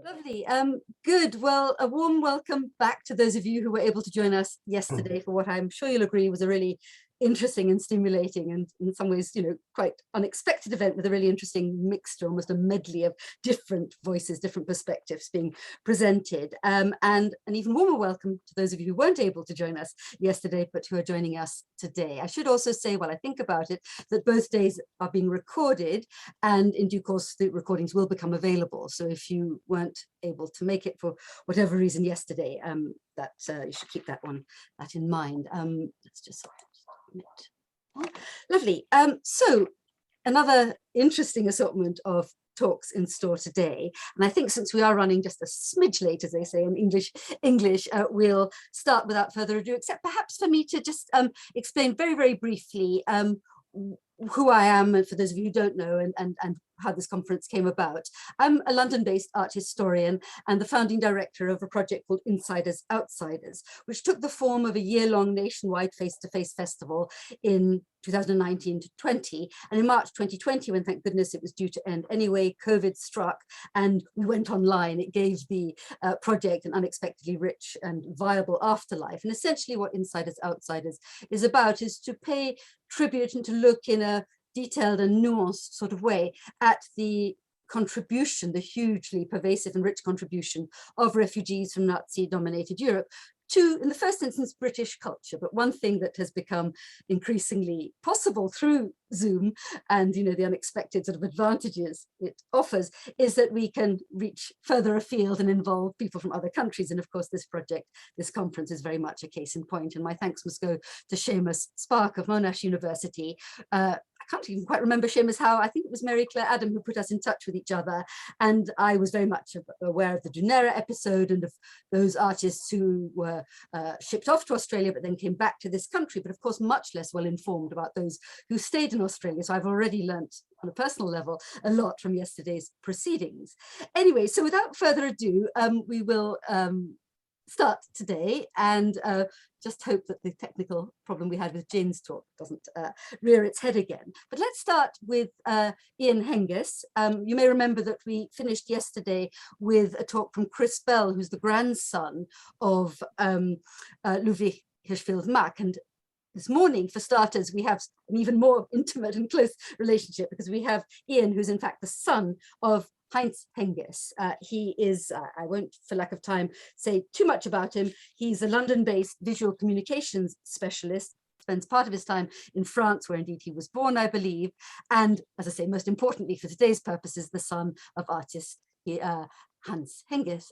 Lovely. Good. Well, a warm welcome back to those of you who were able to join us yesterday for what I'm sure you'll agree was a really interesting and stimulating and in some ways, quite unexpected event with a really interesting mixture, almost a medley of different voices, different perspectives being presented. And an even warmer welcome to those of you who weren't able to join us yesterday, but who are joining us today. I should also say, while I think about it, that both days are being recorded, and in due course, the recordings will become available. So if you weren't able to make it for whatever reason yesterday, that you should keep that in mind. Let's just lovely. So another interesting assortment of talks in store today, and I think since we are running just a smidge late, as they say in English, we'll start without further ado, except perhaps for me to just explain very briefly who I am, and for those of you who don't know, and how this conference came about. I'm a London-based art historian and the founding director of a project called Insiders Outsiders, which took the form of a year-long nationwide face-to-face festival in 2019 to 20. And in March 2020, when thank goodness it was due to end anyway, COVID struck and we went online. It gave the project an unexpectedly rich and viable afterlife. And essentially what Insiders Outsiders is about is to pay tribute and to look in a detailed and nuanced sort of way at the contribution, the hugely pervasive and rich contribution of refugees from Nazi-dominated Europe to, in the first instance, British culture. But one thing that has become increasingly possible through Zoom and the unexpected sort of advantages it offers is that we can reach further afield and involve people from other countries. And of course, this project, this conference is very much a case in point. And my thanks must go to Seumas Spark of Monash University. I can't even quite remember, Seumas, how I think it was Mary Claire Adam who put us in touch with each other. And I was very much aware of the Dunera episode and of those artists who were shipped off to Australia, but then came back to this country, but of course, much less well informed about those who stayed in Australia. So I've already learnt on a personal level a lot from yesterday's proceedings. Anyway, so without further ado, we will start today and just hope that the technical problem we had with Jane's talk doesn't rear its head again. But let's start with Ian Hengist. You may remember that we finished yesterday with a talk from Chris Bell, who's the grandson of Ludwig Hirschfeld Mack. And this morning, for starters, we have an even more intimate and close relationship because we have Ian, who's in fact the son of Heinz Hengist. He is, I won't for lack of time say too much about him. He's a London-based visual communications specialist, spends part of his time in France, where indeed he was born, I believe. And as I say, most importantly for today's purposes, the son of artist Heinz Hengist.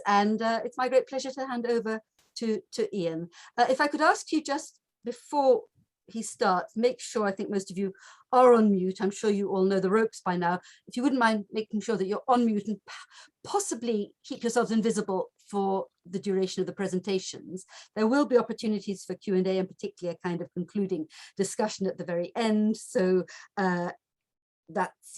And it's my great pleasure to hand over to Ian. If I could ask you just before he starts, make sure, I think most of you are on mute. I'm sure you all know the ropes by now. If you wouldn't mind making sure that you're on mute and possibly keep yourselves invisible for the duration of the presentations. There will be opportunities for Q&A and particularly a kind of concluding discussion at the very end. So that's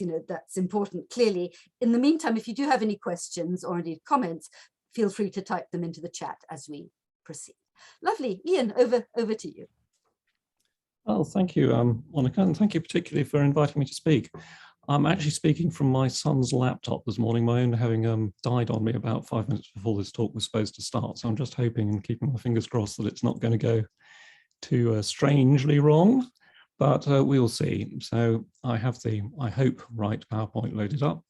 important, clearly. In the meantime, if you do have any questions or indeed comments, feel free to type them into the chat as we proceed. Lovely. Ian, over to you. Well, thank you, Monica, and thank you particularly for inviting me to speak. I'm actually speaking from my son's laptop this morning, my own having died on me about 5 minutes before this talk was supposed to start. So I'm just hoping and keeping my fingers crossed that it's not going to go too strangely wrong, but we'll see. So I have the, I hope, right PowerPoint loaded up.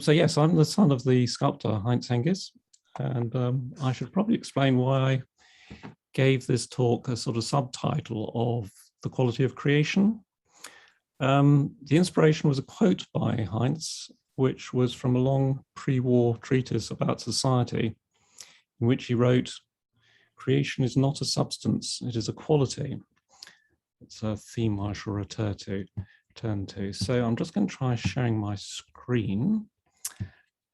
So yes, I'm the son of the sculptor Heinz Hengist, and I should probably explain why I gave this talk a sort of subtitle of The Quality of Creation. The inspiration was a quote by Heinz, which was from a long pre-war treatise about society, in which he wrote, "Creation is not a substance, it is a quality." It's a theme I shall return to. So I'm just going to try sharing my screen.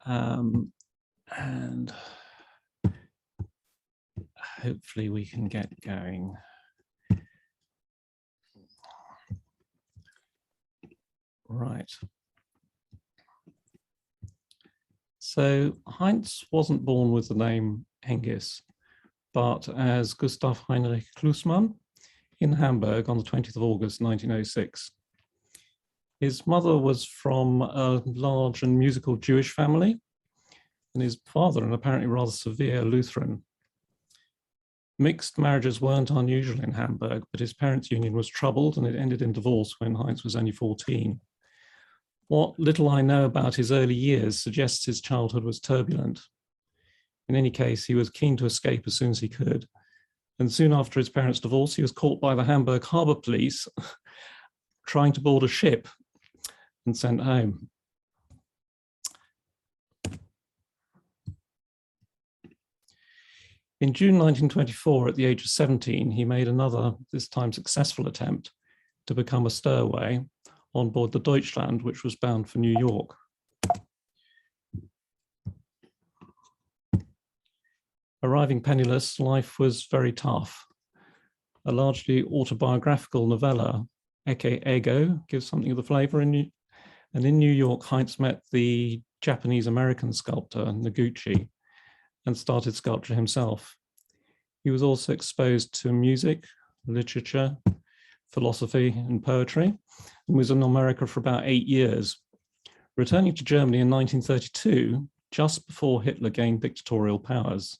And hopefully we can get going. Right. So Heinz wasn't born with the name Hengist, but as Gustav Heinrich Klusmann in Hamburg on the 20th of August, 1906. His mother was from a large and musical Jewish family, and his father an apparently rather severe Lutheran. Mixed marriages weren't unusual in Hamburg, but his parents' union was troubled and it ended in divorce when Heinz was only 14. What little I know about his early years suggests his childhood was turbulent. In any case, he was keen to escape as soon as he could. And soon after his parents' divorce, he was caught by the Hamburg Harbour Police trying to board a ship and sent home. In June 1924, at the age of 17, he made another, this time successful attempt to become a stowaway on board the Deutschland, which was bound for New York. Arriving penniless, life was very tough. A largely autobiographical novella, Ecce Ego, gives something of the flavor. And in New York, Heinz met the Japanese-American sculptor Noguchi and started sculpture himself. He was also exposed to music, literature, philosophy, and poetry, and was in America for about 8 years. Returning to Germany in 1932, just before Hitler gained dictatorial powers.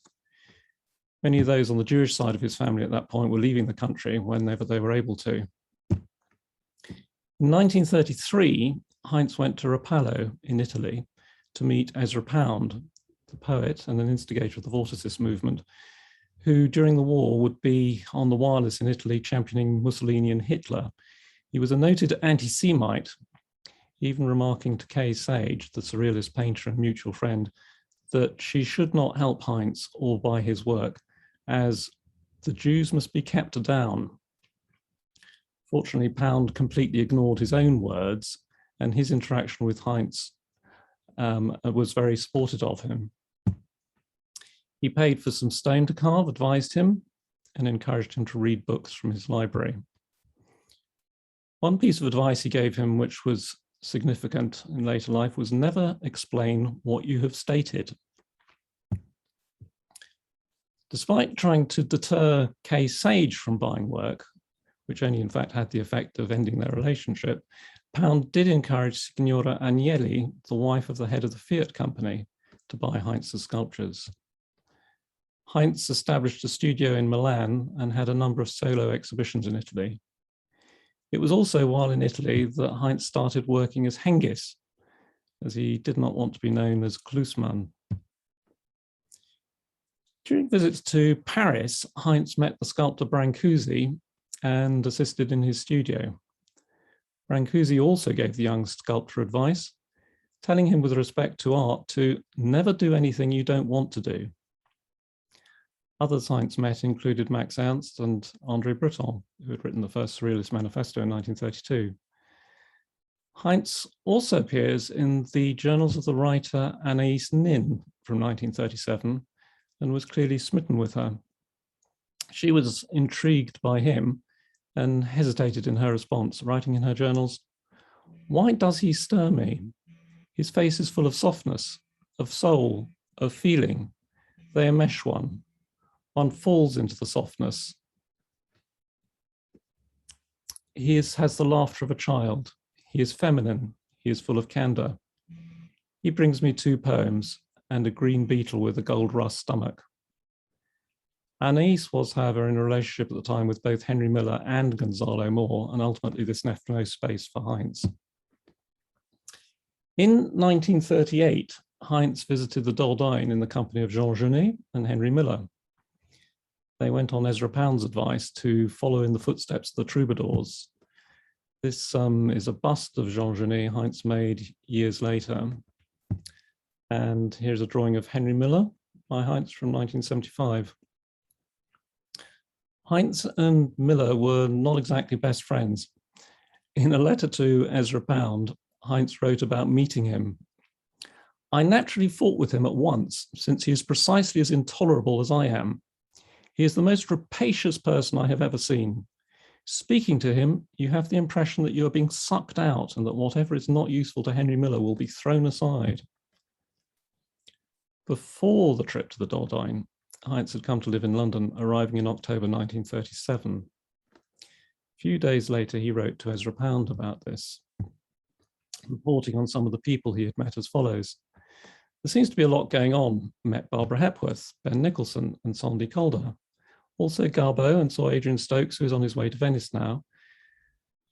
Many of those on the Jewish side of his family at that point were leaving the country whenever they were able to. In 1933, Heinz went to Rapallo in Italy to meet Ezra Pound, the poet and an instigator of the Vorticist movement, who during the war would be on the wireless in Italy championing Mussolini and Hitler. He was a noted anti-Semite, even remarking to Kay Sage, the surrealist painter and mutual friend, that she should not help Heinz or buy his work, as the Jews must be kept down. Fortunately, Pound completely ignored his own words, and his interaction with Heinz was very supportive of him. He paid for some stone to carve, advised him, and encouraged him to read books from his library. One piece of advice he gave him, which was significant in later life, was never explain what you have stated. Despite trying to deter Kay Sage from buying work, which only in fact had the effect of ending their relationship, Pound did encourage Signora Agnelli, the wife of the head of the Fiat company, to buy Heinz's sculptures. Heinz established a studio in Milan and had a number of solo exhibitions in Italy. It was also while in Italy that Heinz started working as Hengist, as he did not want to be known as Klusmann. During visits to Paris, Heinz met the sculptor Brancusi and assisted in his studio. Brancusi also gave the young sculptor advice, telling him with respect to art to never do anything you don't want to do. Others Heinz met included Max Ernst and André Breton, who had written the first Surrealist Manifesto in 1932. Heinz also appears in the journals of the writer Anais Nin from 1937 and was clearly smitten with her. She was intrigued by him and hesitated in her response, writing in her journals, "Why does he stir me? His face is full of softness, of soul, of feeling. They enmesh one. One falls into the softness. He has the laughter of a child. He is feminine. He is full of candor. He brings me 2 poems and a green beetle with a gold rust stomach." Anais was, however, in a relationship at the time with both Henry Miller and Gonzalo Moore, and ultimately this left no space for Heinz. In 1938, Heinz visited the Dordogne in the company of Jean Genet and Henry Miller. They went on Ezra Pound's advice to follow in the footsteps of the troubadours. This is a bust of Jean Genet Heinz made years later. And here's a drawing of Henry Miller by Heinz from 1975. Heinz and Miller were not exactly best friends. In a letter to Ezra Pound, Heinz wrote about meeting him. "I naturally fought with him at once, since he is precisely as intolerable as I am. He is the most rapacious person I have ever seen. Speaking to him, you have the impression that you are being sucked out and that whatever is not useful to Henry Miller will be thrown aside." Before the trip to the Dordogne, Heinz had come to live in London, arriving in October 1937. A few days later, he wrote to Ezra Pound about this. reporting on some of the people he had met as follows. There seems to be a lot going on. Met Barbara Hepworth, Ben Nicholson, and Sandy Calder. Also Garbo, and saw Adrian Stokes, who is on his way to Venice now,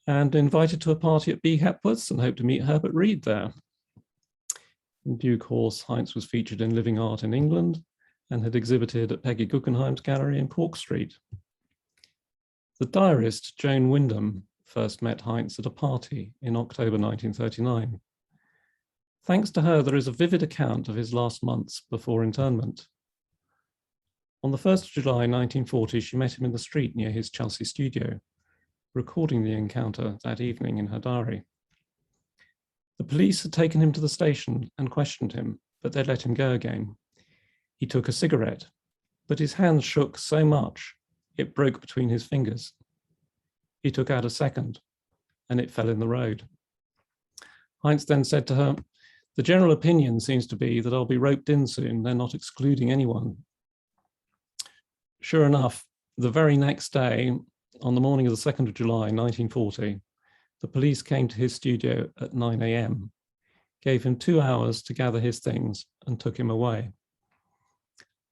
and invited to a party at B. Hepworth's and hoped to meet Herbert Reed there. In due course, Heinz was featured in Living Art in England and had exhibited at Peggy Guggenheim's gallery in Cork Street. The diarist Joan Wyndham first met Heinz at a party in October 1939. Thanks to her, there is a vivid account of his last months before internment. On the 1st of July 1940, she met him in the street near his Chelsea studio, recording the encounter that evening in her diary. The police had taken him to the station and questioned him, but they let him go again. He took a cigarette, but his hands shook so much it broke between his fingers. He took out a second, and it fell in the road. Heinz then said to her, "The general opinion seems to be that I'll be roped in soon. They're not excluding anyone." Sure enough, the very next day, on the morning of the 2nd of July, 1940, the police came to his studio at 9 a.m., gave him 2 hours to gather his things, and took him away.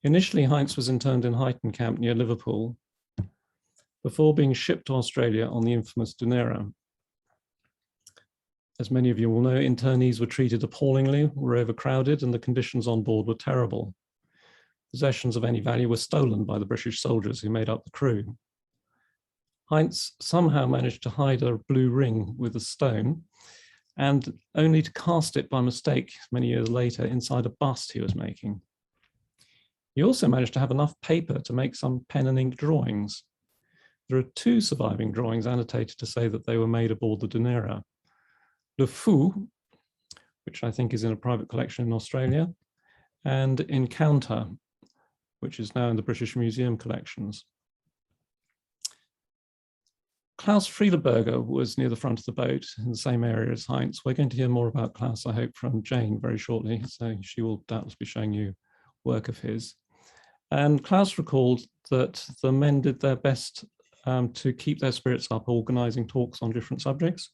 Initially, Heinz was interned in Huyton Camp near Liverpool, before being shipped to Australia on the infamous Dunera. As many of you will know, internees were treated appallingly, were overcrowded, and the conditions on board were terrible. Possessions of any value were stolen by the British soldiers who made up the crew. Heinz somehow managed to hide a blue ring with a stone, and only to cast it by mistake many years later inside a bust he was making. He also managed to have enough paper to make some pen and ink drawings. There are 2 surviving drawings annotated to say that they were made aboard the Dunera. Le Fou, which I think is in a private collection in Australia, and Encounter, which is now in the British Museum collections. Klaus Friedeberger was near the front of the boat in the same area as Heinz. We're going to hear more about Klaus, I hope, from Jane very shortly, so she will doubtless be showing you work of his. And Klaus recalled that the men did their best to keep their spirits up, organizing talks on different subjects.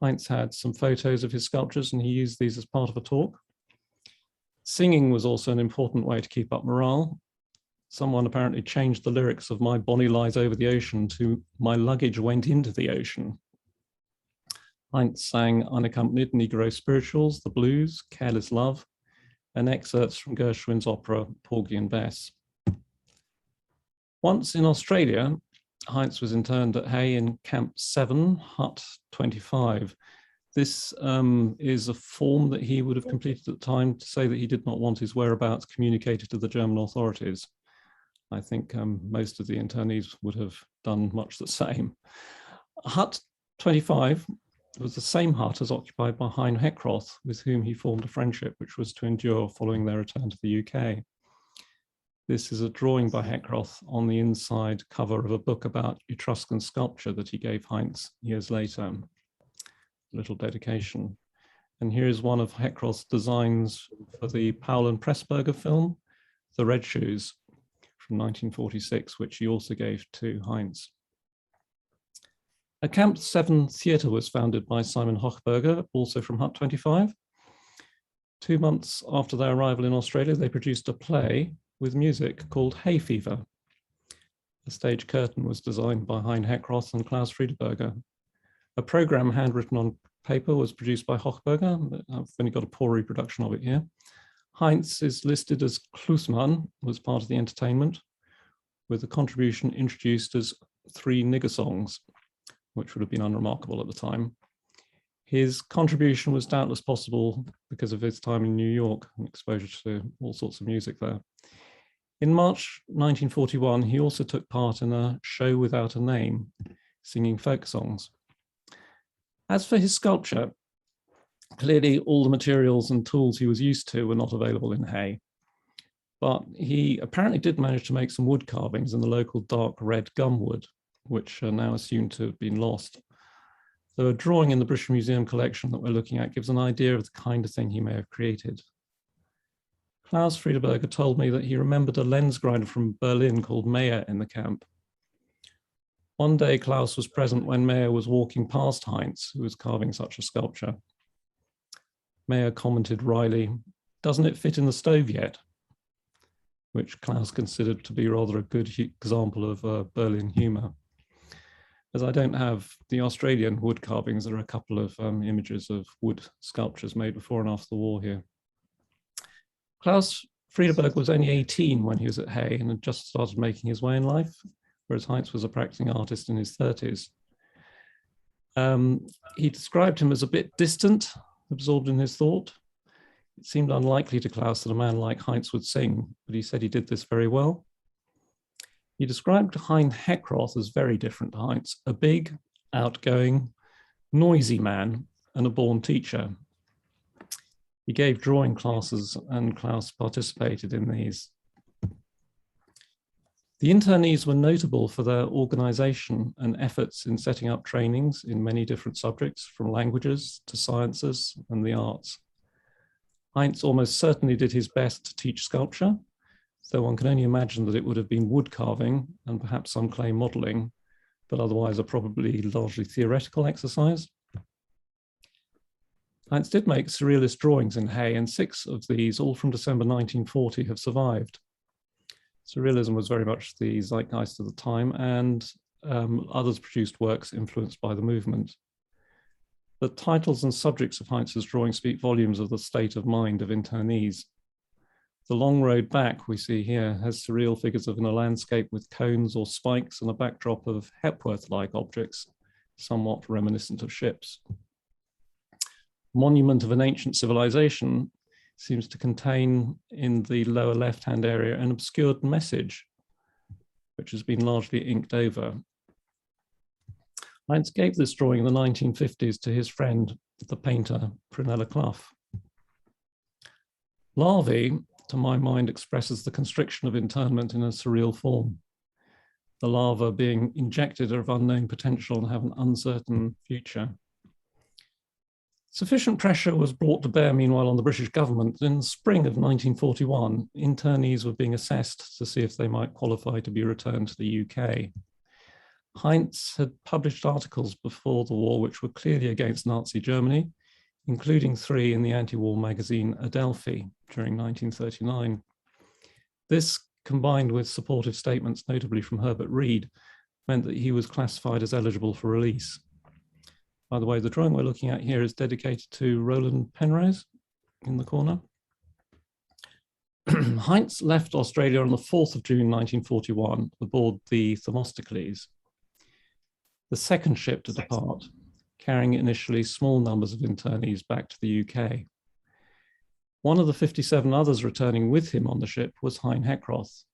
Heinz had some photos of his sculptures and he used these as part of a talk. Singing was also an important way to keep up morale. Someone apparently changed the lyrics of "My Bonnie Lies Over the Ocean" to "My Luggage Went Into the Ocean." Heinz sang unaccompanied Negro spirituals, the blues, Careless Love, and excerpts from Gershwin's opera Porgy and Bess. Once in Australia, Heinz was interned at Hay in Camp 7, Hut 25. This is a form that he would have completed at the time to say that he did not want his whereabouts communicated to the German authorities. I think most of the internees would have done much the same. Hut 25 was the same hut as occupied by Hein Heckroth, with whom he formed a friendship which was to endure following their return to the UK. This is a drawing by Heckroth on the inside cover of a book about Etruscan sculpture that he gave Heinz years later. A little dedication. And here is one of Heckroth's designs for the Powell and Pressburger film, The Red Shoes, from 1946, which he also gave to Heinz. A Camp 7 theatre was founded by Simon Hochberger, also from Hut 25. 2 months after their arrival in Australia, they produced a play with music called Hay Fever. The stage curtain was designed by Hein Heckroth and Klaus Friedeberger. A program handwritten on paper was produced by Hochberger. I've only got a poor reproduction of it here. Heinz is listed as Klusmann, was part of the entertainment, with a contribution introduced as 3 nigger songs, which would have been unremarkable at the time. His contribution was doubtless possible because of his time in New York and exposure to all sorts of music there. In March 1941, he also took part in a show without a name, singing folk songs. As for his sculpture, clearly all the materials and tools he was used to were not available in Hay, but he apparently did manage to make some wood carvings in the local dark red gumwood, which are now assumed to have been lost. So a drawing in the British Museum collection that we're looking at gives an idea of the kind of thing he may have created. Klaus Friedeberger told me that he remembered a lens grinder from Berlin called Mayer in the camp. One day, Klaus was present when Meyer was walking past Heinz, who was carving such a sculpture. Meyer commented wryly, "Doesn't it fit in the stove yet?" Which Klaus considered to be rather a good example of Berlin humor. As I don't have the Australian wood carvings, there are a couple of images of wood sculptures made before and after the war here. Klaus Friedeberger was only 18 when he was at Hay and had just started making his way in life, whereas Heinz was a practicing artist in his 30s. He described him as a bit distant, absorbed in his thought. It seemed unlikely to Klaus that a man like Heinz would sing, but he said he did this very well. He described Hein Heckroth as very different to Heinz, a big, outgoing, noisy man and a born teacher. He gave drawing classes and Klaus participated in these. The internees were notable for their organization and efforts in setting up trainings in many different subjects, from languages to sciences and the arts. Heinz almost certainly did his best to teach sculpture, though one can only imagine that it would have been wood carving and perhaps some clay modeling, but otherwise a probably largely theoretical exercise. Heinz did make surrealist drawings in Hay, and 6 of these, all from December 1940, have survived. Surrealism was very much the zeitgeist of the time, and others produced works influenced by the movement. The titles and subjects of Heinz's drawings speak volumes of the state of mind of internees. The long road back we see here has surreal figures of in a landscape with cones or spikes and a backdrop of Hepworth-like objects, somewhat reminiscent of ships. Monument of an ancient civilization seems to contain in the lower left-hand area an obscured message, which has been largely inked over. Heinz gave this drawing in the 1950s to his friend, the painter Prunella Clough. Larvae, to my mind, expresses the constriction of internment in a surreal form. The larvae being injected are of unknown potential and have an uncertain future. Sufficient pressure was brought to bear, meanwhile, on the British government. In the spring of 1941, internees were being assessed to see if they might qualify to be returned to the UK. Heinz had published articles before the war which were clearly against Nazi Germany, including 3 in the anti-war magazine Adelphi during 1939. This, combined with supportive statements, notably from Herbert Reed, meant that he was classified as eligible for release. By the way, the drawing we're looking at here is dedicated to Roland Penrose in the corner. Heinz left Australia on the 4th of June 1941 aboard the Themistocles, the second ship to depart, carrying initially small numbers of internees back to the UK. One of the 57 others returning with him on the ship was Hein Heckroth.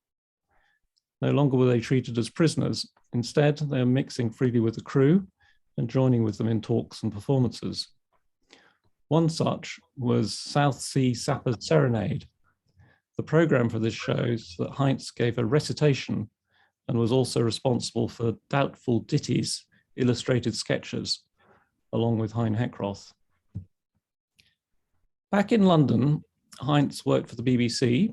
No longer were they treated as prisoners. Instead, they are mixing freely with the crew and joining with them in talks and performances. One such was South Sea Sapper's Serenade. The program for this shows that Heinz gave a recitation and was also responsible for doubtful ditties, illustrated sketches, along with Hein Heckroth. Back in London, Heinz worked for the BBC,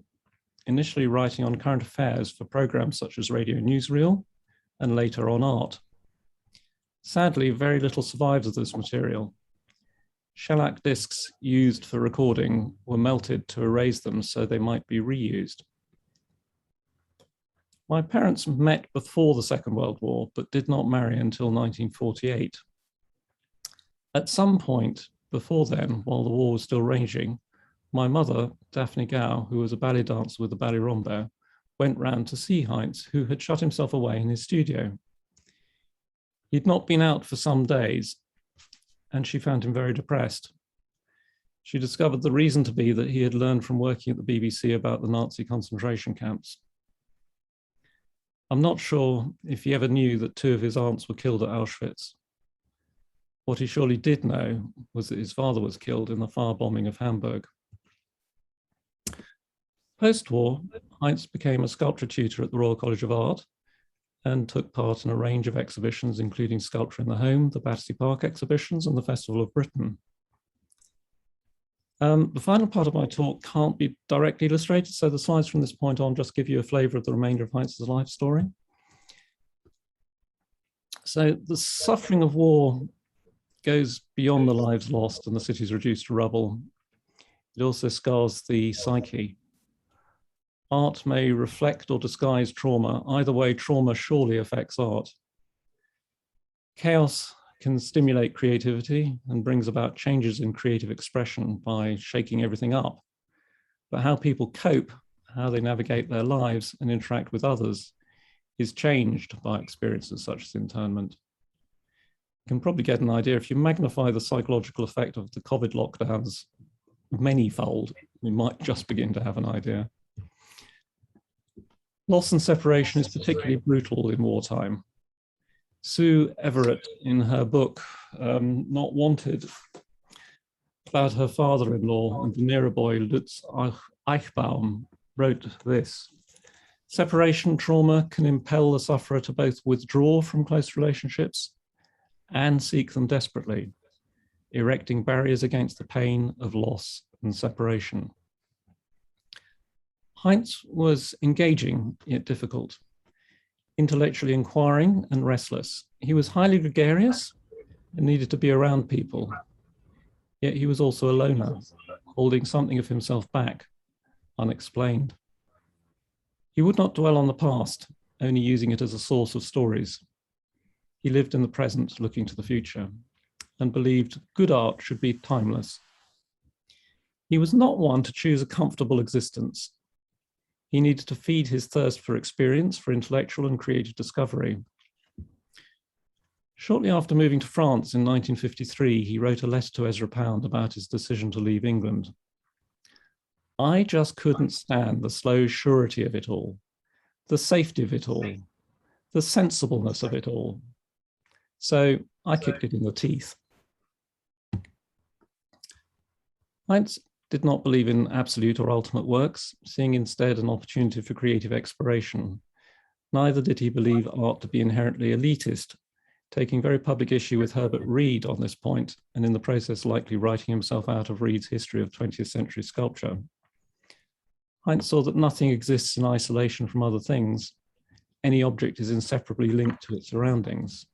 initially writing on current affairs for programs such as Radio Newsreel and later on art. Sadly, very little survives of this material. Shellac discs used for recording were melted to erase them so they might be reused. My parents met before the Second World War, but did not marry until 1948. At some point before then, while the war was still raging, my mother, Daphne Gow, who was a ballet dancer with the Ballet Rambert, went round to see Heinz, who had shut himself away in his studio. He'd not been out for some days, and she found him very depressed. She discovered the reason to be that he had learned from working at the BBC about the Nazi concentration camps. I'm not sure if he ever knew that 2 of his aunts were killed at Auschwitz. What he surely did know was that his father was killed in the firebombing of Hamburg. Post-war, Heinz became a sculpture tutor at the Royal College of Art and took part in a range of exhibitions, including Sculpture in the Home, the Battersea Park exhibitions, and the Festival of Britain. The final part of my talk can't be directly illustrated, so the slides from this point on just give you a flavour of the remainder of Heinz's life story. So the suffering of war goes beyond the lives lost and the cities reduced to rubble. It also scars the psyche. Art may reflect or disguise trauma. Either way, trauma surely affects art. Chaos can stimulate creativity and brings about changes in creative expression by shaking everything up. But how people cope, how they navigate their lives and interact with others is changed by experiences such as internment. You can probably get an idea if you magnify the psychological effect of the COVID lockdowns manyfold, you might just begin to have an idea. Loss and separation is particularly brutal in wartime. Sue Everett, in her book, Not Wanted, about her father-in-law and Dunera boy Lutz Eichbaum, wrote this: separation trauma can impel the sufferer to both withdraw from close relationships and seek them desperately, erecting barriers against the pain of loss and separation. Heinz was engaging yet difficult, intellectually inquiring and restless. He was highly gregarious and needed to be around people, yet he was also a loner, holding something of himself back, unexplained. He would not dwell on the past, only using it as a source of stories. He lived in the present, looking to the future, and believed good art should be timeless. He was not one to choose a comfortable existence. He needed to feed his thirst for experience, for intellectual and creative discovery. Shortly after moving to France in 1953, he wrote a letter to Ezra Pound about his decision to leave England. I just couldn't stand the slow surety of it all, the safety of it all, the sensibleness of it all. So I kicked it in the teeth. Heinz did not believe in absolute or ultimate works, seeing instead an opportunity for creative exploration. Neither did he believe art to be inherently elitist, taking very public issue with Herbert Reed on this point, and in the process likely writing himself out of Reed's history of 20th century sculpture. Heinz saw that nothing exists in isolation from other things. Any object is inseparably linked to its surroundings.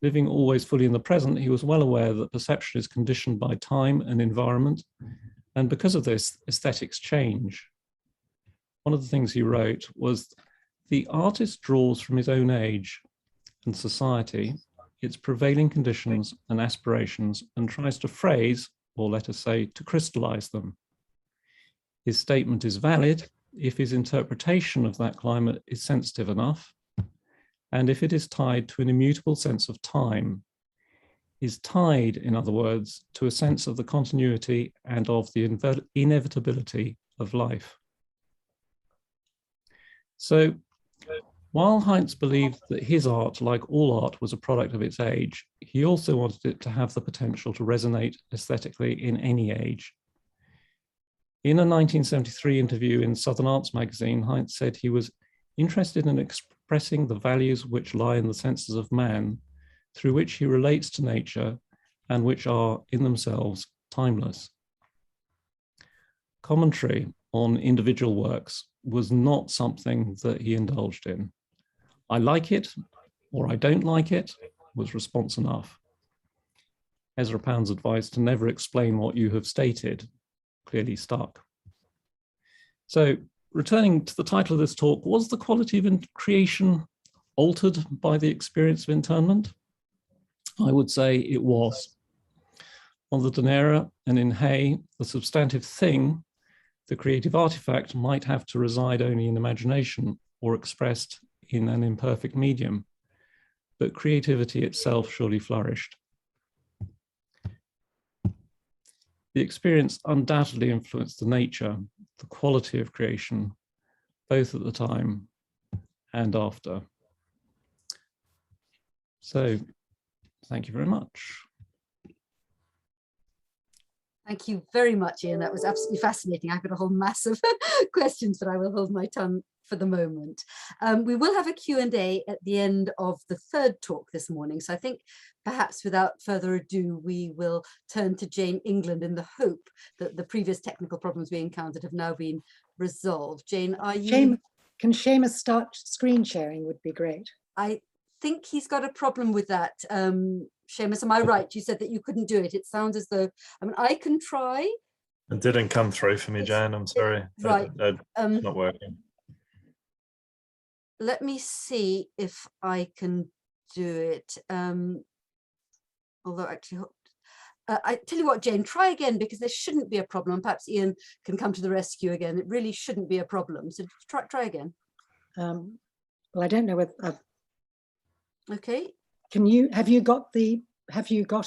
Living always fully in the present, he was well aware that perception is conditioned by time and environment, and because of this, aesthetics change. One of the things he wrote was, the artist draws from his own age and society, its prevailing conditions and aspirations, and tries to phrase, or let us say, to crystallize them. His statement is valid if his interpretation of that climate is sensitive enough, and if it is tied to an immutable sense of time, is tied, in other words, to a sense of the continuity and of the inevitability of life. So, while Heinz believed that his art, like all art, was a product of its age, he also wanted it to have the potential to resonate aesthetically in any age. In a 1973 interview in Southern Arts magazine, Heinz said he was interested in expressing the values which lie in the senses of man, through which he relates to nature and which are in themselves timeless. Commentary on individual works was not something that he indulged in. I like it or I don't like it was response enough. Ezra Pound's advice to never explain what you have stated clearly stuck. So, returning to the title of this talk, was the quality of creation altered by the experience of internment? I would say it was. On the Dunera and in Hay, the substantive thing, the creative artifact, might have to reside only in imagination or expressed in an imperfect medium, but creativity itself surely flourished. The experience undoubtedly influenced the nature, the quality of creation, both at the time and after. So, thank you very much. Thank you very much, Ian. That was absolutely fascinating. I've got a whole mass of questions, but I will hold my tongue for the moment. We will have a Q&A at the end of the third talk this morning. So I think perhaps without further ado, we will turn to Jane England in the hope that the previous technical problems we encountered have now been resolved. Jane, are you... Can Seamus start screen sharing would be great. I think he's got a problem with that. Seumas, am I right? You said that you couldn't do it. It sounds as though, I mean, I can try. It didn't come through for me, Jane. I'm sorry. Right. It's not working. Let me see if I can do it. Although actually, I tell you what, Jane, try again, because there shouldn't be a problem. Perhaps Ian can come to the rescue again. It really shouldn't be a problem. So try again. Well, I don't know whether. Okay. Have you got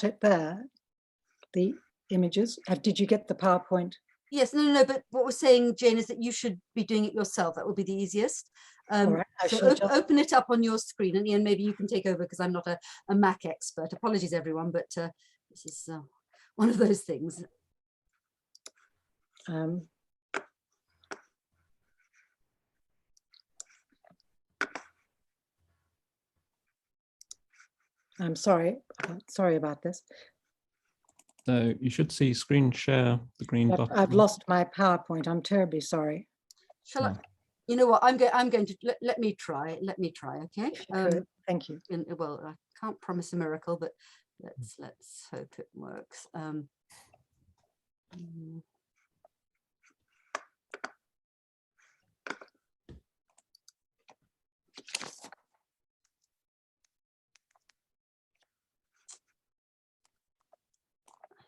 it there? The images? Did you get the PowerPoint? Yes, no, but what we're saying, Jane, is that you should be doing it yourself. That will be the easiest. All right, so open it up on your screen, and Ian, maybe you can take over, because I'm not a Mac expert. Apologies, everyone, but this is one of those things. I'm sorry about this. So you should see screen share, the green button. I've lost my PowerPoint. I'm terribly sorry. Shall I? You know what? I'm going to let me try. Okay. Thank you. Well, I can't promise a miracle, but let's hope it works.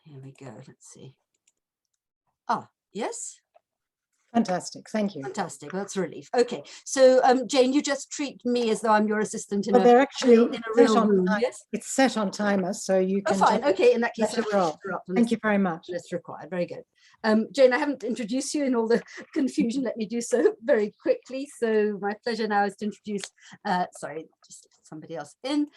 Here we go. Let's see. Ah, yes. Fantastic. Thank you. Fantastic. That's a relief. Okay. So, Jane, you just treat me as though I'm your assistant in they're actually in a real room. Yes. It's set on timer, so you can. Oh, fine. Okay. In that case, thank you very much. That's required. Very good. Jane, I haven't introduced you in all the confusion. Let me do so very quickly. So my pleasure now is to introduce, sorry, just somebody else in.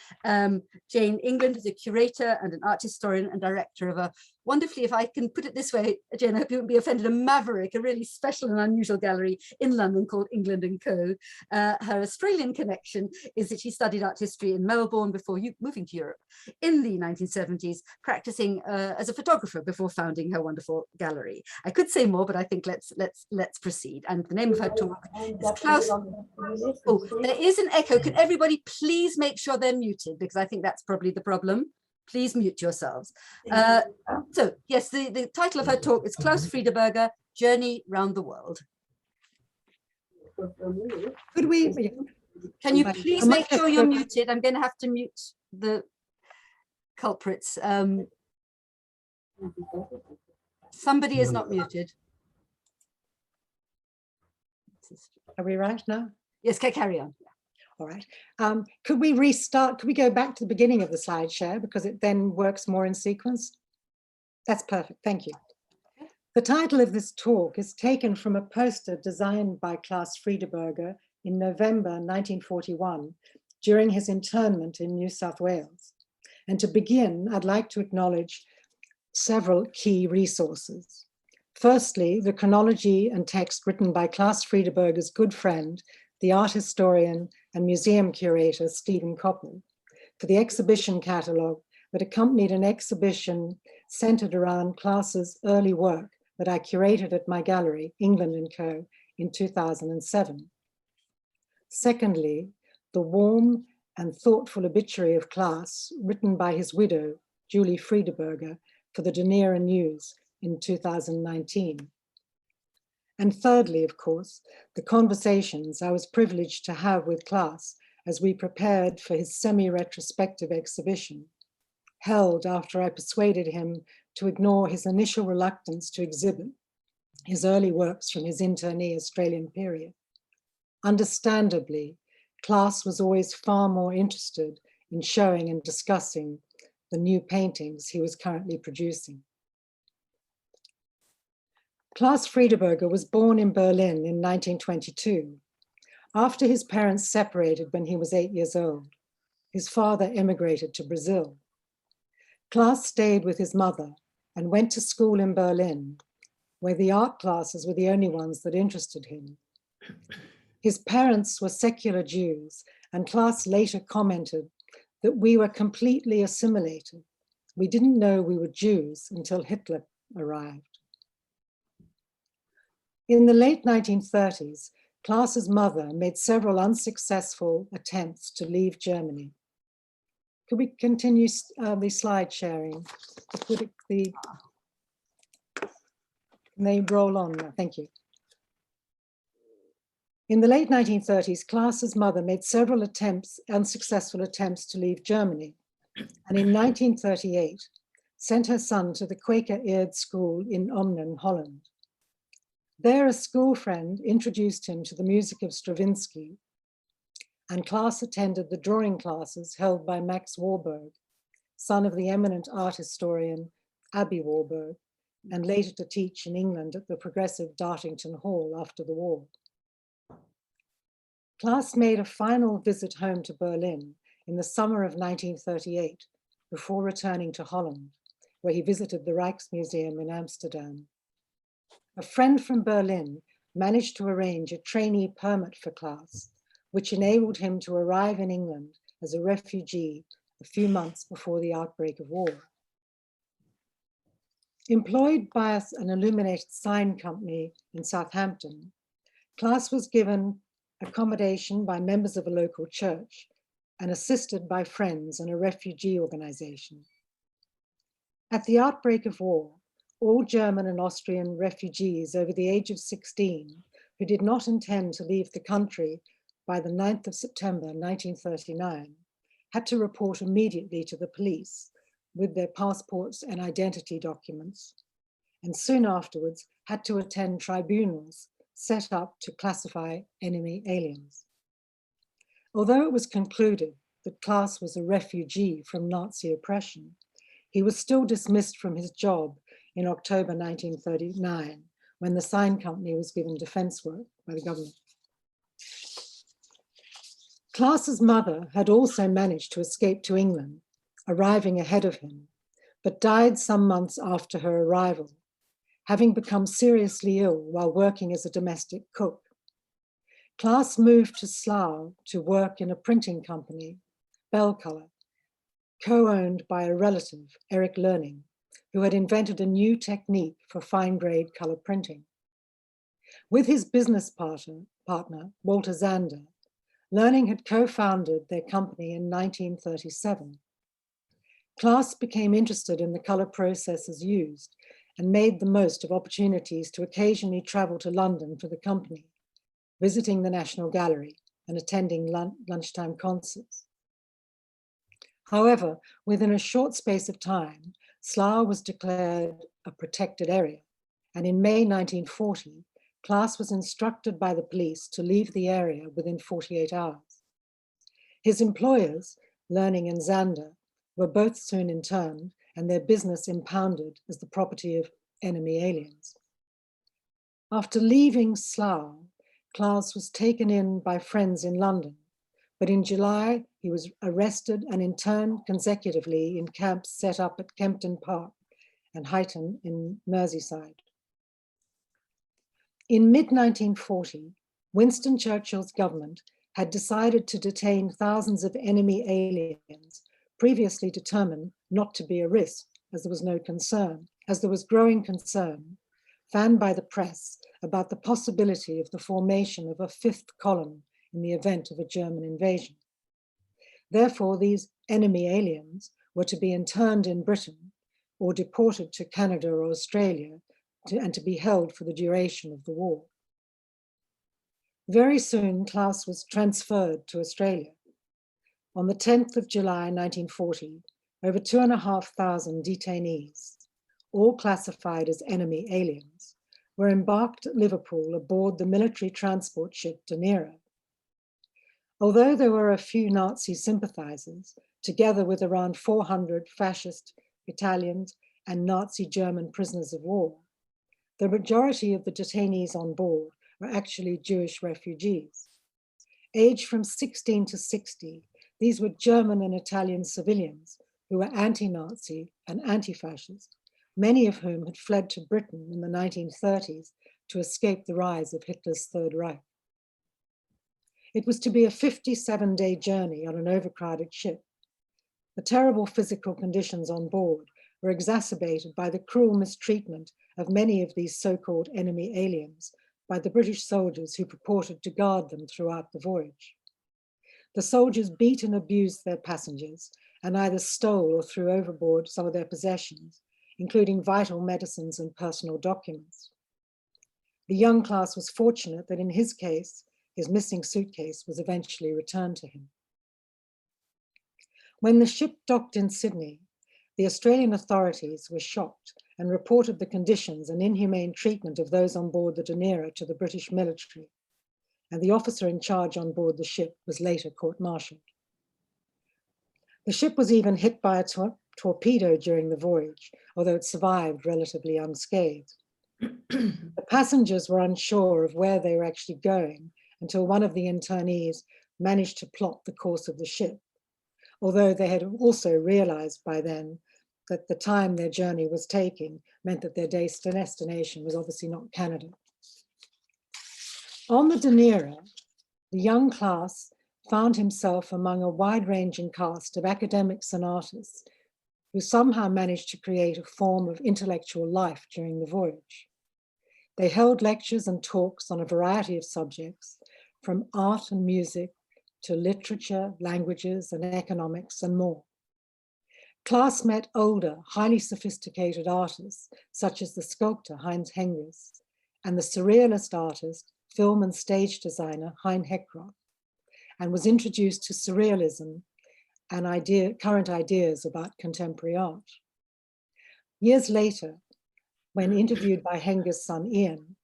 Jane England is a curator and an art historian and director of a wonderfully, if I can put it this way, Jane, I hope you won't be offended, a maverick, a really special and unusual gallery in London called England & Co. Her Australian connection is that she studied art history in Melbourne before moving to Europe in the 1970s, practicing as a photographer before founding her wonderful gallery. I could say more, but I think let's proceed. And the name of her talk is Klaus. Oh, there is an echo. Can everybody please make sure they're muted, because I think that's probably the problem. Please mute yourselves. So yes, the title of her talk is Klaus Friedeberger, Journey Round the World. Could we? Can you please make sure you're muted? I'm going to have to mute the culprits. Somebody is not muted. Are we right now? Yes, carry on. All right. Could we restart? Could we go back to the beginning of the slide share, because it then works more in sequence? That's perfect. Thank you. The title of this talk is taken from a poster designed by Klaus Friedeberger in November 1941 during his internment in New South Wales. And to begin, I'd like to acknowledge several key resources. Firstly, the chronology and text written by Klaus Friedeberger's good friend, the art historian and museum curator, Stephen Koppel, for the exhibition catalogue that accompanied an exhibition centered around Klaus's early work that I curated at my gallery, England & Co., in 2007. Secondly, the warm and thoughtful obituary of Klaus, written by his widow, Julie Friedeberger, for the Dunera News in 2019. And thirdly, of course, the conversations I was privileged to have with Klaus as we prepared for his semi-retrospective exhibition, held after I persuaded him to ignore his initial reluctance to exhibit his early works from his internee Australian period. Understandably, Klaus was always far more interested in showing and discussing the new paintings he was currently producing. Klaus Friedeberger was born in Berlin in 1922. After his parents separated when he was 8 years old, his father immigrated to Brazil. Klaus stayed with his mother and went to school in Berlin, where the art classes were the only ones that interested him. His parents were secular Jews, and Klaus later commented that we were completely assimilated. We didn't know we were Jews until Hitler arrived. In the late 1930s, Klaus's mother made several unsuccessful attempts to leave Germany, Could we continue the slide sharing? They roll on now. Thank you. In the late 1930s, Klaas's mother made several unsuccessful attempts to leave Germany, and in 1938, sent her son to the Quaker-Eared school in Ommen, Holland. There, a school friend introduced him to the music of Stravinsky, and Klaas attended the drawing classes held by Max Warburg, son of the eminent art historian Abby Warburg, and later to teach in England at the progressive Dartington Hall after the war. Klaas made a final visit home to Berlin in the summer of 1938 before returning to Holland, where he visited the Rijksmuseum in Amsterdam. A friend from Berlin managed to arrange a trainee permit for Klaas, which enabled him to arrive in England as a refugee a few months before the outbreak of war. Employed by an illuminated sign company in Southampton, Klaas was given accommodation by members of a local church and assisted by friends and a refugee organization. At the outbreak of war, all German and Austrian refugees over the age of 16 who did not intend to leave the country by the 9th of September 1939 had to report immediately to the police with their passports and identity documents, and soon afterwards had to attend tribunals set up to classify enemy aliens. Although it was concluded that Klaas was a refugee from Nazi oppression, he was still dismissed from his job in October 1939, when the sign company was given defense work by the government. Klaas's mother had also managed to escape to England, arriving ahead of him, but died some months after her arrival, having become seriously ill while working as a domestic cook. Klaas moved to Slough to work in a printing company, Bell Colour, co-owned by a relative, Eric Learning, who had invented a new technique for fine-grade colour printing. With his business partner, Walter Zander, Learning had co-founded their company in 1937. Klaas became interested in the colour processes used and made the most of opportunities to occasionally travel to London for the company, visiting the National Gallery and attending lunchtime concerts. However, within a short space of time, Slough was declared a protected area, and in May 1940, Klaas was instructed by the police to leave the area within 48 hours. His employers, Learning and Zander, were both soon interned and their business impounded as the property of enemy aliens. After leaving Slough, Klaas was taken in by friends in London, but in July he was arrested and interned consecutively in camps set up at Kempton Park and Huyton in Merseyside. In mid-1940, Winston Churchill's government had decided to detain thousands of enemy aliens previously determined not to be a risk, as there was growing concern, fanned by the press, about the possibility of the formation of a fifth column in the event of a German invasion. Therefore, these enemy aliens were to be interned in Britain or deported to Canada or Australia and to be held for the duration of the war. Very soon, Klaas was transferred to Australia. On the 10th of July, 1940, over 2,500 detainees, all classified as enemy aliens, were embarked at Liverpool aboard the military transport ship Dunera. Although there were a few Nazi sympathizers, together with around 400 fascist Italians and Nazi German prisoners of war, the majority of the detainees on board were actually Jewish refugees. Aged from 16 to 60, these were German and Italian civilians who were anti-Nazi and anti-fascist, many of whom had fled to Britain in the 1930s to escape the rise of Hitler's Third Reich. It was to be a 57-day journey on an overcrowded ship. The terrible physical conditions on board were exacerbated by the cruel mistreatment of many of these so-called enemy aliens by the British soldiers who purported to guard them throughout the voyage. The soldiers beat and abused their passengers and either stole or threw overboard some of their possessions, including vital medicines and personal documents. The young class was fortunate that in his case, his missing suitcase was eventually returned to him. When the ship docked in Sydney, the Australian authorities were shocked and reported the conditions and inhumane treatment of those on board the Dunera to the British military, and the officer in charge on board the ship was later court-martialed. The ship was even hit by a torpedo during the voyage, although it survived relatively unscathed. The passengers were unsure of where they were actually going until one of the internees managed to plot the course of the ship, although they had also realized by then that the time their journey was taking meant that their destination was obviously not Canada. On the Dunera, the young class found himself among a wide-ranging cast of academics and artists who somehow managed to create a form of intellectual life during the voyage. They held lectures and talks on a variety of subjects, from art and music to literature, languages, and economics, and more. Class met older, highly sophisticated artists, such as the sculptor Heinz Hengis and the surrealist artist, film and stage designer Hein Heckroth, and was introduced to surrealism and current ideas about contemporary art. Years later, when interviewed by Hengis' son Ian,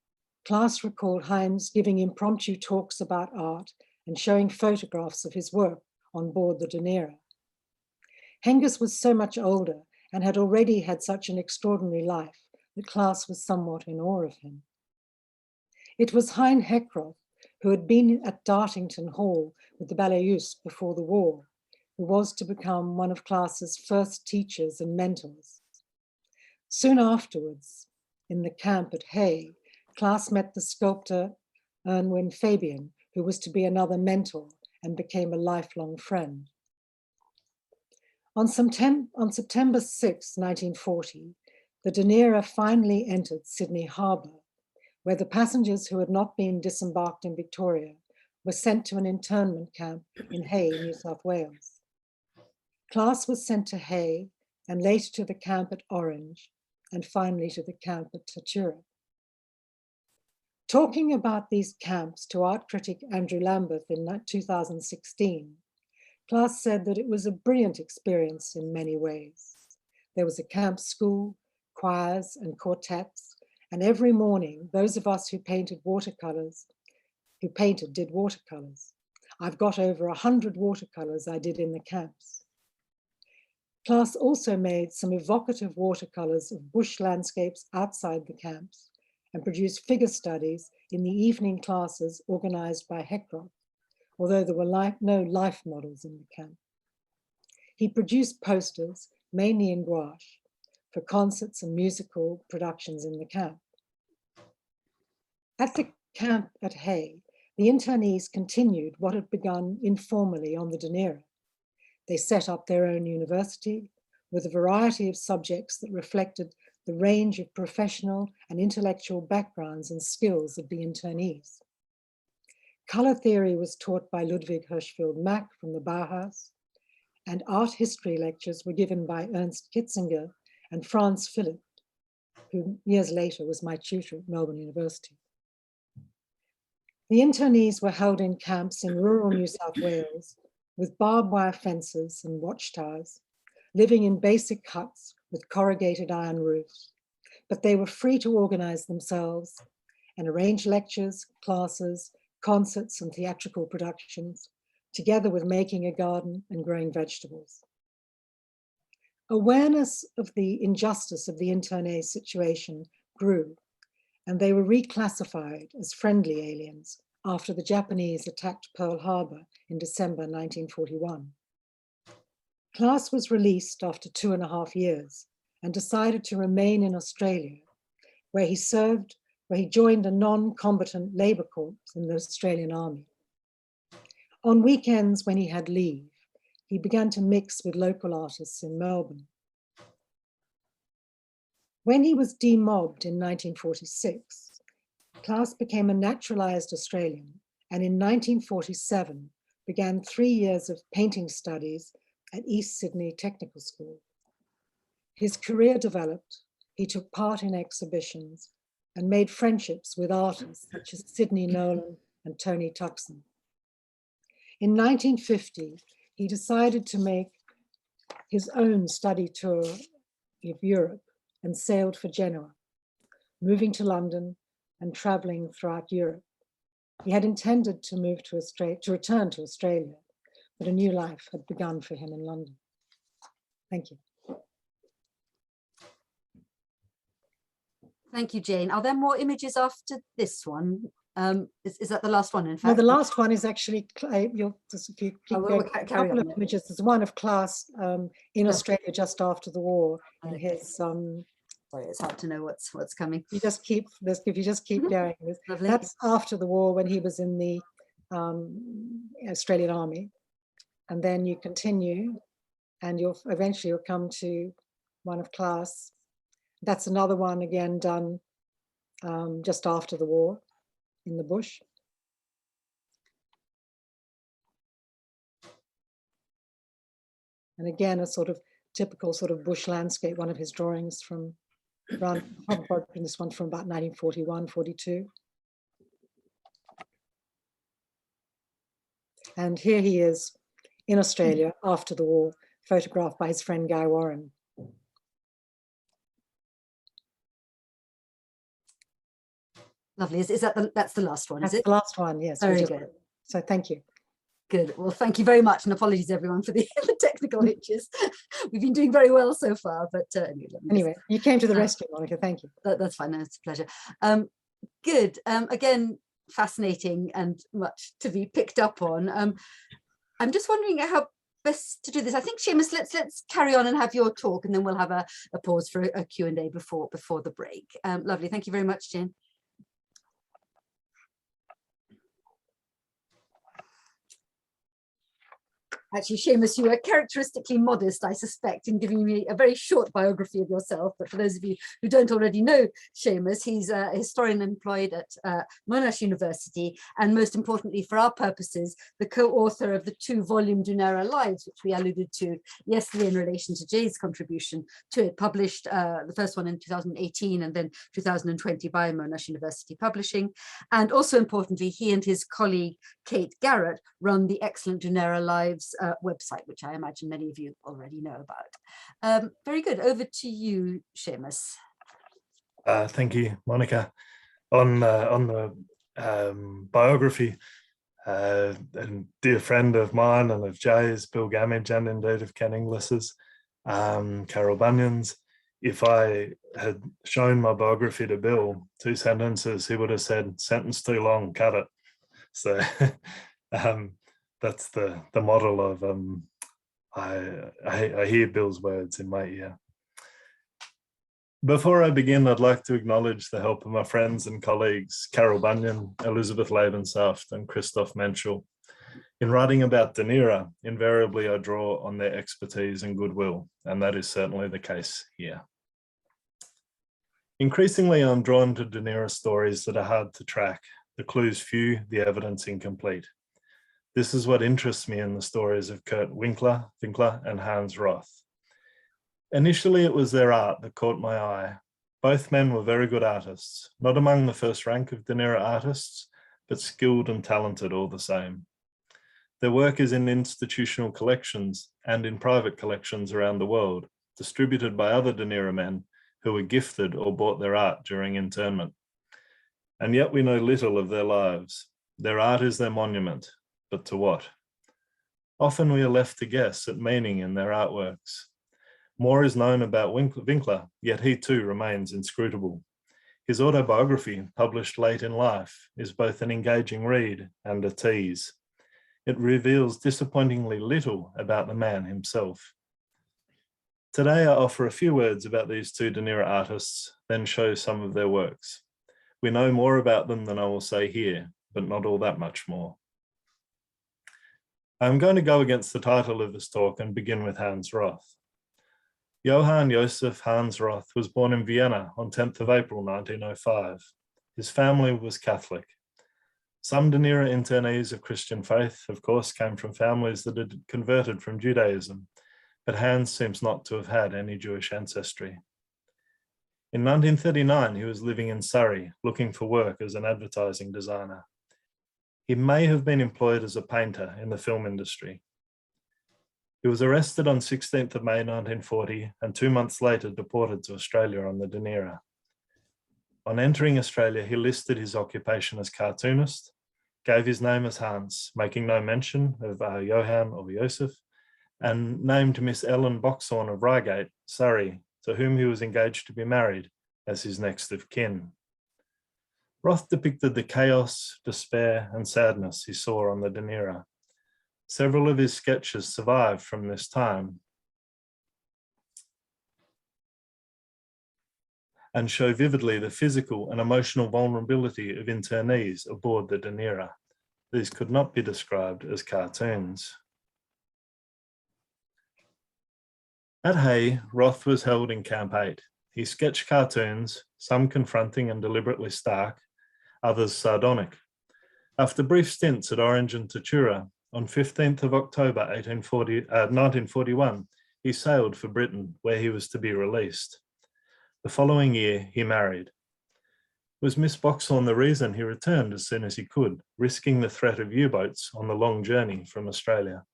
Class recalled Heinz giving impromptu talks about art and showing photographs of his work on board the Dunera. Hengis was so much older and had already had such an extraordinary life that Class was somewhat in awe of him. It was Hein Heckroth, who had been at Dartington Hall with the Ballet before the war, who was to become one of Class's first teachers and mentors. Soon afterwards, in the camp at Hay, Class met the sculptor Erwin Fabian, who was to be another mentor and became a lifelong friend. On September 6, 1940, the Dunera finally entered Sydney Harbour, where the passengers who had not been disembarked in Victoria were sent to an internment camp in Hay, New South Wales. Class was sent to Hay and later to the camp at Orange, and finally to the camp at Tatura. Talking about these camps to art critic Andrew Lambeth in 2016, Class said that it was a brilliant experience in many ways. There was a camp school, choirs and quartets, and every morning, those of us who did watercolors. I've got over 100 watercolors I did in the camps. Class also made some evocative watercolors of bush landscapes outside the camps and produced figure studies in the evening classes organized by Heckroth, although there were no life models in the camp. He produced posters, mainly in gouache, for concerts and musical productions in the camp. At the camp at Hay, the internees continued what had begun informally on the Dunera. They set up their own university with a variety of subjects that reflected the range of professional and intellectual backgrounds and skills of the internees. Color theory was taught by Ludwig Hirschfeld Mack from the Bauhaus, and art history lectures were given by Ernst Kitzinger and Franz Philipp, who years later was my tutor at Melbourne University. The internees were held in camps in rural New South Wales with barbed wire fences and watchtowers, living in basic huts with corrugated iron roofs, but they were free to organize themselves and arrange lectures, classes, concerts and theatrical productions, together with making a garden and growing vegetables. Awareness of the injustice of the internee situation grew, and they were reclassified as friendly aliens after the Japanese attacked Pearl Harbor in December 1941. Class was released after 2.5 years and decided to remain in Australia, where he joined a non-combatant Labour Corps in the Australian Army. On weekends when he had leave, he began to mix with local artists in Melbourne. When he was demobbed in 1946, Class became a naturalized Australian and in 1947 began 3 years of painting studies at East Sydney Technical School. His career developed, he took part in exhibitions and made friendships with artists such as Sidney Nolan and Tony Tuxen. In 1950, he decided to make his own study tour of Europe and sailed for Genoa, moving to London and traveling throughout Europe. He had intended to move to Australia, to return to Australia, but a new life had begun for him in London. Thank you. Thank you, Jane. Are there more images after this one? Is that the last one, in fact? No, the last one is actually, if you keep going, a couple of images. There's one of Klaas in Australia just after the war. And his, sorry, it's hard to know what's coming. You just keep this. If you just keep going, that's after the war when he was in the Australian Army, and then you continue, and you'll eventually come to one of Klaas. That's another one again done just after the war in the bush. And again, a sort of typical sort of bush landscape, one of his drawings from around, this one from about 1941, 42. And here he is in Australia after the war, photographed by his friend Guy Warren. Lovely. Is that that's the last one? That's is it? The last one, yes. Very good. So thank you. Good. Well, thank you very much, and apologies everyone for the technical hitches. We've been doing very well so far, but anyway, you came to the rescue, Monica. Thank you. That's fine. No, it's a pleasure. Good. Again, fascinating and much to be picked up on. I'm just wondering how best to do this. I think, Seumas, let's carry on and have your talk, and then we'll have a pause for a Q&A before the break. Lovely. Thank you very much, Jane. Actually, Seumas, you are characteristically modest, I suspect, in giving me a very short biography of yourself. But for those of you who don't already know Seumas, he's a historian employed at Monash University, and most importantly for our purposes, the co-author of the 2-volume Dunera Lives, which we alluded to yesterday in relation to Jay's contribution to it, published the first one in 2018 and then 2020 by Monash University Publishing. And also importantly, he and his colleague Kate Garrett run the excellent Dunera Lives website, which I imagine many of you already know about. Very good. Over to you, Seumas. Thank you, Monica. On the biography, a dear friend of mine and of Jay's, Bill Gamage, and indeed of Ken Inglis's, Carol Bunyan's. If I had shown my biography to Bill, 2 sentences, he would have said, "Sentence too long, cut it." So that's the model of I hear Bill's words in my ear. Before I begin, I'd like to acknowledge the help of my friends and colleagues, Carol Bunyan, Elizabeth Lebensaft, and Christoph Menschel. In writing about Dunera, invariably I draw on their expertise and goodwill, and that is certainly the case here. Increasingly, I'm drawn to Dunera stories that are hard to track, the clues few, the evidence incomplete. This is what interests me in the stories of Kurt Winkler, and Hans Roth. Initially, it was their art that caught my eye. Both men were very good artists, not among the first rank of Dunera artists, but skilled and talented all the same. Their work is in institutional collections and in private collections around the world, distributed by other Dunera men who were gifted or bought their art during internment. And yet we know little of their lives. Their art is their monument, but to what? Often we are left to guess at meaning in their artworks. More is known about Winkler, yet he too remains inscrutable. His autobiography, published late in life, is both an engaging read and a tease. It reveals disappointingly little about the man himself. Today, I offer a few words about these 2 Dunera artists, then show some of their works. We know more about them than I will say here, but not all that much more. I'm going to go against the title of this talk and begin with Hans Roth. Johann Joseph Hans Roth was born in Vienna on 10th of April 1905. His family was Catholic. Some Dunera internees of Christian faith, of course, came from families that had converted from Judaism, but Hans seems not to have had any Jewish ancestry. In 1939, he was living in Surrey, looking for work as an advertising designer. He may have been employed as a painter in the film industry. He was arrested on 16th of May 1940 and 2 months later deported to Australia on the Dunera. On entering Australia, he listed his occupation as cartoonist, gave his name as Hans, making no mention of Johann or Joseph, and named Miss Ellen Boxhorn of Reigate, Surrey, to whom he was engaged to be married, as his next of kin. Roth depicted the chaos, despair, and sadness he saw on the Dunera. Several of his sketches survive from this time and show vividly the physical and emotional vulnerability of internees aboard the Dunera. These could not be described as cartoons. At Hay, Roth was held in Camp 8. He sketched cartoons, some confronting and deliberately stark, others sardonic. After brief stints at Orange and Tatura, on 15th of October 1941, he sailed for Britain, where he was to be released. The following year, he married. Was Miss Boxhorn the reason he returned as soon as he could, risking the threat of U-boats on the long journey from Australia?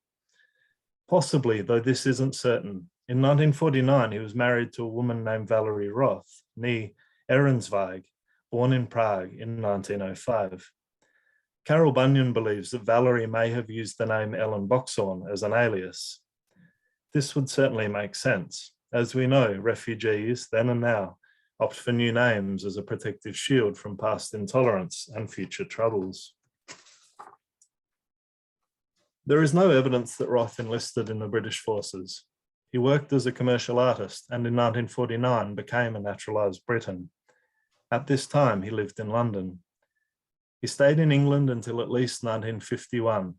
Possibly, though this isn't certain. In 1949, he was married to a woman named Valerie Roth, née Ehrensweig, born in Prague in 1905. Carol Bunyan believes that Valerie may have used the name Ellen Boxhorn as an alias. This would certainly make sense. As we know, refugees, then and now, opt for new names as a protective shield from past intolerance and future troubles. There is no evidence that Roth enlisted in the British forces. He worked as a commercial artist and in 1949 became a naturalised Briton. At this time, he lived in London. He stayed in England until at least 1951.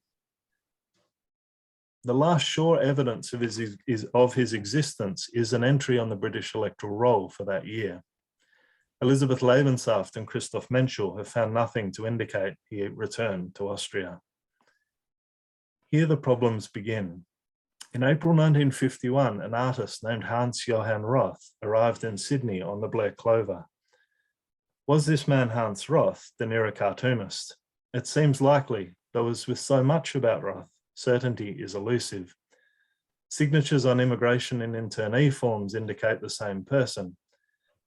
The last sure evidence of his existence is an entry on the British electoral roll for that year. Elizabeth Lebensaft and Christoph Menschel have found nothing to indicate he returned to Austria. Here the problems begin. In April 1951, an artist named Hans Johann Roth arrived in Sydney on the Blair Clover. Was this man Hans Roth, the Dunera cartoonist? It seems likely, though as with so much about Roth, certainty is elusive. Signatures on immigration and internee forms indicate the same person,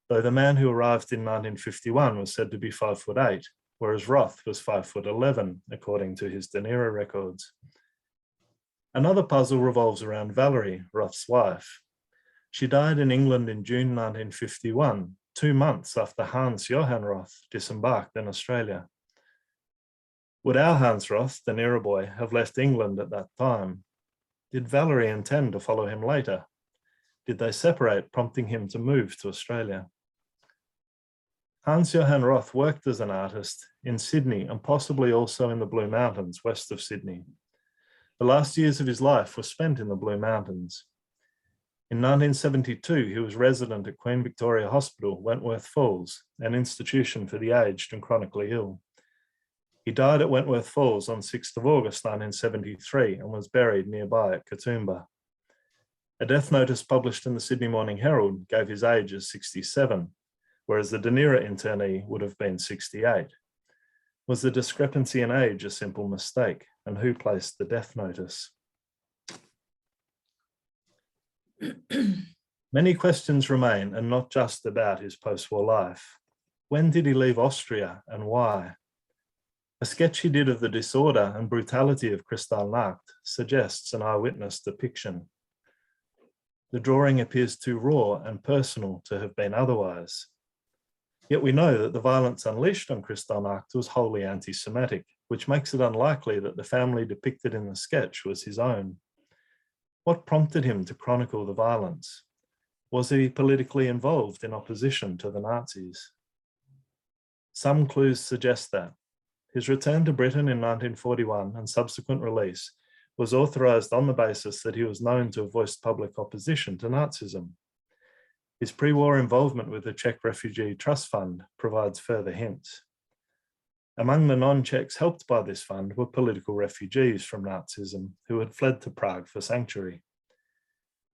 though the man who arrived in 1951 was said to be 5'8", whereas Roth was 5'11", according to his Dunera records. Another puzzle revolves around Valerie, Roth's wife. She died in England in June 1951, 2 months after Hans Johann Roth disembarked in Australia. Would our Hans Roth, the Dunera boy, have left England at that time? Did Valerie intend to follow him later? Did they separate, prompting him to move to Australia? Hans Johann Roth worked as an artist in Sydney and possibly also in the Blue Mountains west of Sydney. The last years of his life were spent in the Blue Mountains. In 1972, he was resident at Queen Victoria Hospital, Wentworth Falls, an institution for the aged and chronically ill. He died at Wentworth Falls on 6th of August 1973 and was buried nearby at Katoomba. A death notice published in the Sydney Morning Herald gave his age as 67, whereas the Dunera internee would have been 68. Was the discrepancy in age a simple mistake, and who placed the death notice? Many questions remain, and not just about his post-war life. When did he leave Austria and why? A sketch he did of the disorder and brutality of Kristallnacht suggests an eyewitness depiction. The drawing appears too raw and personal to have been otherwise. Yet we know that the violence unleashed on Kristallnacht was wholly anti-Semitic, which makes it unlikely that the family depicted in the sketch was his own. What prompted him to chronicle the violence? Was he politically involved in opposition to the Nazis? Some clues suggest that. His return to Britain in 1941 and subsequent release was authorised on the basis that he was known to have voiced public opposition to Nazism. His pre-war involvement with the Czech Refugee Trust Fund provides further hints. Among the non-Czechs helped by this fund were political refugees from Nazism who had fled to Prague for sanctuary.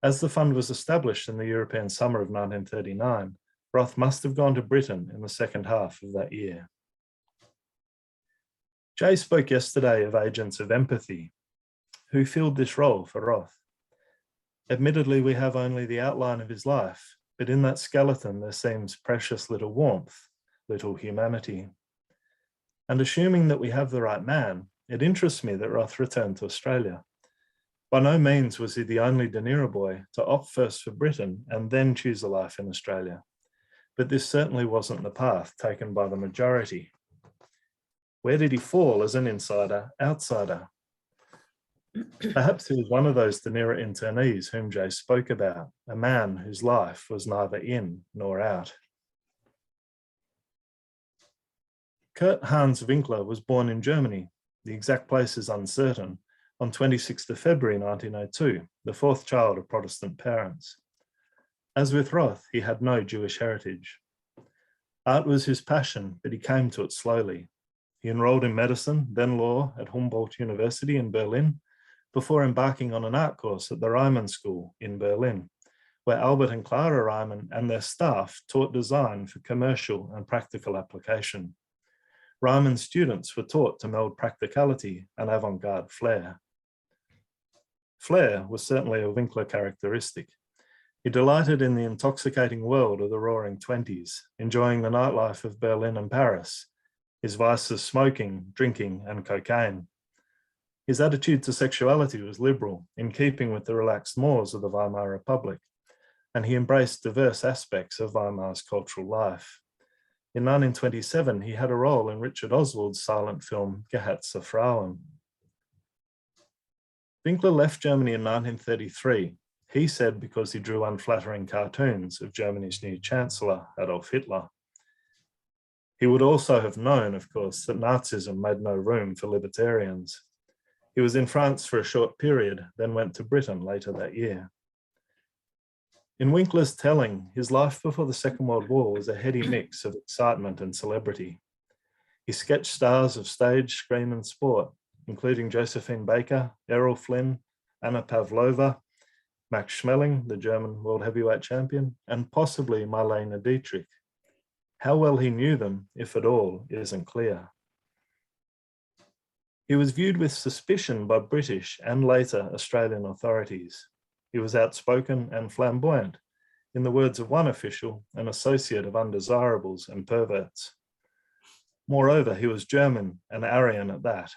As the fund was established in the European summer of 1939, Roth must have gone to Britain in the second half of that year. Jay spoke yesterday of agents of empathy. Who filled this role for Roth? Admittedly, we have only the outline of his life, but in that skeleton there seems precious little warmth, little humanity. And assuming that we have the right man, it interests me that Roth returned to Australia. By no means was he the only Dunera boy to opt first for Britain and then choose a life in Australia. But this certainly wasn't the path taken by the majority. Where did he fall as an insider, outsider? Perhaps he was one of those Dunera internees whom Jay spoke about, a man whose life was neither in nor out. Kurt Hans Winkler was born in Germany. The exact place is uncertain, on 26th of February 1902, the fourth child of Protestant parents. As with Roth, he had no Jewish heritage. Art was his passion, but he came to it slowly. He enrolled in medicine, then law, at Humboldt University in Berlin, before embarking on an art course at the Riemann School in Berlin, where Albert and Clara Riemann and their staff taught design for commercial and practical application. Riemann's students were taught to meld practicality and avant-garde flair. Flair was certainly a Winkler characteristic. He delighted in the intoxicating world of the Roaring Twenties, enjoying the nightlife of Berlin and Paris, his vices smoking, drinking, and cocaine. His attitude to sexuality was liberal, in keeping with the relaxed mores of the Weimar Republic, and he embraced diverse aspects of Weimar's cultural life. In 1927, he had a role in Richard Oswald's silent film, Gehatze Frauen. Winkler left Germany in 1933, he said because he drew unflattering cartoons of Germany's new Chancellor, Adolf Hitler. He would also have known, of course, that Nazism made no room for libertarians. He was in France for a short period, then went to Britain later that year. In Winkler's telling, his life before the Second World War was a heady mix of excitement and celebrity. He sketched stars of stage, screen, and sport, including Josephine Baker, Errol Flynn, Anna Pavlova, Max Schmeling, the German world heavyweight champion, and possibly Marlene Dietrich. How well he knew them, if at all, isn't clear. He was viewed with suspicion by British and later Australian authorities. He was outspoken and flamboyant, in the words of one official, an associate of undesirables and perverts. Moreover, he was German and Aryan at that.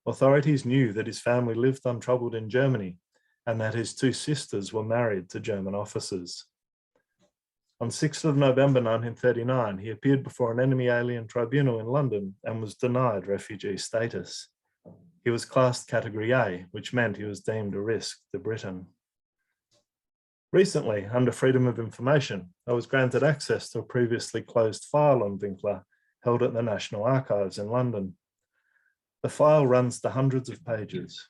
Authorities knew that his family lived untroubled in Germany and that his two sisters were married to German officers. On 6th of November 1939, he appeared before an enemy alien tribunal in London and was denied refugee status. He was classed Category A, which meant he was deemed a risk to Britain. Recently, under Freedom of Information, I was granted access to a previously closed file on Winkler held at the National Archives in London. The file runs to hundreds of pages.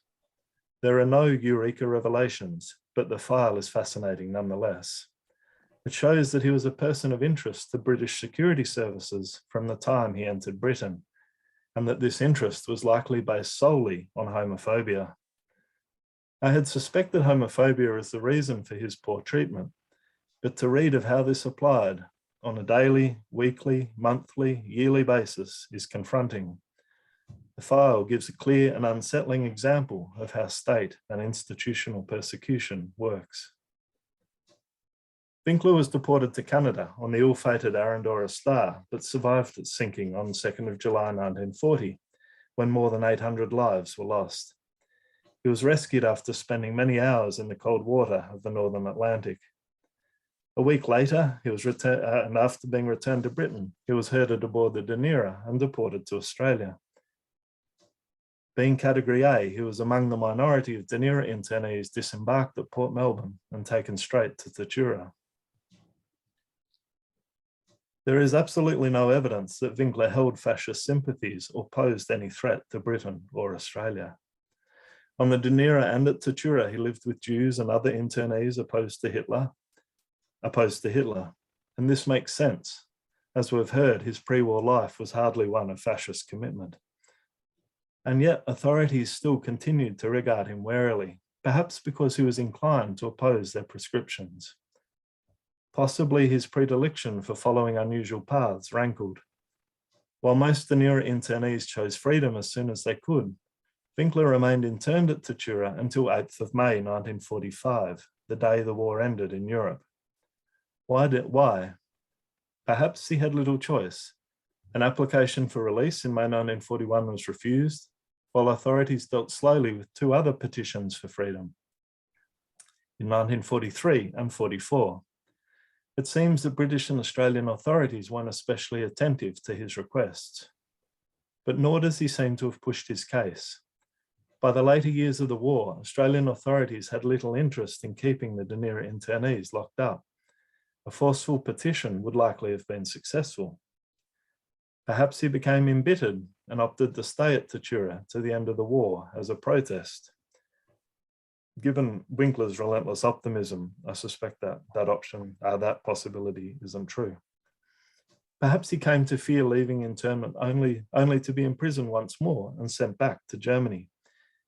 There are no eureka revelations, but the file is fascinating nonetheless. It shows that he was a person of interest to British security services from the time he entered Britain, and that this interest was likely based solely on homophobia. I had suspected homophobia as the reason for his poor treatment, but to read of how this applied on a daily, weekly, monthly, yearly basis is confronting. The file gives a clear and unsettling example of how state and institutional persecution works. Winkler was deported to Canada on the ill-fated Arandora Star, but survived its sinking on 2nd of July 1940, when more than 800 lives were lost. He was rescued after spending many hours in the cold water of the Northern Atlantic. A week later, and after being returned to Britain, he was herded aboard the Dunera and deported to Australia. Being Category A, he was among the minority of Dunera internees disembarked at Port Melbourne and taken straight to Tatura. There is absolutely no evidence that Winkler held fascist sympathies or posed any threat to Britain or Australia. On the Dunera and at Tatura, he lived with Jews and other internees opposed to Hitler, and this makes sense. As we've heard, his pre-war life was hardly one of fascist commitment. And yet authorities still continued to regard him warily, perhaps because he was inclined to oppose their prescriptions. Possibly his predilection for following unusual paths rankled. While most Dunera internees chose freedom as soon as they could, Winkler remained interned at Tatura until 8th of May 1945, the day the war ended in Europe. Why? Perhaps he had little choice. An application for release in May 1941 was refused, while authorities dealt slowly with 2 other petitions for freedom. In 1943 and 44, it seems that British and Australian authorities weren't especially attentive to his requests. But nor does he seem to have pushed his case. By the later years of the war, Australian authorities had little interest in keeping the Dunera internees locked up. A forceful petition would likely have been successful. Perhaps he became embittered and opted to stay at Tatura to the end of the war as a protest. Given Winkler's relentless optimism, I suspect that that possibility isn't true. Perhaps he came to fear leaving internment only to be imprisoned once more and sent back to Germany.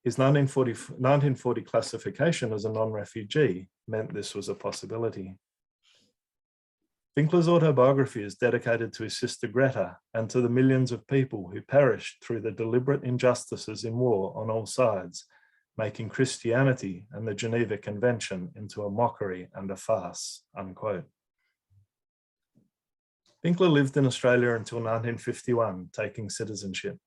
His 1940 classification as a non-refugee meant this was a possibility. Winkler's autobiography is dedicated to his sister Greta and to the millions of people who perished through the deliberate injustices in war on all sides, making Christianity and the Geneva Convention into a mockery and a farce, unquote. Winkler lived in Australia until 1951, taking citizenship.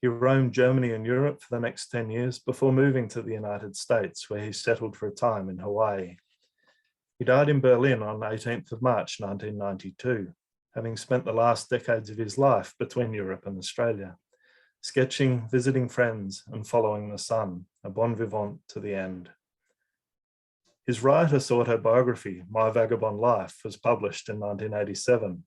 He roamed Germany and Europe for the next 10 years before moving to the United States, where he settled for a time in Hawaii. He died in Berlin on 18th of March 1992, having spent the last decades of his life between Europe and Australia, sketching, visiting friends, and following the sun, a bon vivant to the end. His riotous autobiography, My Vagabond Life, was published in 1987.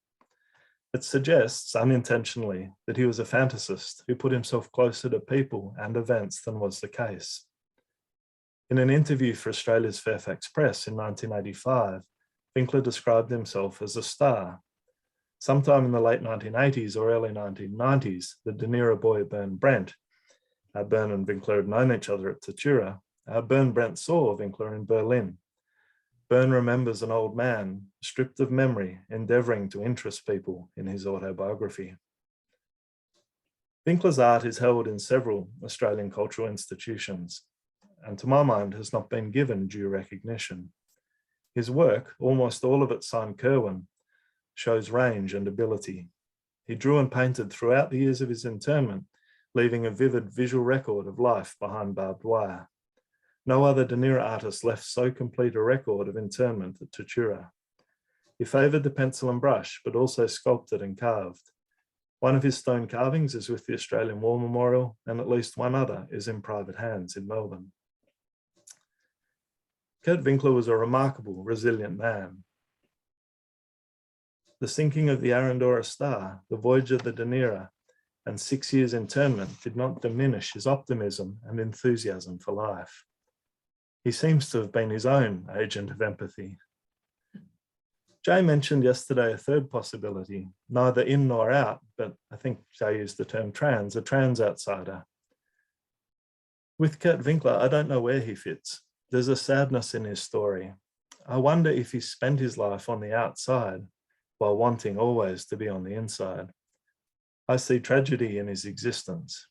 It suggests, unintentionally, that he was a fantasist who put himself closer to people and events than was the case. In an interview for Australia's Fairfax Press in 1985, Winkler described himself as a star. Sometime in the late 1980s or early 1990s, the Dunera boy Bern Brent, Bern and Winkler had known each other at Tatura, Bern Brent saw Winkler in Berlin. Bern remembers an old man, stripped of memory, endeavouring to interest people in his autobiography. Winkler's art is held in several Australian cultural institutions, and to my mind has not been given due recognition. His work, almost all of it signed Kerwin, shows range and ability. He drew and painted throughout the years of his internment, leaving a vivid visual record of life behind barbed wire. No other Dunera artist left so complete a record of internment at Tatura. He favoured the pencil and brush, but also sculpted and carved. One of his stone carvings is with the Australian War Memorial, and at least one other is in private hands in Melbourne. Kurt Winkler was a remarkable, resilient man. The sinking of the Arandora Star, the voyage of the Dunera, and 6 years internment did not diminish his optimism and enthusiasm for life. He seems to have been his own agent of empathy. Jay mentioned yesterday a third possibility, neither in nor out, but I think Jay used the term trans, a trans outsider. With Kurt Winkler, I don't know where he fits. There's a sadness in his story. I wonder if he spent his life on the outside while wanting always to be on the inside. I see tragedy in his existence.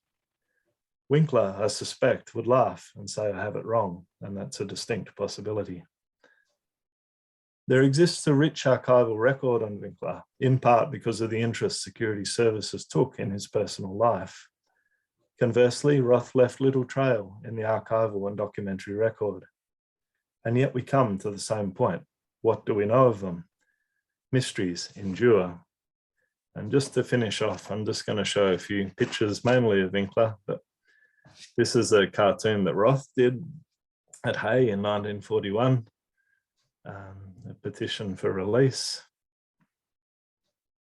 Winkler, I suspect, would laugh and say I have it wrong, and that's a distinct possibility. There exists a rich archival record on Winkler, in part because of the interest security services took in his personal life. Conversely, Roth left little trail in the archival and documentary record. And yet we come to the same point. What do we know of them? Mysteries endure. And just to finish off, I'm just going to show a few pictures, mainly of Winkler, but this is a cartoon that Roth did at Hay in 1941, a petition for release.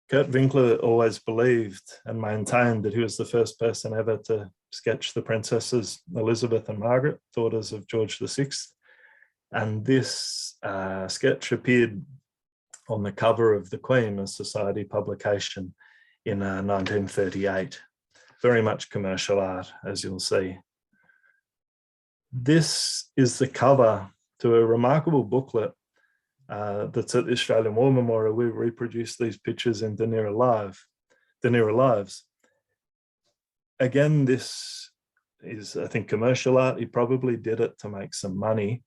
Kurt Winkler always believed and maintained that he was the first person ever to sketch the princesses Elizabeth and Margaret, daughters of George VI. And this sketch appeared on the cover of the Queen, a Society publication, in 1938. Very much commercial art, as you'll see. This is the cover to a remarkable booklet that's at the Australian War Memorial. We reproduced these pictures in Dunera Lives. Again, this is, I think, commercial art. He probably did it to make some money.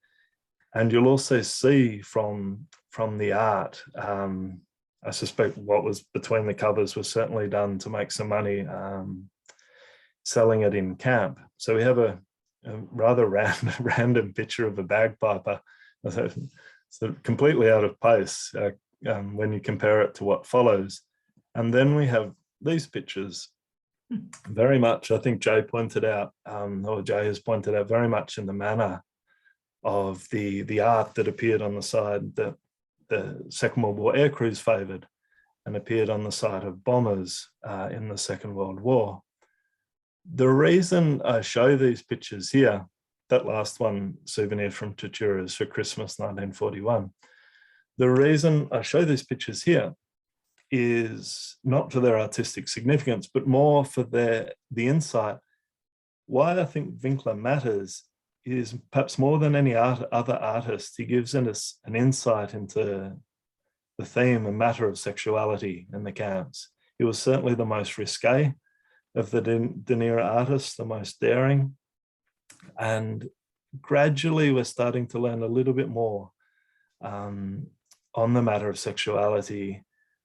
And you'll also see from the art, I suspect what was between the covers was certainly done to make some money selling it in camp. So we have a rather random picture of a bagpiper, so completely out of place when you compare it to what follows. And then we have these pictures, very much, I think Jay pointed out, or Jay has pointed out, very much in the manner of the art that appeared on the side that the Second World War air crews favoured and appeared on the side of bombers in the Second World War. The reason I show these pictures here, that last one, souvenir from Tatura, is for Christmas 1941. The reason I show these pictures here is not for their artistic significance, but more for the insight. Why I think Winkler matters is perhaps more than any other artist, he gives us an insight into the theme and matter of sexuality in the camps. He was certainly the most risque of the Dunera artists, the most daring. And gradually we're starting to learn a little bit more on the matter of sexuality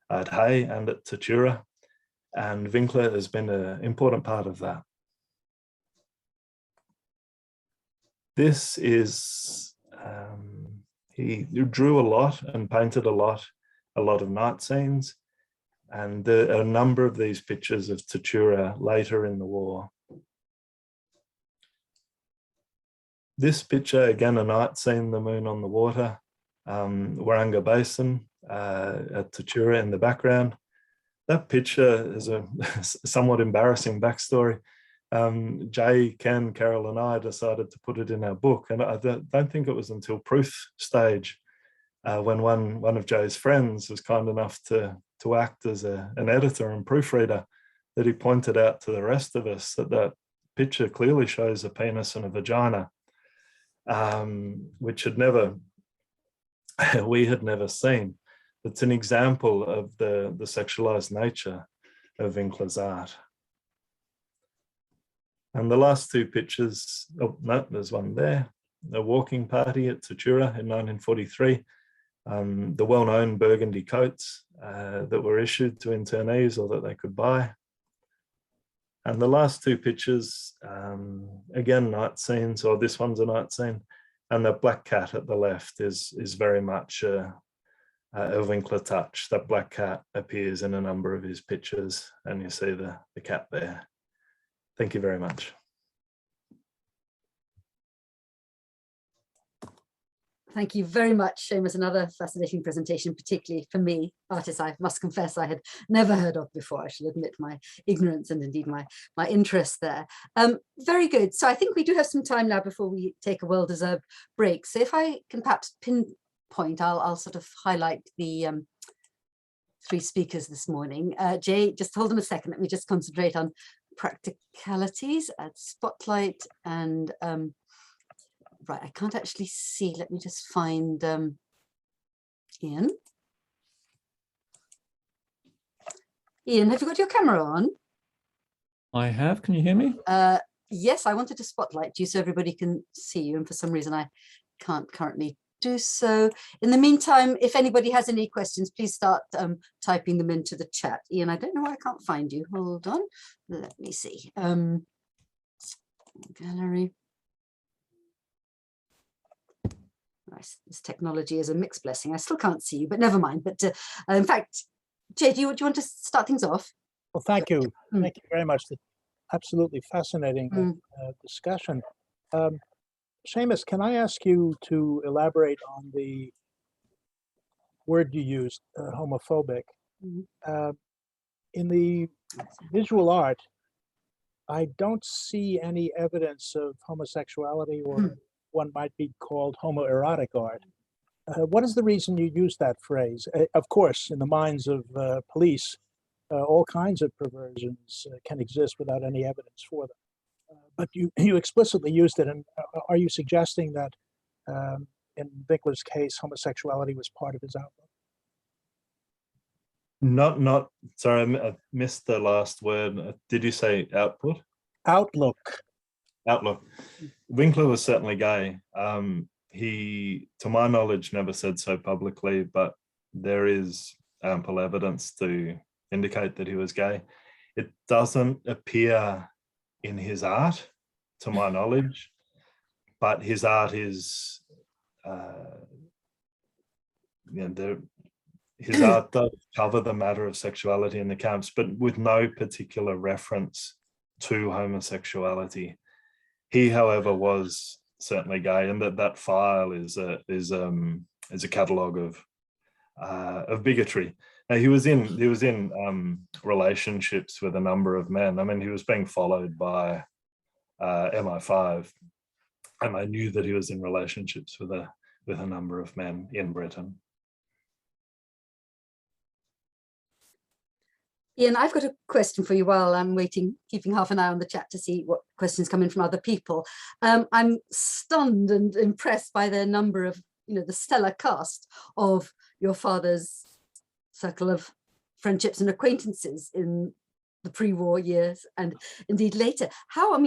at Hay and at Tatura. And Winkler has been an important part of that. This is, he drew a lot and painted a lot of night scenes. And there are a number of these pictures of Tatura later in the war. This picture, again, a night scene, the moon on the water, Waranga Basin at Tatura in the background. That picture is a somewhat embarrassing backstory. Jay, Ken, Carol and I decided to put it in our book, and I don't think it was until proof stage when one of Jay's friends was kind enough to act as an editor and proofreader, that he pointed out to the rest of us that picture clearly shows a penis and a vagina, which we had never seen. It's an example of the sexualized nature of Winkler's art. And the last two pictures, oh no, there's one there, a walking party at Tatura in 1943. The well-known burgundy coats that were issued to internees or that they could buy. And the last two pictures, again, night scenes, or this one's a night scene. And the black cat at the left is very much a Winkler touch. That black cat appears in a number of his pictures, and you see the cat there. Thank you very much. Thank you very much, Seumas. Another fascinating presentation, particularly for me, artists I must confess I had never heard of before. I shall admit my ignorance and indeed my interest there. Very good. So I think we do have some time now before we take a well-deserved break. So if I can perhaps pinpoint, I'll sort of highlight the three speakers this morning. Jay, just hold on a second. Let me just concentrate on practicalities at Spotlight and right, I can't actually see. Let me just find Ian. Ian, have you got your camera on? I have. Can you hear me? Yes, I wanted to spotlight you so everybody can see you, and for some reason I can't currently do so. In the meantime, if anybody has any questions, please start typing them into the chat. Ian, I don't know why I can't find you. Hold on. Let me see. Gallery. Nice. This technology is a mixed blessing. I still can't see you, but never mind. But in fact, Jay, do you want to start things off? Well, thank you. Thank you very much. Absolutely fascinating discussion. Seumas, can I ask you to elaborate on the word you used, homophobic? In the visual art, I don't see any evidence of homosexuality or one might be called homoerotic art. What is the reason you use that phrase? Of course, in the minds of police, all kinds of perversions can exist without any evidence for them. but you explicitly used it. And are you suggesting that in Winkler's case, homosexuality was part of his outlook? Sorry, I missed the last word. Did you say output? Outlook. Outlook. Winkler was certainly gay. He, to my knowledge, never said so publicly, but there is ample evidence to indicate that he was gay. It doesn't appear in his art, to my knowledge, but his art is, his art does cover the matter of sexuality in the camps, but with no particular reference to homosexuality. He, however, was certainly gay, and that file is a catalogue of bigotry. Now, he was in relationships with a number of men. I mean, he was being followed by MI5, and I knew that he was in relationships with a number of men in Britain. Ian, I've got a question for you while I'm waiting, keeping half an eye on the chat to see what questions come in from other people. I'm stunned and impressed by the number of, the stellar cast of your father's circle of friendships and acquaintances in the pre-war years and indeed later. How,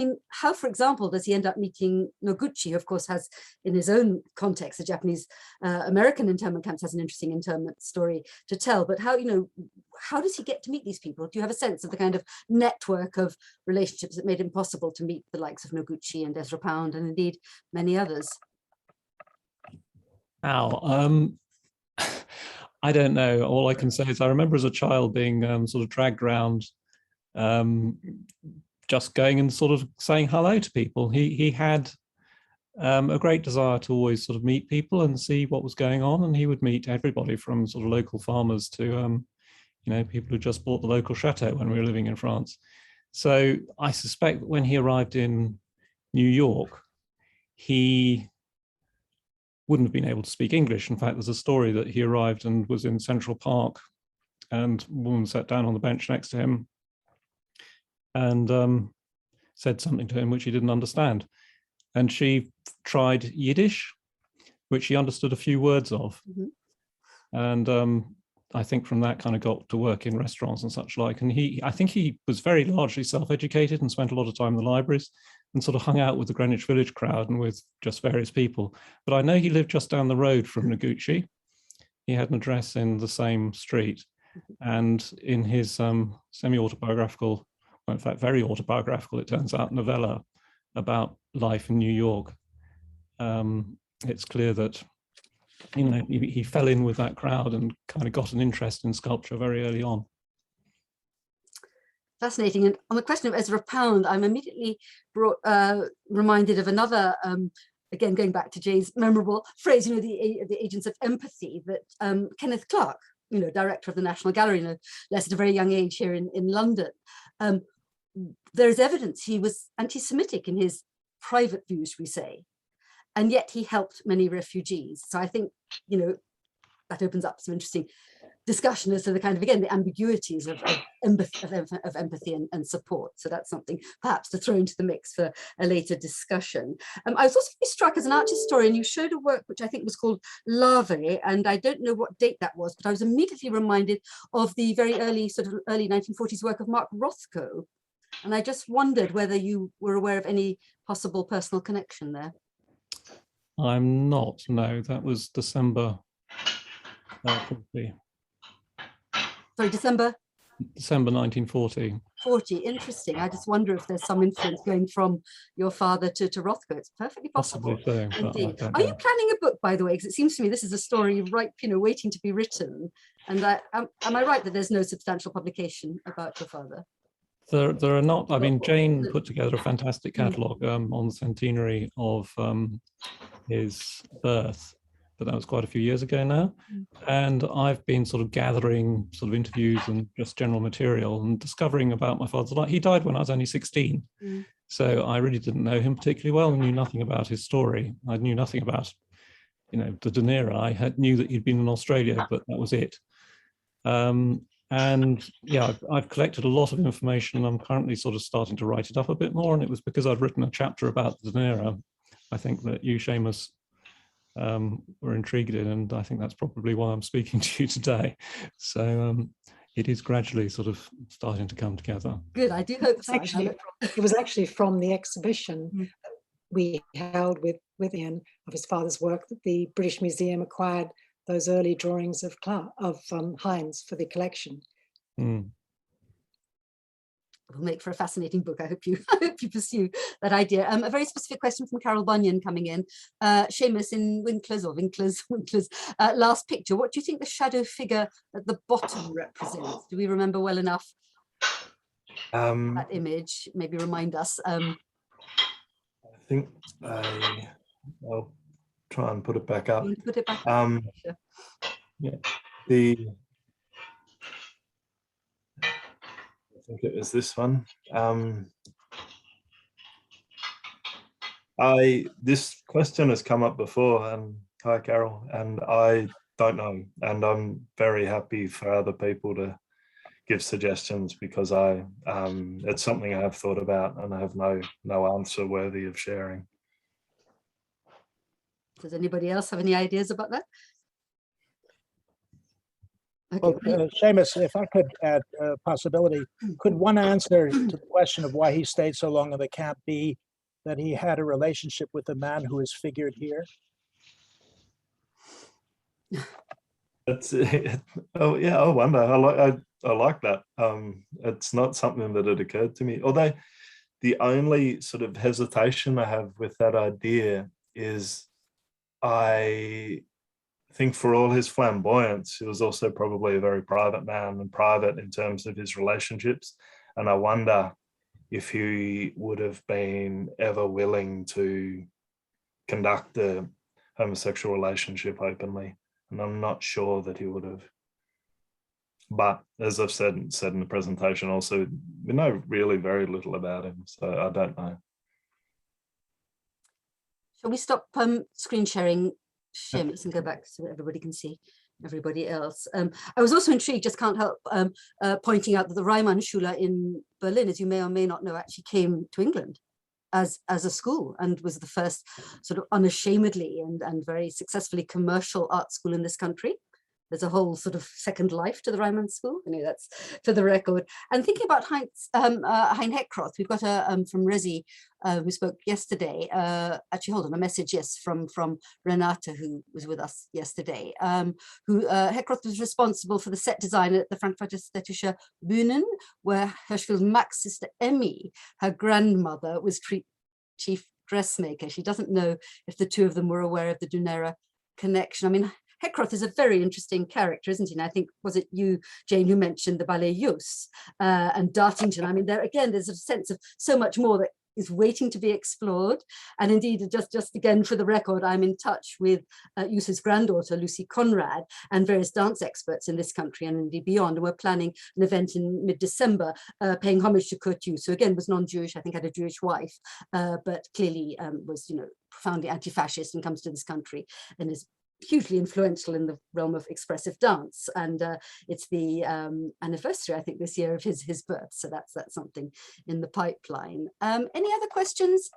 for example, does he end up meeting Noguchi, who of course has in his own context, the Japanese American internment camps has an interesting internment story to tell, but how does he get to meet these people? Do you have a sense of the kind of network of relationships that made it possible to meet the likes of Noguchi and Ezra Pound and indeed many others? I don't know. All I can say is I remember as a child being sort of dragged around, just going and sort of saying hello to people. He had a great desire to always sort of meet people and see what was going on, and he would meet everybody from sort of local farmers to people who just bought the local chateau when we were living in France. So I suspect that when he arrived in New York, he wouldn't have been able to speak English. In fact, there's a story that he arrived and was in Central Park, and a woman sat down on the bench next to him and said something to him which he didn't understand. And she tried Yiddish, which he understood a few words of. Mm-hmm. And I think from that kind of got to work in restaurants and such like. And I think he was very largely self-educated and spent a lot of time in the libraries and sort of hung out with the Greenwich Village crowd and with just various people. But I know he lived just down the road from Noguchi. He had an address in the same street. And in his semi-autobiographical, well, in fact, very autobiographical, it turns out, novella about life in New York, it's clear that he fell in with that crowd and kind of got an interest in sculpture very early on. Fascinating. And on the question of Ezra Pound, I'm immediately reminded of another, again, going back to Jay's memorable phrase, the agents of empathy that Kenneth Clark, director of the National Gallery, no less at a very young age here in London. There's evidence he was anti-Semitic in his private views, we say, and yet he helped many refugees. So I think, that opens up some interesting discussion as to the kind of, again, the ambiguities of empathy and support. So that's something perhaps to throw into the mix for a later discussion. I was also really struck as an art historian, you showed a work which I think was called Larvae, and I don't know what date that was, but I was immediately reminded of the very early 1940s work of Mark Rothko. And I just wondered whether you were aware of any possible personal connection there. I'm not, no, that was December 40. Sorry, December 1940. 40, interesting. I just wonder if there's some influence going from your father to Rothko. It's perfectly possible. Possibly so, indeed. Are you planning a book, by the way? Because it seems to me this is a story ripe, waiting to be written. And am I right that there's no substantial publication about your father? There are not. I mean, Jane put together a fantastic catalogue on the centenary of his birth, but that was quite a few years ago now. And I've been sort of gathering sort of interviews and just general material and discovering about my father's life. He died when I was only 16. So I really didn't know him particularly well and knew nothing about his story. I knew nothing about, the Dunera. I knew that he'd been in Australia, but that was it. And yeah, I've collected a lot of information, and I'm currently sort of starting to write it up a bit more. And it was because I'd written a chapter about the Dunera, I think, that you, Seumas, were intrigued in, and I think that's probably why I'm speaking to you today. So it is gradually sort of starting to come together. Good, I do hope so. It was actually from the exhibition we held with Ian of his father's work that the British Museum acquired those early drawings of Heinz for the collection. Mm. Will make for a fascinating book. I hope you pursue that idea. A very specific question from Carol Bunyan coming in. Seumas, in Winkler's last picture, what do you think the shadow figure at the bottom represents? Do we remember well enough that image? Maybe remind us. I think I'll try and put it back up. Put it back up. Sure. Yeah, I think it was this one. This question has come up before, and hi Carol, and I don't know, and I'm very happy for other people to give suggestions, because it's something I have thought about and I have no answer worthy of sharing. Does anybody else have any ideas about that? Well, Seumas, if I could add a possibility, could one answer to the question of why he stayed so long in the camp be that he had a relationship with the man who is figured here? That's it. Oh yeah, I wonder. I like that. It's not something that had occurred to me. Although the only sort of hesitation I have with that idea is I think for all his flamboyance, he was also probably a very private man, and private in terms of his relationships. And I wonder if he would have been ever willing to conduct a homosexual relationship openly. And I'm not sure that he would have. But as I've said in the presentation also, we know really very little about him, so I don't know. Shall we stop screen sharing, Seumas, and go back so everybody can see everybody else? I was also intrigued, just can't help pointing out that the Reimann-Schule in Berlin, as you may or may not know, actually came to England as a school and was the first sort of unashamedly and very successfully commercial art school in this country. There's a whole sort of second life to the Reimann School. Anyway, that's for the record. And thinking about Hein Heckroth, we've got a from Resi who spoke yesterday. Actually, hold on, a message, yes, from Renata, who was with us yesterday. Heckroth was responsible for the set design at the Frankfurter Städtische Bühnen, where Hirschfeld's Max sister Emmy, her grandmother, was chief dressmaker. She doesn't know if the two of them were aware of the Dunera connection. I mean, Heckroth is a very interesting character, isn't he? And I think, was it you, Jane, who mentioned the ballet Jus and Dartington? I mean, there again, there's a sense of so much more that is waiting to be explored. And indeed, just again, for the record, I'm in touch with Jus's granddaughter, Lucy Conrad, and various dance experts in this country and indeed beyond. And we're planning an event in mid-December paying homage to Kurt Jus, who again was non-Jewish, I think had a Jewish wife, but clearly was, profoundly anti-fascist and comes to this country and is hugely influential in the realm of expressive dance, and it's the anniversary, I think, this year of his birth. So that's something in the pipeline. Any other questions?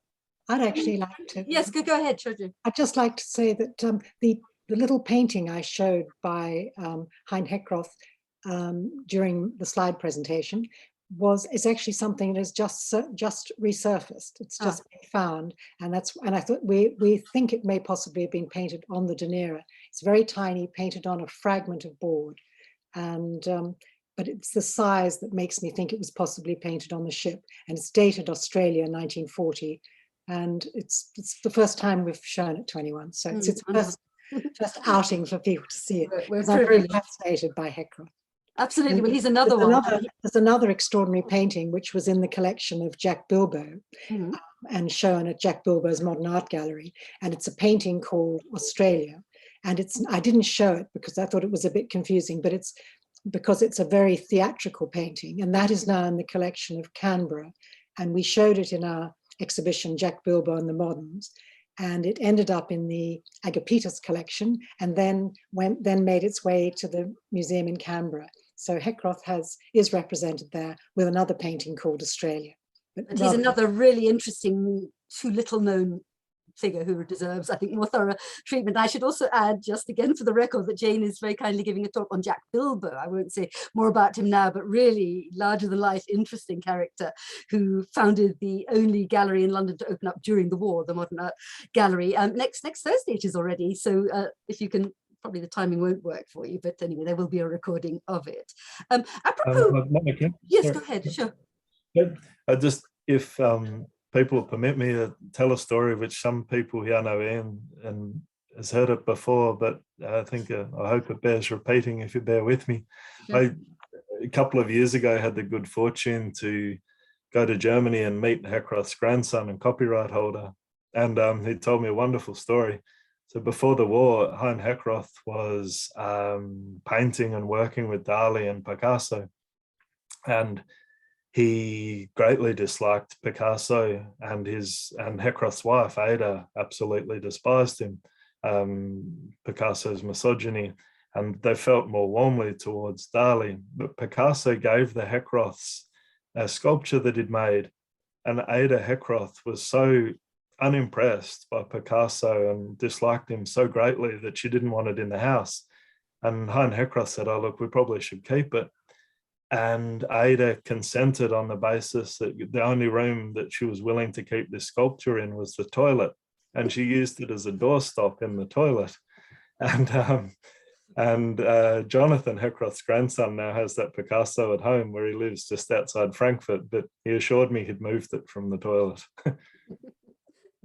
I'd actually like to. Yes, go ahead, Shirley. I'd just like to say that the little painting I showed by Hein Heckroth during the slide presentation is actually something that is just resurfaced. It's just been found, and I thought we think it may possibly have been painted on the Dunera. It's very tiny, painted on a fragment of board, and but it's the size that makes me think it was possibly painted on the ship. And it's dated Australia, 1940, and it's the first time we've shown it to anyone. So it's first outing for people to see it. I'm very fascinated by Heckroth. Absolutely. Well, he's another one. There's another extraordinary painting which was in the collection of Jack Bilbo and shown at Jack Bilbo's Modern Art Gallery. And it's a painting called Australia. And I didn't show it because I thought it was a bit confusing, but it's because it's a very theatrical painting. And that is now in the collection of Canberra. And we showed it in our exhibition, Jack Bilbo and the Moderns. And it ended up in the Agapitus collection and then made its way to the museum in Canberra. So Heckroth is represented there with another painting called Australia. But he's another really interesting, too little known figure who deserves, I think, more thorough treatment. I should also add, just again for the record, that Jane is very kindly giving a talk on Jack Bilbo. I won't say more about him now, but really larger than life, interesting character who founded the only gallery in London to open up during the war, the Modern Art Gallery. Next Thursday it is already. So if you can, probably the timing won't work for you, but anyway, there will be a recording of it. Apropos, yes, go ahead, sure. Just if people will permit me to tell a story which some people here know and has heard it before, but I think I hope it bears repeating if you bear with me. Sure. A couple of years ago, I had the good fortune to go to Germany and meet Heckroth's grandson and copyright holder, and he told me a wonderful story. So before the war, Hein Heckroth was painting and working with Dali and Picasso, and he greatly disliked Picasso, and Heckroth's wife, Ada, absolutely despised him, Picasso's misogyny, and they felt more warmly towards Dali. But Picasso gave the Heckroths a sculpture that he'd made, and Ada Heckroth was so unimpressed by Picasso and disliked him so greatly that she didn't want it in the house. And Hein Heckroth said, "Oh, look, we probably should keep it." And Ada consented on the basis that the only room that she was willing to keep this sculpture in was the toilet. And she used it as a doorstop in the toilet. And Jonathan Heckroth's grandson now has that Picasso at home where he lives just outside Frankfurt, but he assured me he'd moved it from the toilet.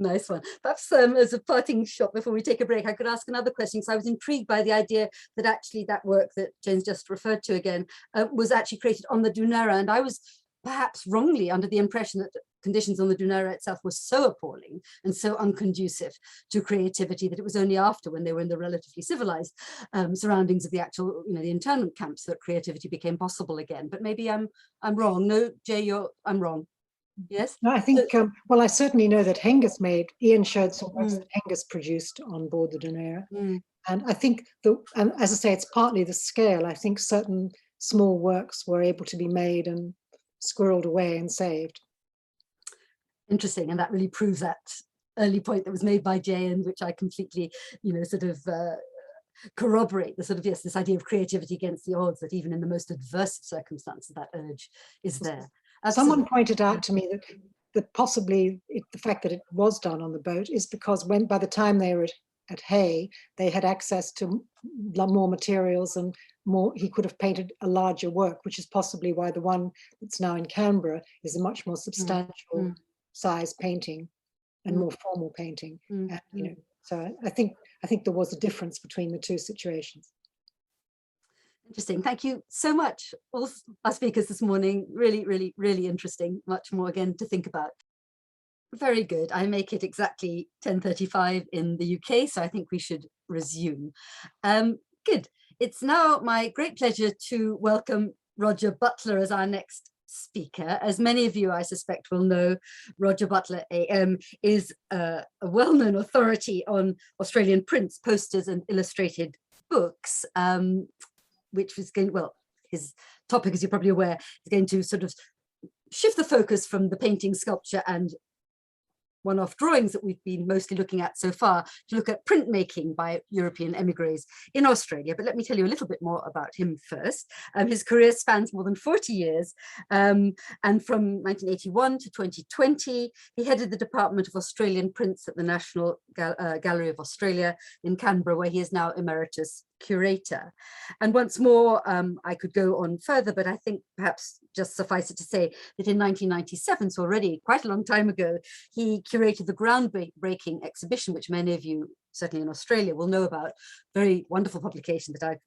Nice one. Perhaps as a parting shot before we take a break, I could ask another question. So I was intrigued by the idea that actually that work that Jane's just referred to again was actually created on the Dunera, and I was perhaps wrongly under the impression that conditions on the Dunera itself were so appalling and so unconducive to creativity that it was only after, when they were in the relatively civilized surroundings of the actual, the internment camps, that creativity became possible again. But maybe I'm wrong. No, Jay, I'm wrong. Yes. No, I think, well, I certainly know that Hengist Ian showed some works that Hengist produced on board the Dunera. And I think, and as I say, it's partly the scale. I think certain small works were able to be made and squirreled away and saved. Interesting. And that really proves that early point that was made by Jay, and which I completely, corroborate the sort of, yes, this idea of creativity against the odds, that even in the most adverse circumstances, that urge is there. Someone pointed out to me that possibly the fact that it was done on the boat is because by the time they were at Hay, they had access to more materials and more. He could have painted a larger work, which is possibly why the one that's now in Canberra is a much more substantial size painting and more formal painting. So I think there was a difference between the two situations. Interesting. Thank you so much, all our speakers this morning. Really, really, really interesting. Much more again to think about. Very good. I make it exactly 10:35 in the UK, so I think we should resume. Good. It's now my great pleasure to welcome Roger Butler as our next speaker. As many of you, I suspect, will know, Roger Butler AM is a well-known authority on Australian prints, posters and illustrated books. Which was going, well, his topic, as you're probably aware, is going to sort of shift the focus from the painting, sculpture and one-off drawings that we've been mostly looking at so far to look at printmaking by European emigres in Australia. But let me tell you a little bit more about him first. His career spans more than 40 years, and from 1981 to 2020, he headed the Department of Australian Prints at the National Gallery of Australia in Canberra, where he is now emeritus curator. And once more, I could go on further, but I think perhaps just suffice it to say that in 1997, so already quite a long time ago, he curated the groundbreaking exhibition, which many of you, certainly in Australia, will know about. Very wonderful publication that I've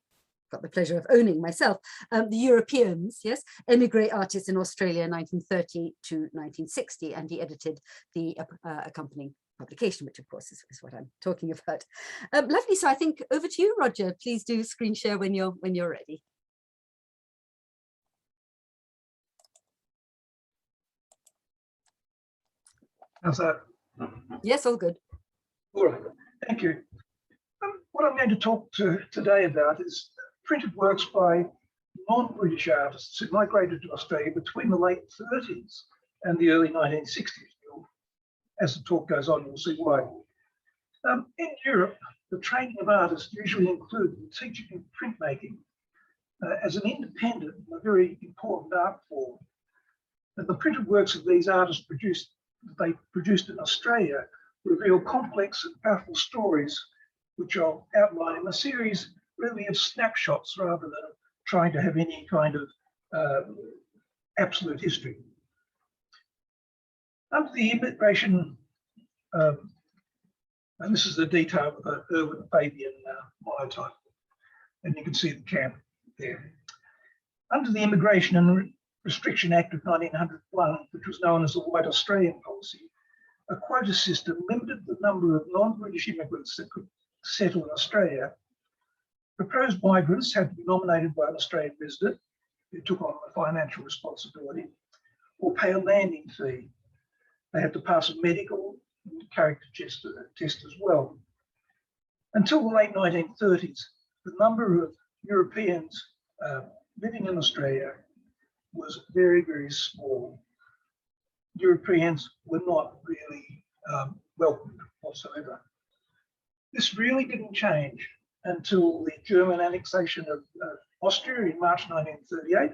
got the pleasure of owning myself. The Europeans, yes, emigre artists in Australia, 1930 to 1960, and he edited the accompanying publication, which of course is what I'm talking about. Lovely. So I think over to you, Roger. Please do screen share when you're ready. How's that? Yes, all good. All right, thank you. What I'm going to talk today about is printed works by non-British artists who migrated to Australia between the late 30s and the early 1960s. As the talk goes on, you'll see why. In Europe, the training of artists usually included teaching and printmaking as an independent and a very important art form. And the printed works of these artists produced in Australia reveal complex and powerful stories, which I'll outline in a series really of snapshots rather than trying to have any kind of absolute history. Under the immigration, and this is the detail of the Irwin Fabian monotype, and you can see the camp there. Under the Immigration and Restriction Act of 1901, which was known as the White Australian Policy, a quota system limited the number of non-British immigrants that could settle in Australia. Proposed migrants had to be nominated by an Australian resident who took on the financial responsibility or pay a landing fee. They had to pass a medical and character test as well. Until the late 1930s, the number of Europeans living in Australia was very, very small. Europeans were not really welcomed whatsoever. This really didn't change until the German annexation of Austria in March 1938,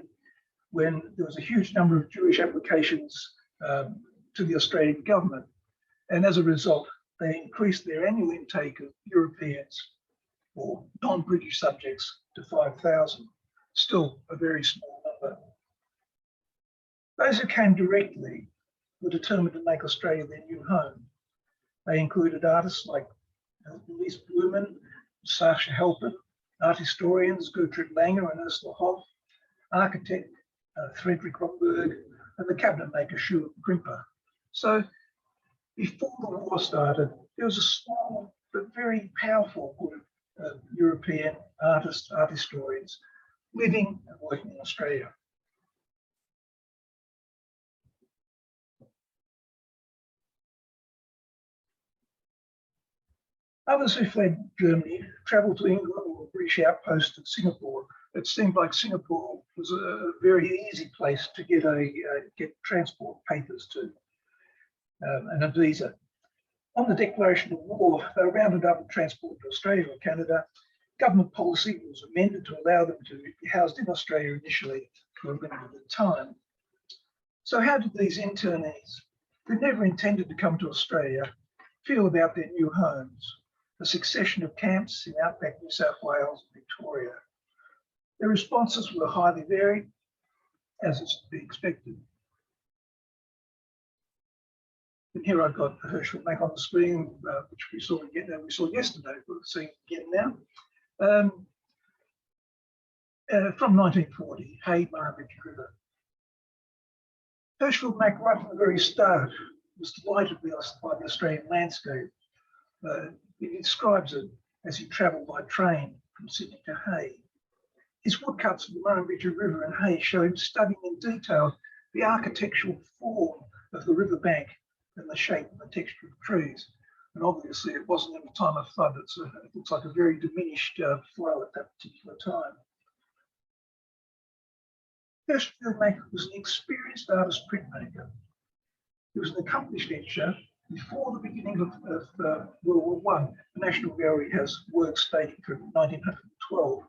when there was a huge number of Jewish applications to the Australian government. And as a result, they increased their annual intake of Europeans or non-British subjects to 5,000, still a very small number. Those who came directly were determined to make Australia their new home. They included artists like Louise Blumen, Sasha Halpern, art historians Gertrude Langer and Ursula Hoff, architect Friedrich Romberg, and the cabinet maker Stuart Grimper. So before the war started, there was a small but very powerful group of European artists, art historians living and working in Australia. Others who fled Germany travelled to England or British outposts in Singapore. It seemed like Singapore was a very easy place to get transport papers to and a visa. On the declaration of war, they were rounded up and transported to Australia or Canada. Government policy was amended to allow them to be housed in Australia initially for a limited time. So how did these internees, who never intended to come to Australia, feel about their new homes? A succession of camps in outback New South Wales and Victoria. Their responses were highly varied, as is to be expected. And here I've got Herschel Mack on the screen, which we saw yesterday, we're seeing again now. From 1940, Hay, Margaret River. Herschel Mack, right from the very start, was delighted by the Australian landscape. He describes it as he travelled by train from Sydney to Hay. His woodcuts of the Murrumbidgee River and Hay show him studying in detail the architectural form of the riverbank and the shape and the texture of trees. And obviously it wasn't in the time of flood, it looks like a very diminished flow at that particular time. Herschel Mack was an experienced artist printmaker. He was an accomplished etcher. Before the beginning of World War I, the National Gallery has works dating from 1912.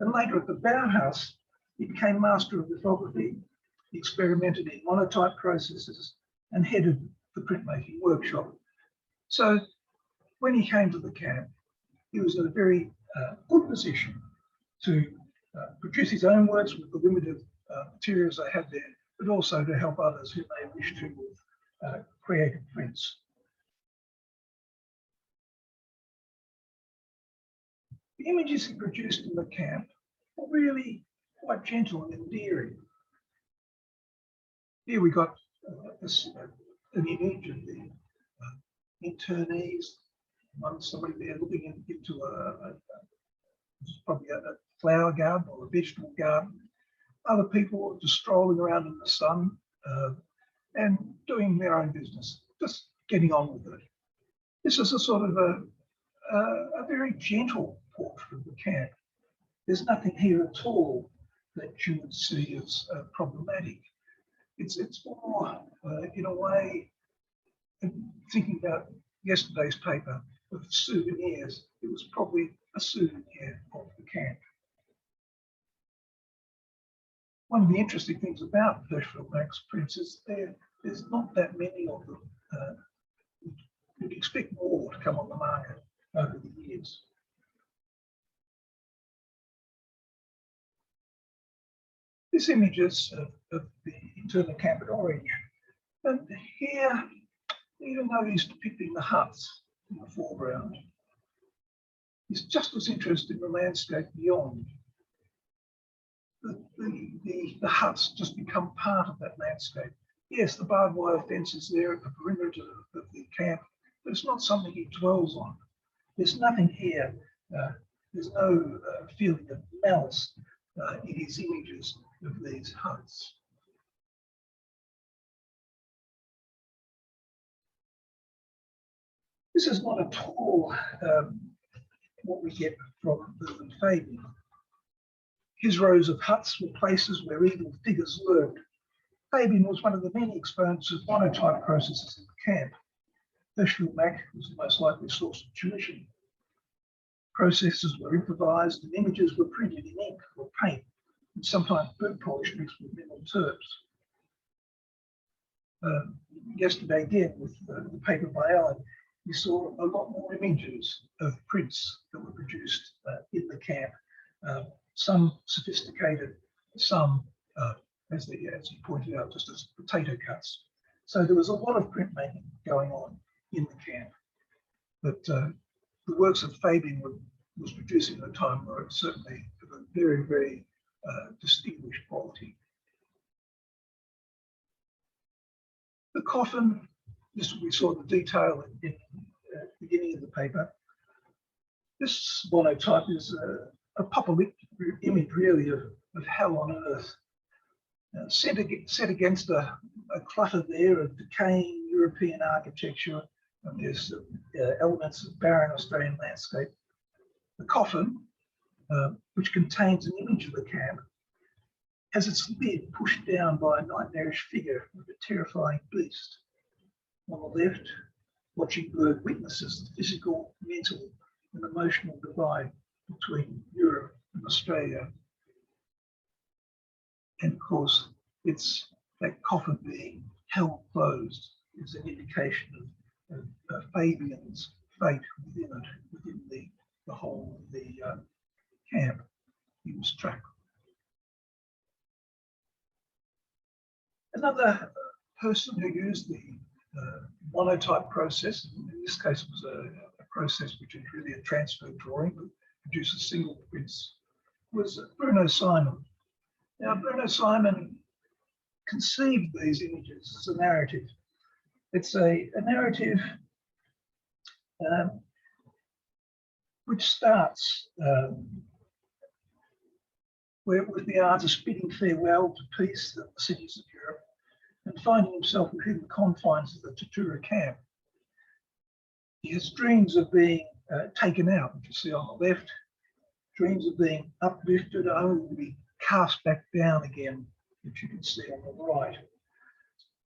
And later at the Bauhaus, he became master of lithography. He experimented in monotype processes and headed the printmaking workshop. So when he came to the camp, he was in a very good position to produce his own works with the limited materials they had there, but also to help others who may wish to with creative prints. The images he produced in the camp were really quite gentle and endearing. Here we got an image of the internees, somebody there looking into probably a flower garden or a vegetable garden. Other people just strolling around in the sun and doing their own business, just getting on with it. This is a sort of a very gentle portrait of the camp. There's nothing here at all that you would see as problematic. It's more, in a way, thinking about yesterday's paper with souvenirs, it was probably a souvenir of the camp. One of the interesting things about Hirschfeld-Mack's prints is there's not that many of them. You'd expect more to come on the market over the years. This image is of the internment camp at Orange. And here, even though he's depicting the huts in the foreground, he's just as interested in the landscape beyond. The huts just become part of that landscape. Yes, the barbed wire fence is there at the perimeter of the camp, but it's not something he dwells on. There's nothing here. There's no feeling of malice in his images of these huts. This is not at all what we get from Merlin Fabian. His rows of huts were places where evil figures lurked. Fabian was one of the many exponents of monotype processes in the camp. Hirschfeld-Mack was the most likely source of tuition. Processes were improvised and images were printed in ink or paint, and sometimes boot polish mixed with mineral terps. Yesterday again with the paper by Allen, we saw a lot more images of prints that were produced in the camp. Some sophisticated, some, as he pointed out, just as potato cuts. So there was a lot of printmaking going on in the camp. But the works that Fabian was producing at the time were certainly of a very, very distinguished quality. The coffin, this we saw the detail in the beginning of the paper. This monotype is a apocalyptic image really of hell on earth, set against a clutter there of decaying European architecture, and there's elements of barren Australian landscape. The coffin, which contains an image of the camp, has its lid pushed down by a nightmarish figure of a terrifying beast. On the left, watching bird witnesses the physical, mental, and emotional divide between Europe and Australia. And of course, it's that coffin being held closed is an indication of Fabian's fate within the whole of the camp he was trapped. Another person who used the monotype process, in this case it was a process which is really a transfer drawing, but produces single prints, was Bruno Simon. Now, Bruno Simon conceived these images as a narrative. It's a narrative which starts with the artist bidding farewell to peace in the cities of Europe and finding himself within the confines of the Tatura camp. He has dreams of being taken out, which you see on the left, dreams of being uplifted only to be cast back down again, which you can see on the right.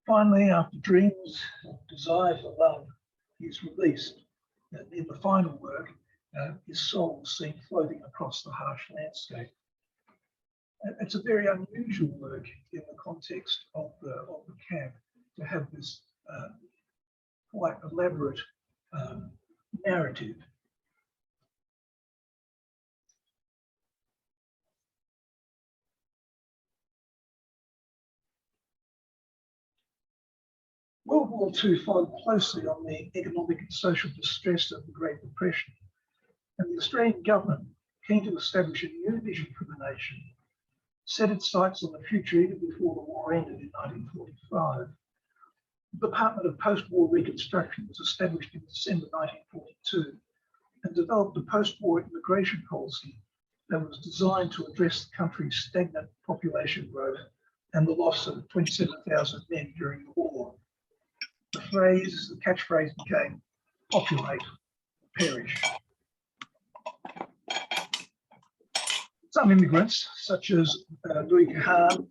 Finally, after dreams of desire for love, he is released. And in the final work, his soul is seen floating across the harsh landscape. It's a very unusual work in the context of the camp to have this quite elaborate narrative. World War II followed closely on the economic and social distress of the Great Depression, and the Australian government, keen to establish a new vision for the nation, set its sights on the future even before the war ended in 1945. The Department of Post-War Reconstruction was established in December 1942 and developed a post-war immigration policy that was designed to address the country's stagnant population growth and the loss of 27,000 men during the war. The catchphrase became populate, perish. Some immigrants, such as Johann,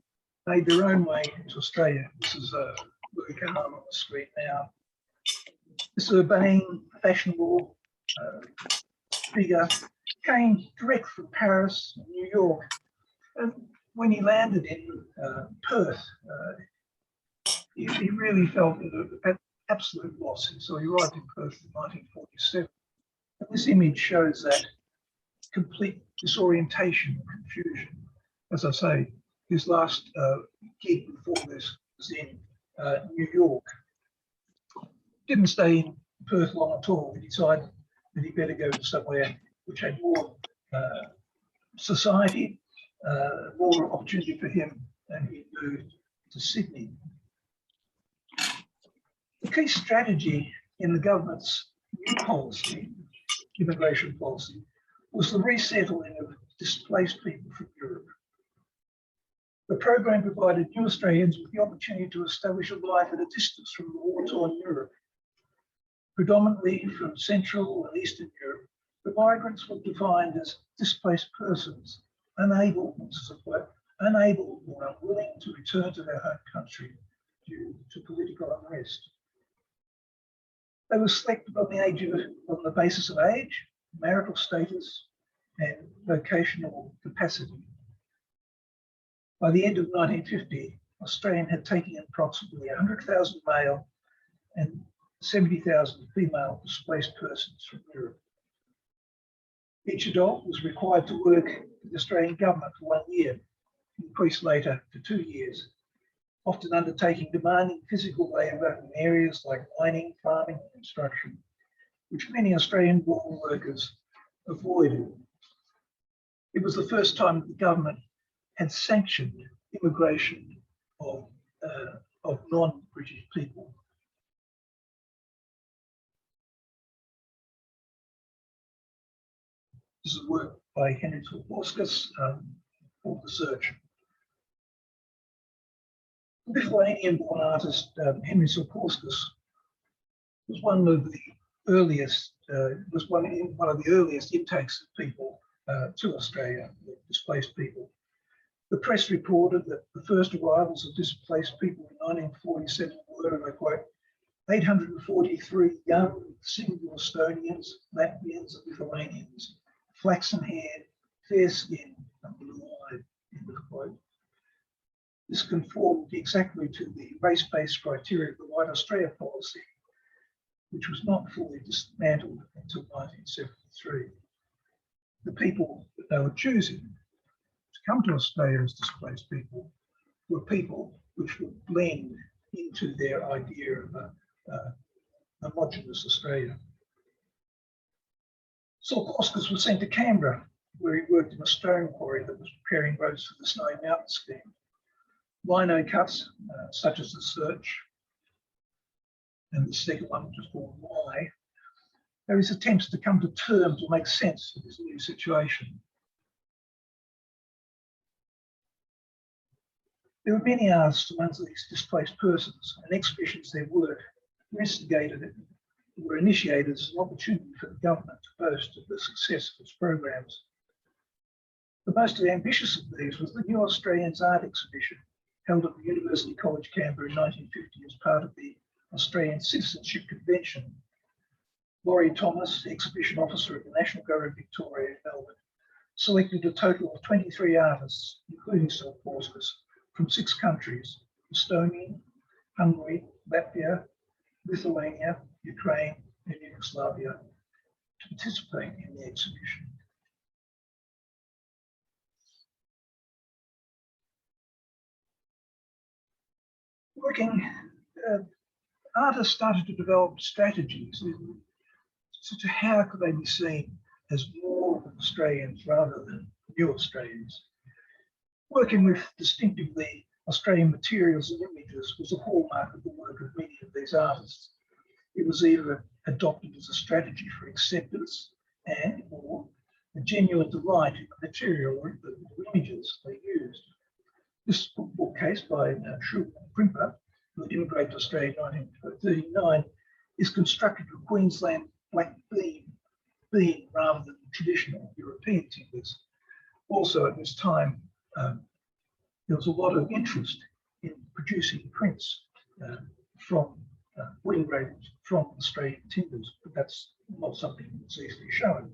made their own way to Australia. This is Johann on the screen now. This urbane, fashionable figure came direct from Paris and New York. And when he landed in Perth, he really felt at absolute loss. And so he arrived in Perth in 1947. And this image shows that complete disorientation and confusion. As I say, his last gig before this was in New York. Didn't stay in Perth long at all. He decided that he better go to somewhere which had more society, more opportunity for him, and he moved to Sydney. The key strategy in the government's new policy, immigration policy, was the resettling of displaced people from Europe. The program provided new Australians with the opportunity to establish a life at a distance from the war-torn Europe. Predominantly from Central and Eastern Europe, the migrants were defined as displaced persons, unable or unwilling to return to their home country due to political unrest. They were selected on the basis of age, marital status, and vocational capacity. By the end of 1950, Australia had taken approximately 100,000 male and 70,000 female displaced persons from Europe. Each adult was required to work for the Australian government for 1 year, increased later to 2 years, often undertaking demanding physical labour in areas like mining, farming, and construction, which many Australian-born workers avoided. It was the first time that the government had sanctioned immigration of non-British people. This is work by Henry Sulkowskis called The Search. The Lithuanian-born artist Henry Sulkowskis was one of the earliest intakes of people to Australia, displaced people. The press reported that the first arrivals of displaced people in 1947 were, and I quote, 843 young single Estonians, Latvians, and Lithuanians, flaxen-haired, fair-skinned, and blue-eyed, end of quote. This conformed exactly to the race-based criteria of the White Australia policy, which was not fully dismantled until 1973. The people that they were choosing to come to Australia as displaced people were people which would blend into their idea of a homogenous Australia. Sulkowskis was sent to Canberra, where he worked in a stone quarry that was preparing roads for the Snowy Mountain scheme. Lino cuts, such as The Search, and the second one, which is called Why, are his attempts to come to terms or make sense of this new situation. There were many artists amongst these displaced persons, and exhibitions their work were initiated as an opportunity for the government to boast of the success of its programs. The most ambitious of these was the New Australians Art Exhibition, held at the University College Canberra in 1950 as part of the Australian Citizenship Convention. Laurie Thomas, exhibition officer at the National Gallery of Victoria in Melbourne, selected a total of 23 artists, including Sulkowskis, from 6 countries: Estonia, Hungary, Latvia, Lithuania, Ukraine, and Yugoslavia, to participate in the exhibition. Artists started to develop strategies as to how could they be seen as more Australians rather than new Australians. Working with distinctively Australian materials and images was a hallmark of the work of many of these artists. It was either adopted as a strategy for acceptance or a genuine delight in the material or the images they used. This bookcase by Sheridan Palmer, who immigrated to Australia in 1939, is constructed of Queensland black beam rather than traditional European timbers. Also at this time, there was a lot of interest in producing prints from wood engravings from Australian timbers, but that's not something that's easily shown.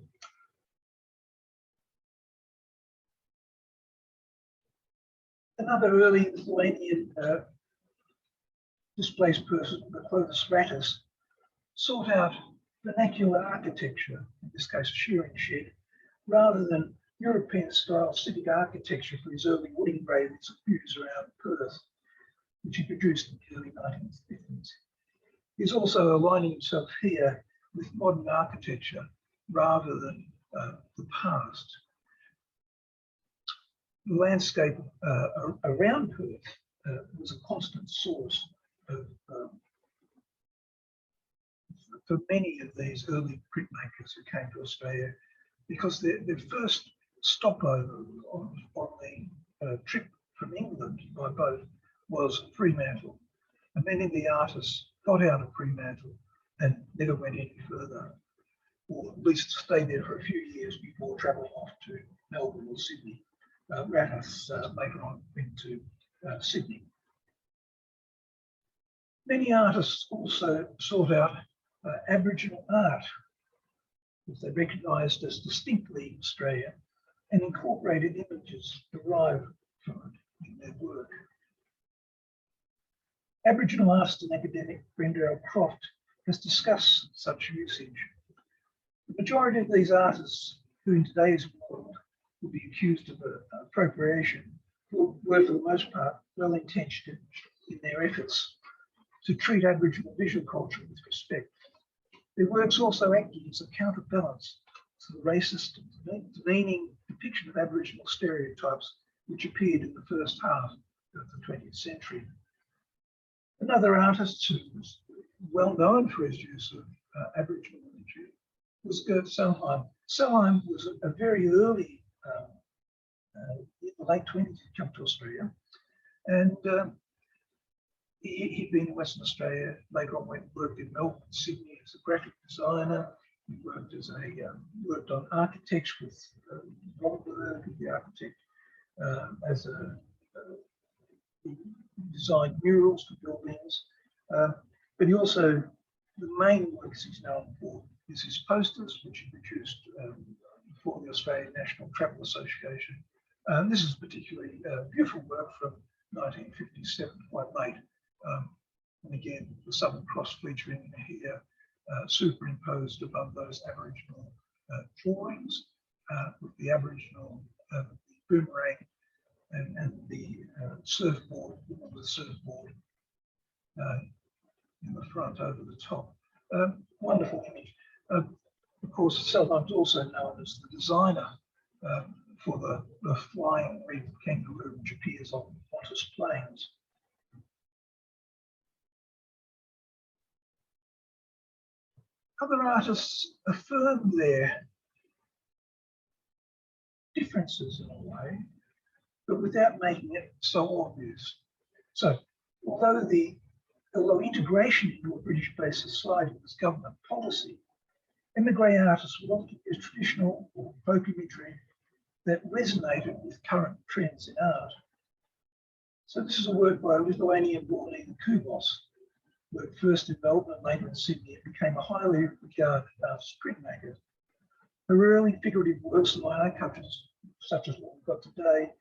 Another early Lithuanian displaced person, Clovis Rattus, sought out vernacular architecture, in this case a shearing shed, rather than European-style civic architecture for his early wood engravings of views around Perth, which he produced in the early 1950s. He's also aligning himself here with modern architecture rather than the past. The landscape around Perth was a constant source of, for many of these early printmakers who came to Australia, because their first stopover on the trip from England by boat was Fremantle. And many of the artists got out of Fremantle and never went any further, or at least stayed there for a few years before travelling off to Melbourne or Sydney. Rattus later on went to Sydney. Many artists also sought out Aboriginal art, which they recognised as distinctly Australian, and incorporated images derived from it in their work. Aboriginal artist and academic Brenda Croft has discussed such usage. The majority of these artists, who in today's world would be accused of appropriation, were for the most part well-intentioned in their efforts to treat Aboriginal visual culture with respect. Their works also acted as a counterbalance to the racist and demeaning depiction of Aboriginal stereotypes which appeared in the first half of the 20th century. Another artist who was well known for his use of Aboriginal imagery was Gert Selheim. Selheim was a very early, in the late 20s, he came to Australia, and he'd been in Western Australia. Later on, went and worked in Melbourne, Sydney as a graphic designer. He worked as worked on architects with Butler, the architect, he designed murals for buildings, but he also, the main works he's known for is his posters, which he produced for the Australian National Travel Association. This is particularly beautiful work from 1957, quite late. And again, the Southern Cross featuring here, superimposed above those Aboriginal drawings, with the Aboriginal boomerang and the surfboard, the surfboard in the front over the top. Wonderful image. Of course, Selheim's also known as the designer for the flying red kangaroo, which appears on Qantas planes. Other artists affirm their differences in a way, but without making it so obvious. So, although integration into a British-based society was government policy, emigre artists would often use traditional or folk imagery that resonated with current trends in art. So this is a work by a Lithuanian-born Eva Kubos, worked first in Melbourne and later in Sydney, and became a highly regarded artist printmaker. Her early figurative works, lino cutters, such as what we've got today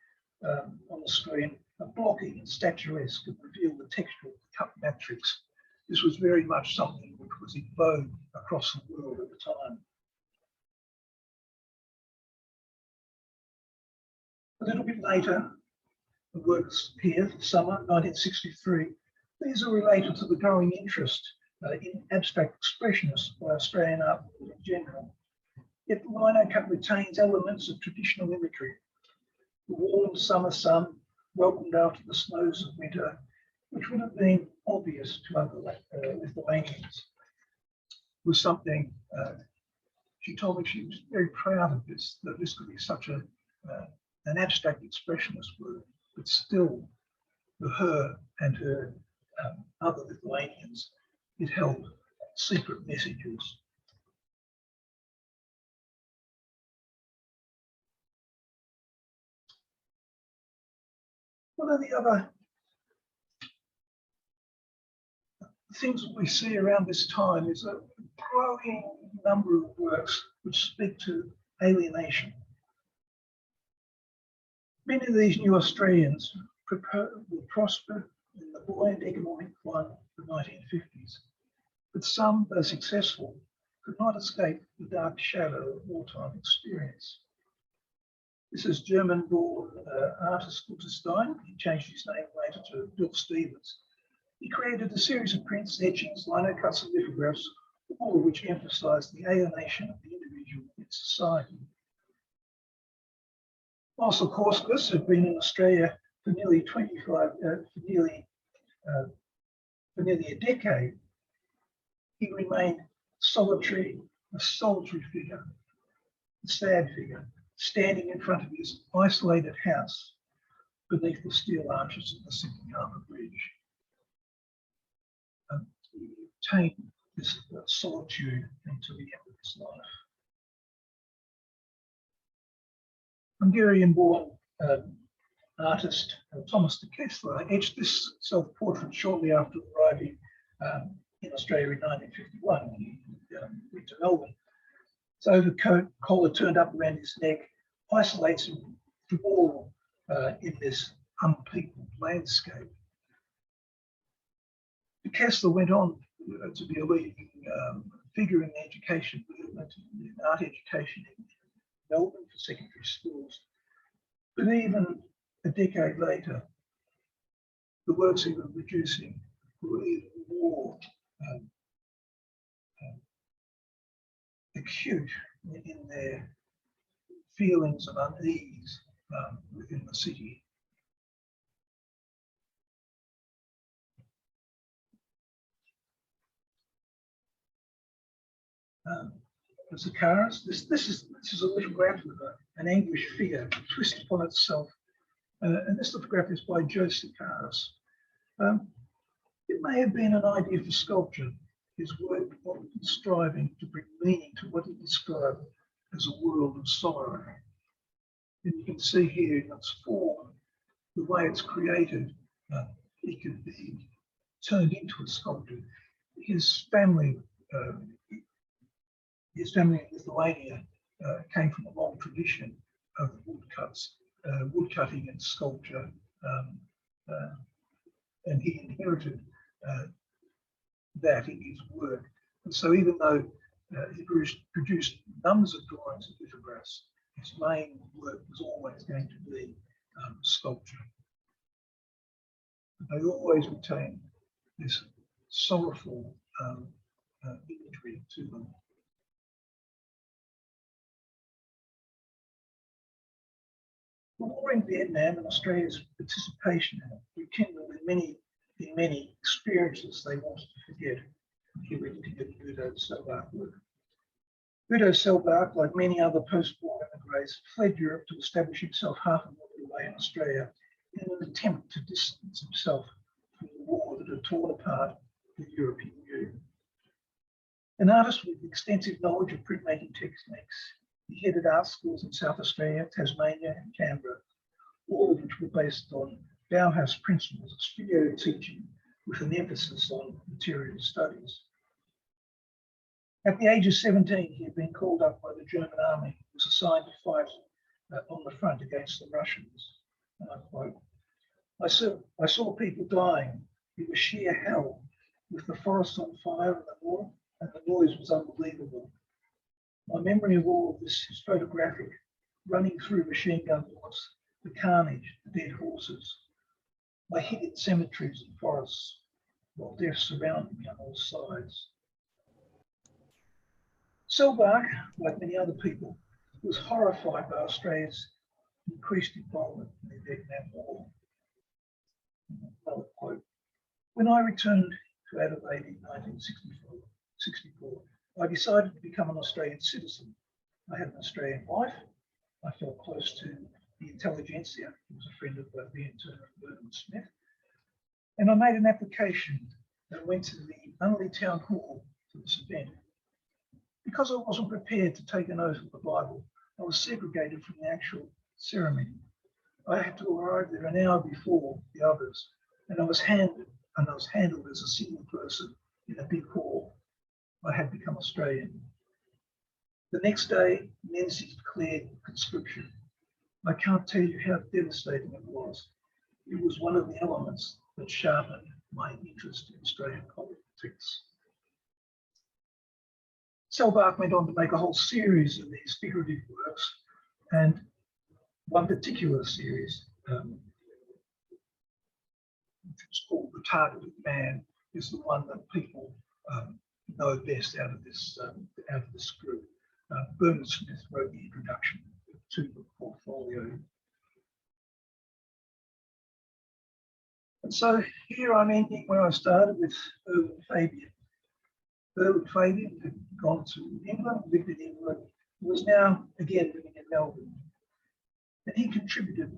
on the screen, are blocky and statuesque and reveal the texture of the cut matrix. This was very much something which was in vogue across the world at the time. A little bit later, the works here, summer 1963, these are related to the growing interest in abstract expressionists by Australian art in general. Yet the lino cut retains elements of traditional imagery. The warm summer sun welcomed after the snows of winter, which would have been obvious to other Lithuanians, was something, she told me she was very proud of this, that this could be such an abstract expressionist work, but still for her and her other Lithuanians, it held secret messages. One of the other things that we see around this time is a growing number of works which speak to alienation. Many of these new Australians will prosper in the buoyant economic climate of the 1950s, but some, though successful, could not escape the dark shadow of wartime experience. This is German-born artist Dr.Seumas. He changed his name later to Bill Stevens. He created a series of prints, etchings, lino cuts and lithographs, all of which emphasised the alienation of the individual in society. Marcel Korskus had been in Australia for nearly a decade. He remained solitary, a solitary figure, a sad figure, standing in front of his isolated house beneath the steel arches of the Sydney Harbour Bridge. He obtained this solitude until the end of his life. Hungarian-born artist Thomas de Kessler etched this self-portrait shortly after arriving in Australia in 1951. He went to Melbourne. His overcoat, collar turned up around his neck, isolates him from all in this unpeopled landscape. De Kessler went on to be a leading figure in the education movement, in art education in Melbourne for secondary schools. But even a decade later, the works he was producing were even more acute in their feelings of unease within the city. The Zakaras, this is a lithograph of an anguished figure twisted upon itself, and this lithograph is by Joe Zakaras. It may have been an idea for sculpture. His work was striving to bring meaning to what he described as a world of sorrow. And you can see here in its form, the way it's created, it could be turned into a sculpture. His family in Lithuania came from a long tradition of woodcutting and sculpture, and he inherited that in his work. And so even though he produced numbers of drawings and lithographs, his main work was always going to be sculpture. They always retained this sorrowful imagery to them. The war in Vietnam and Australia's participation in it rekindled in many experiences they wanted to forget. Here we can get Bruno Simon work. Bruno Simon, like many other post-war emigres, fled Europe to establish himself half a mile away in Australia in an attempt to distance himself from the war that had torn apart the European Union. An artist with extensive knowledge of printmaking techniques, he headed art schools in South Australia, Tasmania and Canberra, all of which were based on Bauhaus principles of studio teaching with an emphasis on material studies. At the age of 17, he had been called up by the German army and was assigned to fight on the front against the Russians. And I quote, I saw people dying. It was sheer hell, with the forest on fire in the north, and the noise was unbelievable. My memory of all of this is photographic, running through machine gun bullets, the carnage, the dead horses. I hid in cemeteries and forests, while death surrounded me on all sides. Selbach, like many other people, was horrified by Australia's increased involvement in the Vietnam War. Another quote, when I returned to Adelaide in 1964, I decided to become an Australian citizen. I had an Australian wife. I felt close to the intelligentsia. He was a friend of the internment Bernard Smith. And I made an application and went to the Unley Town Hall for this event. Because I wasn't prepared to take an oath of the Bible, I was segregated from the actual ceremony. I had to arrive there an hour before the others, and I was handled as a single person in a big hall. I had become Australian. The next day, Menzies declared conscription. I can't tell you how devastating it was. It was one of the elements that sharpened my interest in Australian politics. Selbach went on to make a whole series of these figurative works, and one particular series, which was called The Targeted Man, is the one that people know best out of this group. Bernard Smith wrote the introduction to the portfolio. And so here I'm ending where I started with Irwin Fabian. Irwin Fabian had gone to England, lived in England, was now again living in Melbourne. And he contributed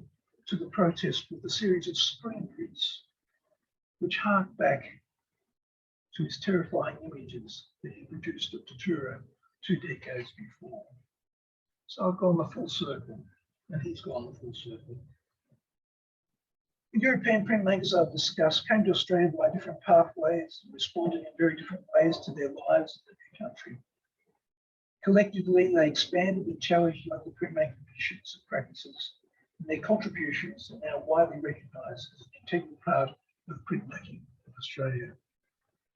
to the protest with a series of screen prints, which hark back to his terrifying images that he produced at Tatura 2 decades before. So I've gone the full circle, and he's gone the full circle. The European printmakers I've discussed came to Australia by different pathways, responded in very different ways to their lives in the new country. Collectively, they expanded and challenged local printmaking traditions and practices, and their contributions are now widely recognised as an integral part of printmaking of Australia.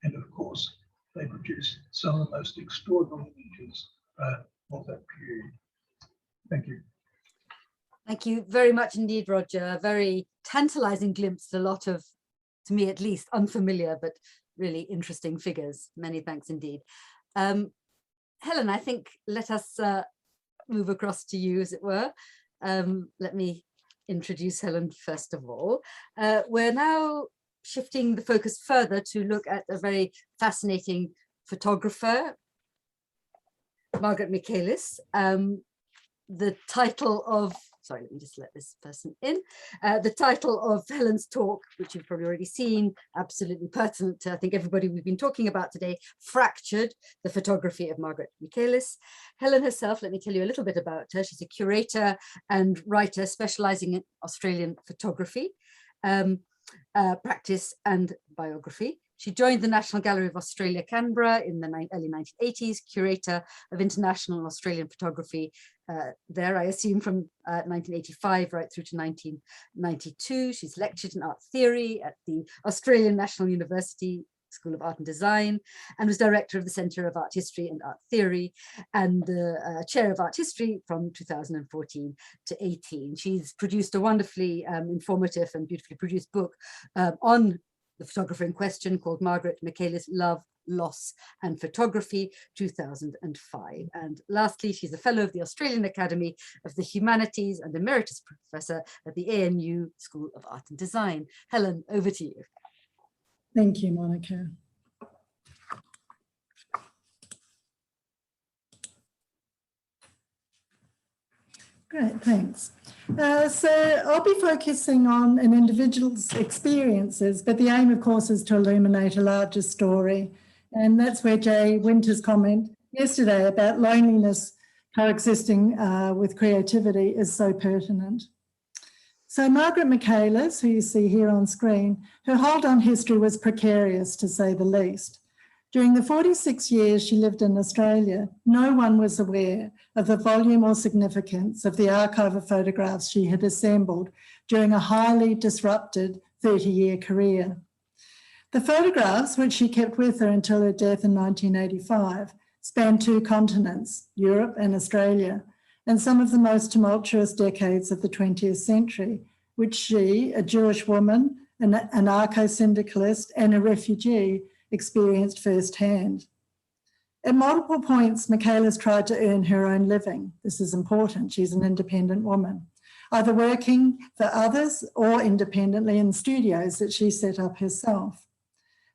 And of course, they produce some of the most extraordinary images of that period. Thank you. Thank you very much indeed, Roger. A very tantalizing glimpse at a lot of, to me at least, unfamiliar but really interesting figures. Many thanks indeed. Helen, I think let us move across to you, as it were. Let me introduce Helen first of all. We're now shifting the focus further to look at a very fascinating photographer, Margaret Michaelis. The title of, sorry, let me just let this person in. The title of Helen's talk, which you've probably already seen, absolutely pertinent to, I think, everybody we've been talking about today, Fractured, the Photography of Margaret Michaelis. Helen herself, let me tell you a little bit about her. She's a curator and writer specializing in Australian photography, practice and biography. She joined the National Gallery of Australia, Canberra in the early 1980s, curator of international and Australian photography there, I assume from 1985 right through to 1992. She's lectured in art theory at the Australian National University School of Art and Design, and was director of the Centre of Art History and Art Theory, and the chair of art history from 2014 to 18. She's produced a wonderfully informative and beautifully produced book on the photographer in question, called Margaret Michaelis, Love, Loss and Photography, 2005. And lastly, she's a fellow of the Australian Academy of the Humanities and emeritus professor at the ANU School of Art and Design. Helen, over to you. Thank you, Monica. Great, thanks. So I'll be focusing on an individual's experiences, but the aim, of course, is to illuminate a larger story. And that's where Jay Winter's comment yesterday about loneliness coexisting with creativity is so pertinent. So Margaret Michaelis, who you see here on screen, her hold on history was precarious, to say the least. During the 46 years she lived in Australia, no one was aware of the volume or significance of the archive of photographs she had assembled during a highly disrupted 30-year career. The photographs, which she kept with her until her death in 1985, spanned 2 continents, Europe and Australia, and some of the most tumultuous decades of the 20th century, which she, a Jewish woman, an anarcho-syndicalist and a refugee, experienced firsthand. At multiple points, Michaelis tried to earn her own living. This is important. She's an independent woman, either working for others or independently in studios that she set up herself.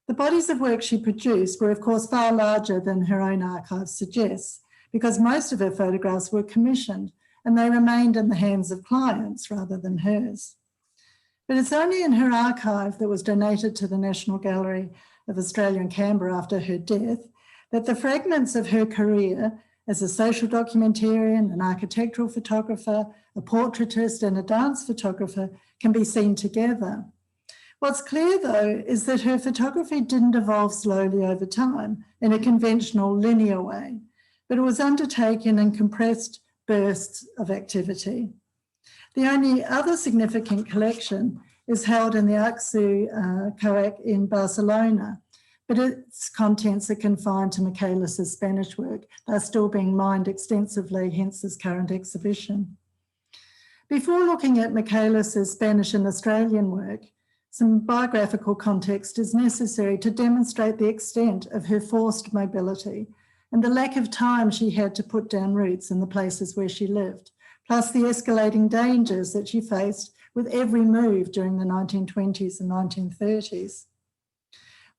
The bodies of work she produced were, of course, far larger than her own archive suggests, because most of her photographs were commissioned and they remained in the hands of clients rather than hers. But it's only in her archive that was donated to the National Gallery of Australia in Canberra after her death that the fragments of her career as a social documentarian, an architectural photographer, a portraitist, and a dance photographer can be seen together. What's clear, though, is that her photography didn't evolve slowly over time in a conventional linear way, but it was undertaken in compressed bursts of activity. The only other significant collection is held in the Arxiu Coac in Barcelona, but its contents are confined to Michaelis' Spanish work. They're still being mined extensively, hence this current exhibition. Before looking at Michaelis' Spanish and Australian work, some biographical context is necessary to demonstrate the extent of her forced mobility and the lack of time she had to put down roots in the places where she lived, plus the escalating dangers that she faced with every move during the 1920s and 1930s.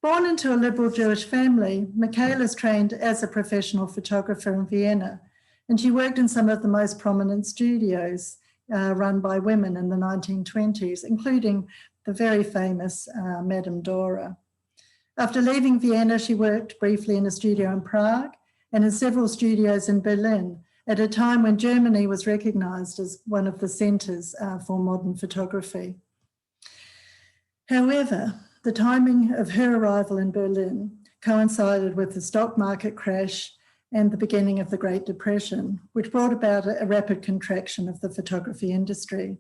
Born into a liberal Jewish family, Michaelis trained as a professional photographer in Vienna, and she worked in some of the most prominent studios run by women in the 1920s, including the very famous Madame Dora. After leaving Vienna, she worked briefly in a studio in Prague and in several studios in Berlin at a time when Germany was recognized as one of the centers for modern photography. However, the timing of her arrival in Berlin coincided with the stock market crash and the beginning of the Great Depression, which brought about a rapid contraction of the photography industry.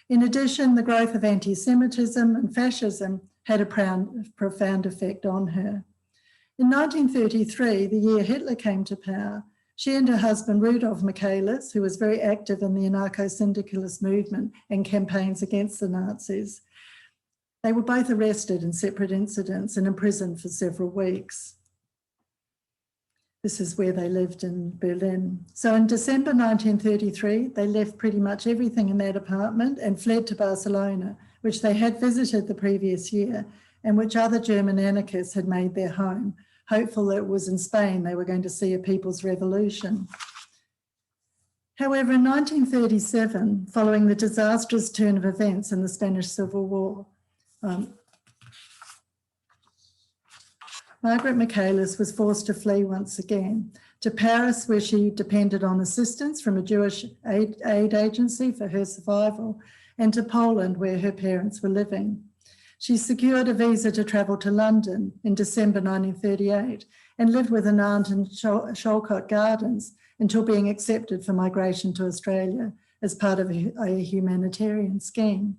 In addition, the growth of anti-Semitism and fascism had a profound effect on her. In 1933, the year Hitler came to power, she and her husband Rudolf Michaelis, who was very active in the anarcho-syndicalist movement and campaigns against the Nazis, they were both arrested in separate incidents and imprisoned for several weeks. This is where they lived in Berlin. So in December 1933, they left pretty much everything in that apartment and fled to Barcelona, which they had visited the previous year and which other German anarchists had made their home, hopeful that it was in Spain they were going to see a people's revolution. However, in 1937, following the disastrous turn of events in the Spanish Civil War, Margaret Michaelis was forced to flee once again to Paris, where she depended on assistance from a Jewish aid agency for her survival, and to Poland, where her parents were living. She secured a visa to travel to London in December 1938 and lived with an aunt in Shallcott Gardens until being accepted for migration to Australia as part of a humanitarian scheme.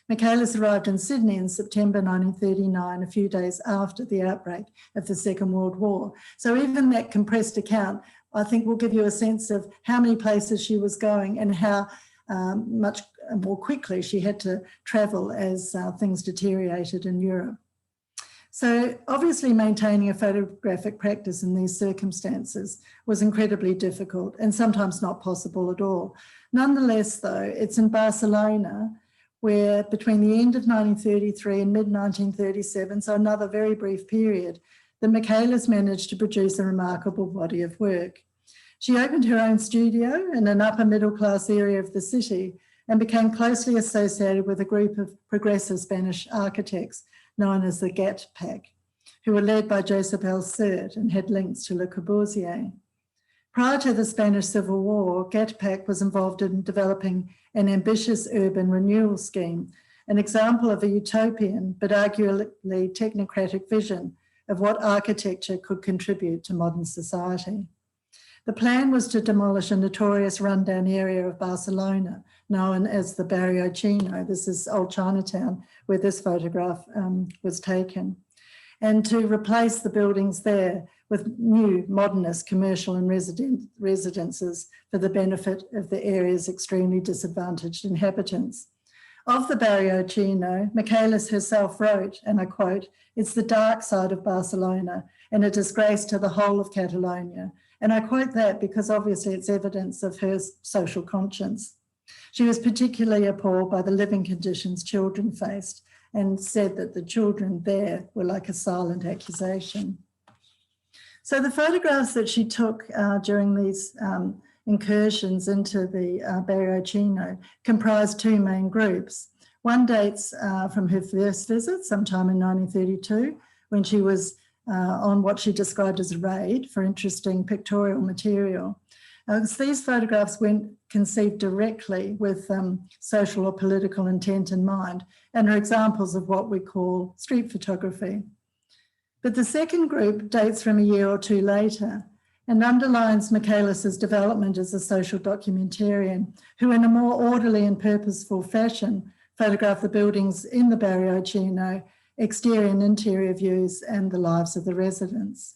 Michaelis arrived in Sydney in September 1939, a few days after the outbreak of the Second World War. So even that compressed account, I think, will give you a sense of how many places she was going and how much more quickly she had to travel as things deteriorated in Europe. So obviously maintaining a photographic practice in these circumstances was incredibly difficult and sometimes not possible at all. Nonetheless, though, it's in Barcelona where between the end of 1933 and mid-1937, so another very brief period, that Michaelis managed to produce a remarkable body of work. She opened her own studio in an upper middle class area of the city and became closely associated with a group of progressive Spanish architects known as the GATT Pack, who were led by Josep L. Sert and had links to Le Corbusier. Prior to the Spanish Civil War, GATT Pack was involved in developing an ambitious urban renewal scheme, an example of a utopian but arguably technocratic vision of what architecture could contribute to modern society. The plan was to demolish a notorious rundown area of Barcelona known as the Barrio Chino. This is old Chinatown where this photograph was taken, and to replace the buildings there with new modernist commercial and residences for the benefit of the area's extremely disadvantaged inhabitants. Of the Barrio Chino, Michaelis herself wrote, and I quote, "It's the dark side of Barcelona and a disgrace to the whole of Catalonia." And I quote that because obviously it's evidence of her social conscience. She was particularly appalled by the living conditions children faced and said that the children there were like a silent accusation. So the photographs that she took during these incursions into the Barrio Chino comprised two main groups. One dates from her first visit sometime in 1932, when she was on what she described as a raid for interesting pictorial material. Because these photographs weren't conceived directly with social or political intent in mind and are examples of what we call street photography. But the second group dates from a year or two later and underlines Michaelis's development as a social documentarian who, in a more orderly and purposeful fashion, photographed the buildings in the Barrio Chino, exterior and interior views, and the lives of the residents.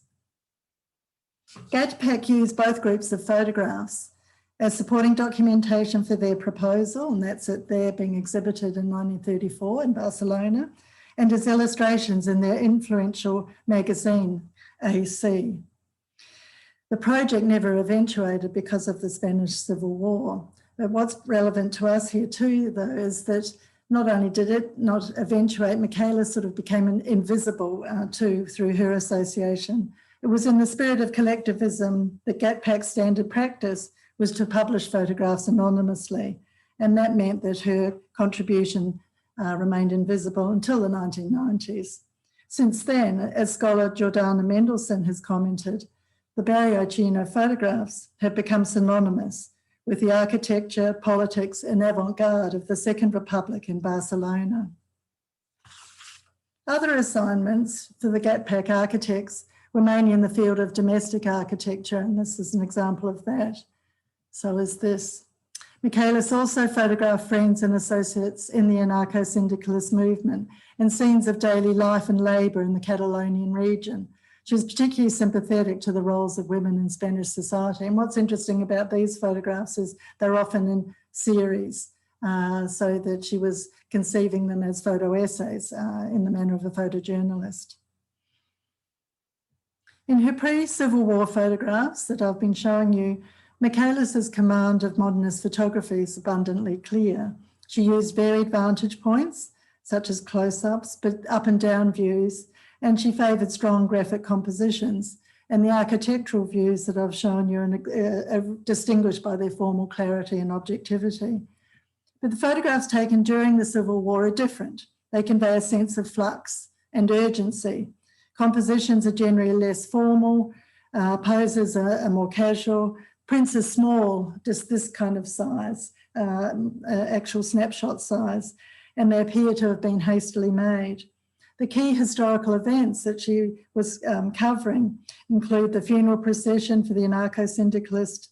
GATPAC used both groups of photographs as supporting documentation for their proposal, and that's it there being exhibited in 1934 in Barcelona, and as illustrations in their influential magazine, AC. The project never eventuated because of the Spanish Civil War. But what's relevant to us here too, though, is that not only did it not eventuate, Michaelis sort of became invisible too through her association. It was in the spirit of collectivism that GATPAC's standard practice was to publish photographs anonymously. And that meant that her contribution remained invisible until the 1990s. Since then, as scholar Jordana Mendelsohn has commented, the Barrio Chino photographs have become synonymous with the architecture, politics, and avant-garde of the Second Republic in Barcelona. Other assignments for the GATPAC architects were mainly in the field of domestic architecture, and this is an example of that. So is this. Michaelis also photographed friends and associates in the anarcho-syndicalist movement and scenes of daily life and labour in the Catalonian region. She was particularly sympathetic to the roles of women in Spanish society. And what's interesting about these photographs is they're often in series, so that she was conceiving them as photo essays in the manner of a photojournalist. In her pre-Civil War photographs that I've been showing you, Michaelis's command of modernist photography is abundantly clear. She used varied vantage points, such as close-ups, but up and down views, and she favoured strong graphic compositions. And the architectural views that I've shown you are distinguished by their formal clarity and objectivity. But the photographs taken during the Civil War are different. They convey a sense of flux and urgency. Compositions are generally less formal, poses are more casual, prints are small, just this kind of size, actual snapshot size, and they appear to have been hastily made. The key historical events that she was covering include the funeral procession for the anarcho-syndicalist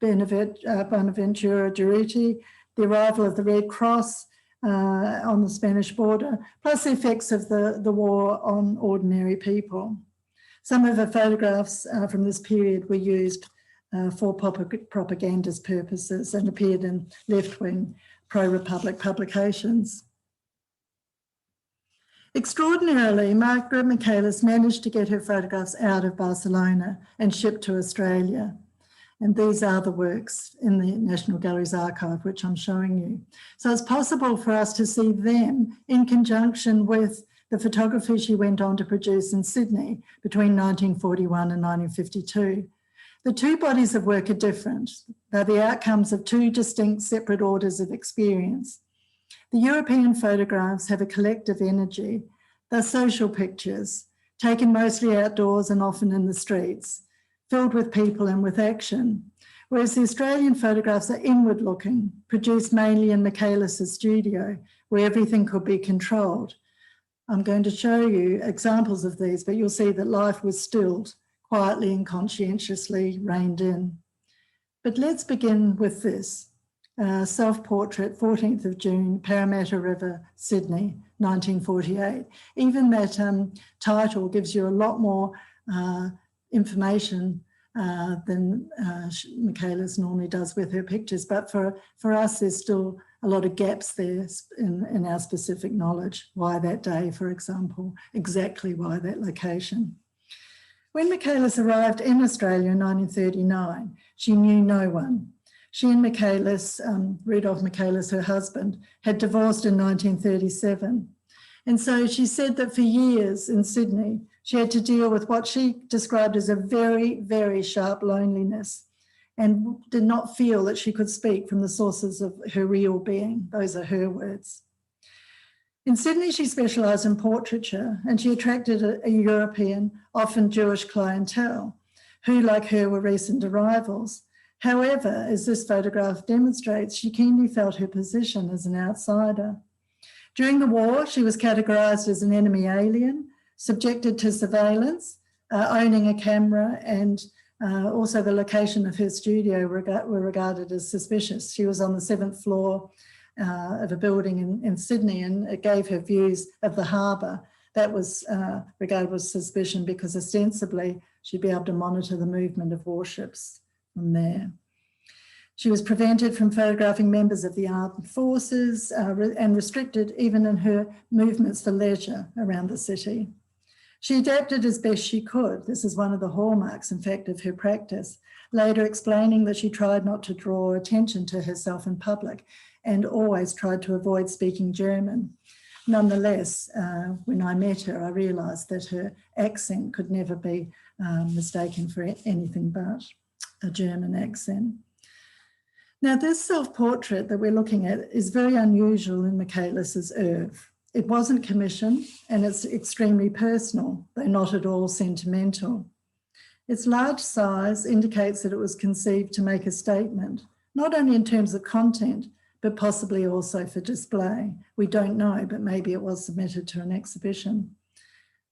Bonaventura Durruti, the arrival of the Red Cross on the Spanish border, plus the effects of the war on ordinary people. Some of the photographs from this period were used for propagandist purposes and appeared in left-wing pro-Republic publications. Extraordinarily, Margaret Michaelis managed to get her photographs out of Barcelona and shipped to Australia. And these are the works in the National Gallery's archive, which I'm showing you. So it's possible for us to see them in conjunction with the photography she went on to produce in Sydney between 1941 and 1952. The two bodies of work are different. They're the outcomes of two distinct separate orders of experience. The European photographs have a collective energy. They're social pictures, taken mostly outdoors and often in the streets, filled with people and with action, whereas the Australian photographs are inward-looking, produced mainly in Michaelis's studio, where everything could be controlled. I'm going to show you examples of these, but you'll see that life was stilled, quietly and conscientiously reined in. But let's begin with this. Self-portrait, 14th of June, Parramatta River, Sydney, 1948. Even that title gives you a lot more information than Michaelis normally does with her pictures. But for us, there's still a lot of gaps there in our specific knowledge. Why that day, for example, exactly why that location. When Michaelis arrived in Australia in 1939, she knew no one. She and Michaelis, Rudolf Michaelis, her husband, had divorced in 1937. And so she said that for years in Sydney, she had to deal with what she described as a very, very sharp loneliness and did not feel that she could speak from the sources of her real being. Those are her words. In Sydney, she specialised in portraiture, and she attracted a European, often Jewish clientele, who, like her, were recent arrivals. However, as this photograph demonstrates, she keenly felt her position as an outsider. During the war, she was categorised as an enemy alien, subjected to surveillance, owning a camera, and also the location of her studio were regarded as suspicious. She was on the 7th floor of a building in Sydney, and it gave her views of the harbour. That was regarded with suspicion because ostensibly she'd be able to monitor the movement of warships from there. She was prevented from photographing members of the armed forces and restricted even in her movements for leisure around the city. She adapted as best she could. This is one of the hallmarks, in fact, of her practice, later explaining that she tried not to draw attention to herself in public and always tried to avoid speaking German. Nonetheless, when I met her, I realised that her accent could never be mistaken for anything but a German accent. Now, this self-portrait that we're looking at is very unusual in Michaelis's oeuvre. It wasn't commissioned, and it's extremely personal, though not at all sentimental. Its large size indicates that it was conceived to make a statement, not only in terms of content, but possibly also for display. We don't know, but maybe it was submitted to an exhibition.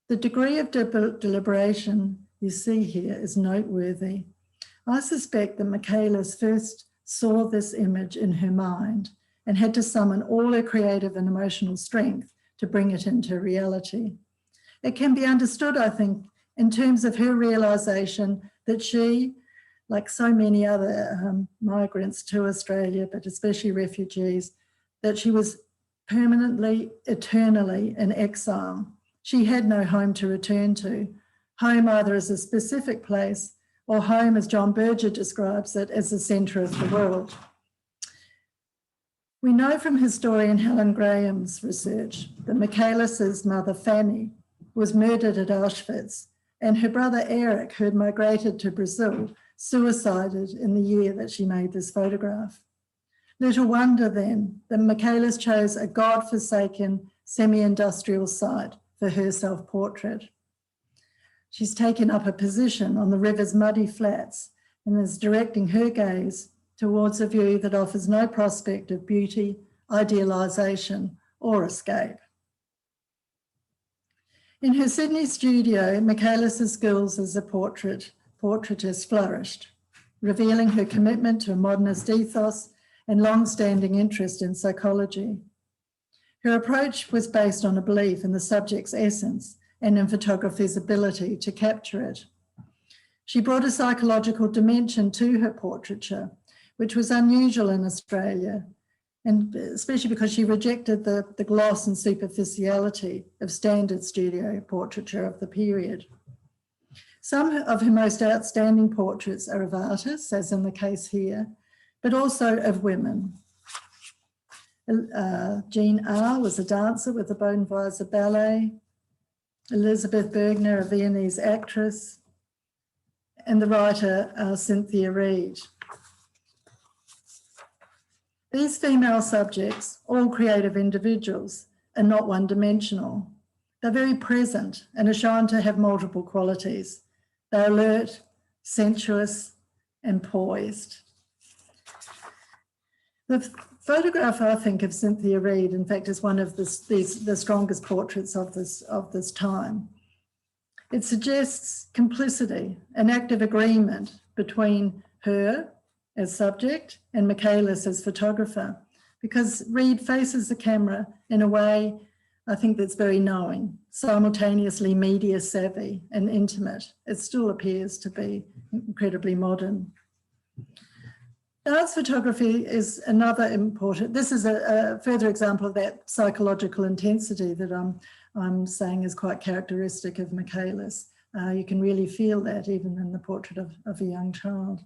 The degree of deliberation you see here is noteworthy. I suspect that Michaelis first saw this image in her mind and had to summon all her creative and emotional strength to bring it into reality. It can be understood, I think, in terms of her realisation that she, like so many other migrants to Australia, but especially refugees, that she was permanently, eternally in exile. She had no home to return to, home either as a specific place or home, as John Berger describes it, as the centre of the world. We know from historian Helen Graham's research that Michaelis's mother, Fanny, was murdered at Auschwitz, and her brother Eric, who had migrated to Brazil, suicided in the year that she made this photograph. Little wonder then that Michaelis chose a God-forsaken semi-industrial site for her self-portrait. She's taken up a position on the river's muddy flats and is directing her gaze towards a view that offers no prospect of beauty, idealisation, or escape. In her Sydney studio, Michaelis's skills as a portraitist flourished, revealing her commitment to a modernist ethos and long-standing interest in psychology. Her approach was based on a belief in the subject's essence and in photography's ability to capture it. She brought a psychological dimension to her portraiture, which was unusual in Australia, and especially because she rejected the gloss and superficiality of standard studio portraiture of the period. Some of her most outstanding portraits are of artists, as in the case here, but also of women. Jean R. was a dancer with the Bohm-Duchen Ballet, Elizabeth Bergner, a Viennese actress, and the writer Cynthia Reid. These female subjects, all creative individuals, are not one-dimensional. They're very present and are shown to have multiple qualities. They're alert, sensuous, and poised. The photograph, I think, of Cynthia Reid, in fact, is one of the strongest portraits of this time. It suggests complicity, an active agreement between her as subject and Michaelis as photographer, because Reid faces the camera in a way, I think, that's very knowing, simultaneously media savvy and intimate. It still appears to be incredibly modern. Dance photography is another important, this is a further example of that psychological intensity that I'm saying is quite characteristic of Michaelis. You can really feel that even in the portrait of a young child.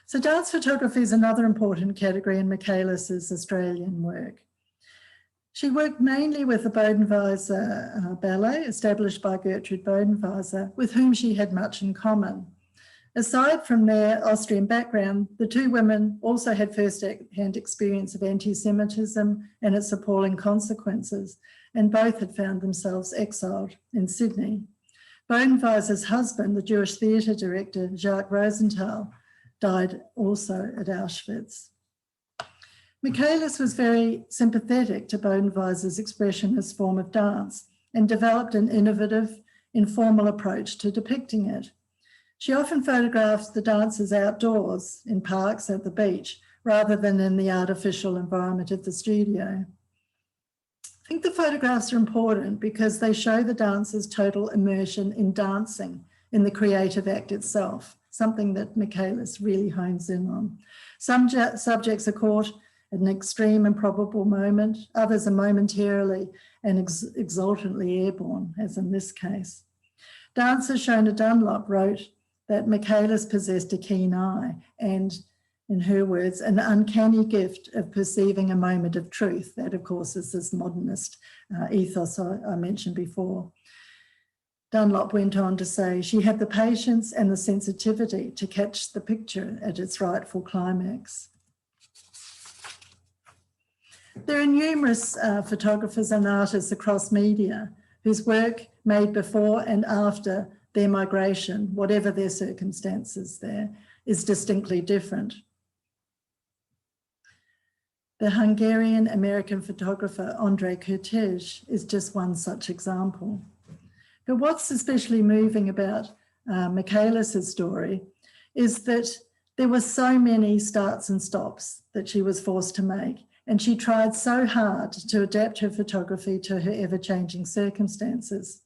So dance photography is another important category in Michaelis's Australian work. She worked mainly with the Bodenweiser ballet, established by Gertrude Bodenweiser, with whom she had much in common. Aside from their Austrian background, the two women also had first-hand experience of anti-Semitism and its appalling consequences, and both had found themselves exiled in Sydney. Bodenweiser's husband, the Jewish theatre director, Jacques Rosenthal, died also at Auschwitz. Michaelis was very sympathetic to Bodenweiser's expressionist form of dance and developed an innovative, informal approach to depicting it. She often photographs the dancers outdoors, in parks, at the beach, rather than in the artificial environment of the studio. I think the photographs are important because they show the dancers' total immersion in dancing, in the creative act itself, something that Michaelis really hones in on. Some subjects are caught at an extreme improbable moment, others are momentarily and exultantly airborne, as in this case. Dancer Shona Dunlop wrote that Michaelis possessed a keen eye and, in her words, an uncanny gift of perceiving a moment of truth. That, of course, is this modernist ethos I mentioned before. Dunlop went on to say, she had the patience and the sensitivity to catch the picture at its rightful climax. There are numerous photographers and artists across media whose work made before and after their migration, whatever their circumstances there, is distinctly different. The Hungarian-American photographer Andrei Kertész is just one such example. But what's especially moving about Michaelis' story is that there were so many starts and stops that she was forced to make, and she tried so hard to adapt her photography to her ever-changing circumstances.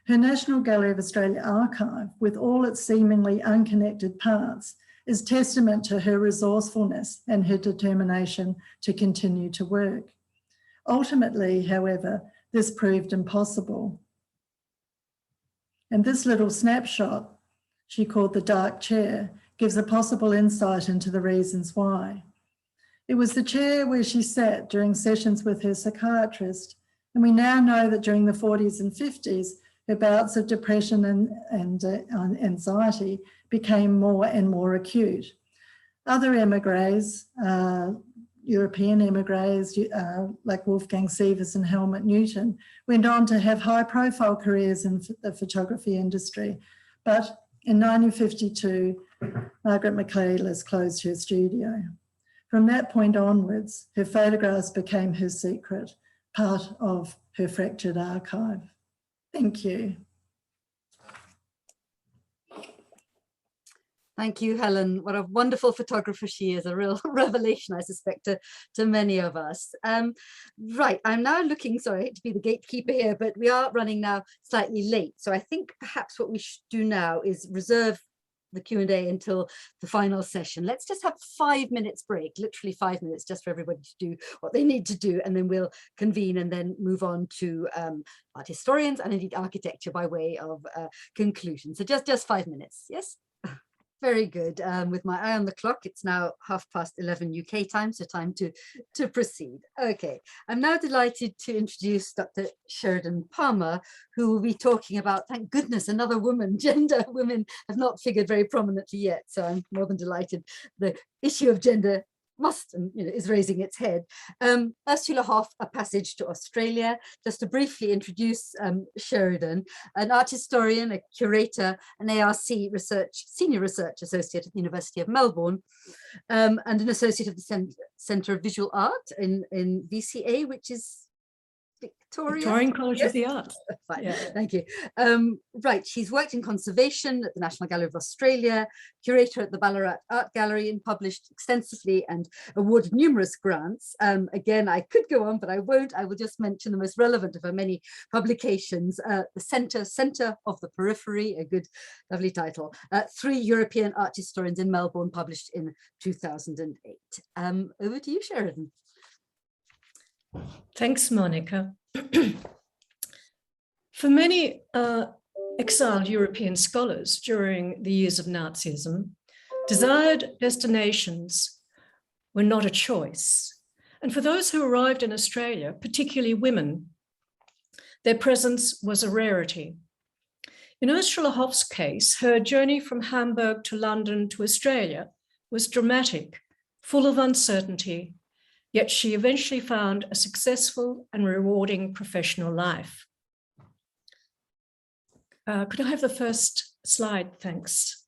Her National Gallery of Australia archive, with all its seemingly unconnected parts, is testament to her resourcefulness and her determination to continue to work. Ultimately, however, this proved impossible. And this little snapshot, she called the dark chair, gives a possible insight into the reasons why. It was the chair where she sat during sessions with her psychiatrist, and we now know that during the 40s and 50s, her bouts of depression and anxiety became more and more acute. Other emigres, European emigres like Wolfgang Sievers and Helmut Newton, went on to have high-profile careers in the photography industry. But in 1952, Margaret Michaelis closed her studio. From that point onwards, her photographs became her secret, part of her fractured archive. Thank you. Thank you, Helen. What a wonderful photographer she is, a real revelation, I suspect, to many of us. Right, I'm now looking, sorry, I hate to be the gatekeeper here, but we are running now slightly late. So I think perhaps what we should do now is reserve the Q&A until the final session. Let's just have 5 minutes break, literally 5 minutes, just for everybody to do what they need to do, and then we'll convene and then move on to art historians and indeed architecture by way of conclusion. So just 5 minutes, yes? Very good. With my eye on the clock, it's now 11:30 UK time, so time to proceed. Okay, I'm now delighted to introduce Dr. Sheridan Palmer, who will be talking about, thank goodness, another woman. Gender, women have not figured very prominently yet, so I'm more than delighted. The issue of gender must and is raising its head. Ursula Hoff, A Passage to Australia. Just to briefly introduce Sheridan, an art historian, a curator, an ARC senior research associate at the University of Melbourne, and an associate of the Centre of Visual Art in VCA, which is Victorian College of the Arts. Fine. Yeah. Thank you. Right, she's worked in conservation at the National Gallery of Australia, curator at the Ballarat Art Gallery, and published extensively and awarded numerous grants. Again, I could go on, but I won't. I will just mention the most relevant of her many publications. The Centre of the Periphery, a good, lovely title. 3 European art historians in Melbourne, published in 2008. Over to you, Sheridan. Thanks, Monica. For many exiled European scholars during the years of Nazism, desired destinations were not a choice. And for those who arrived in Australia, particularly women, their presence was a rarity. In Ursula Hoff's case, her journey from Hamburg to London to Australia was dramatic, full of uncertainty, yet she eventually found a successful and rewarding professional life. Could I have the first slide? Thanks,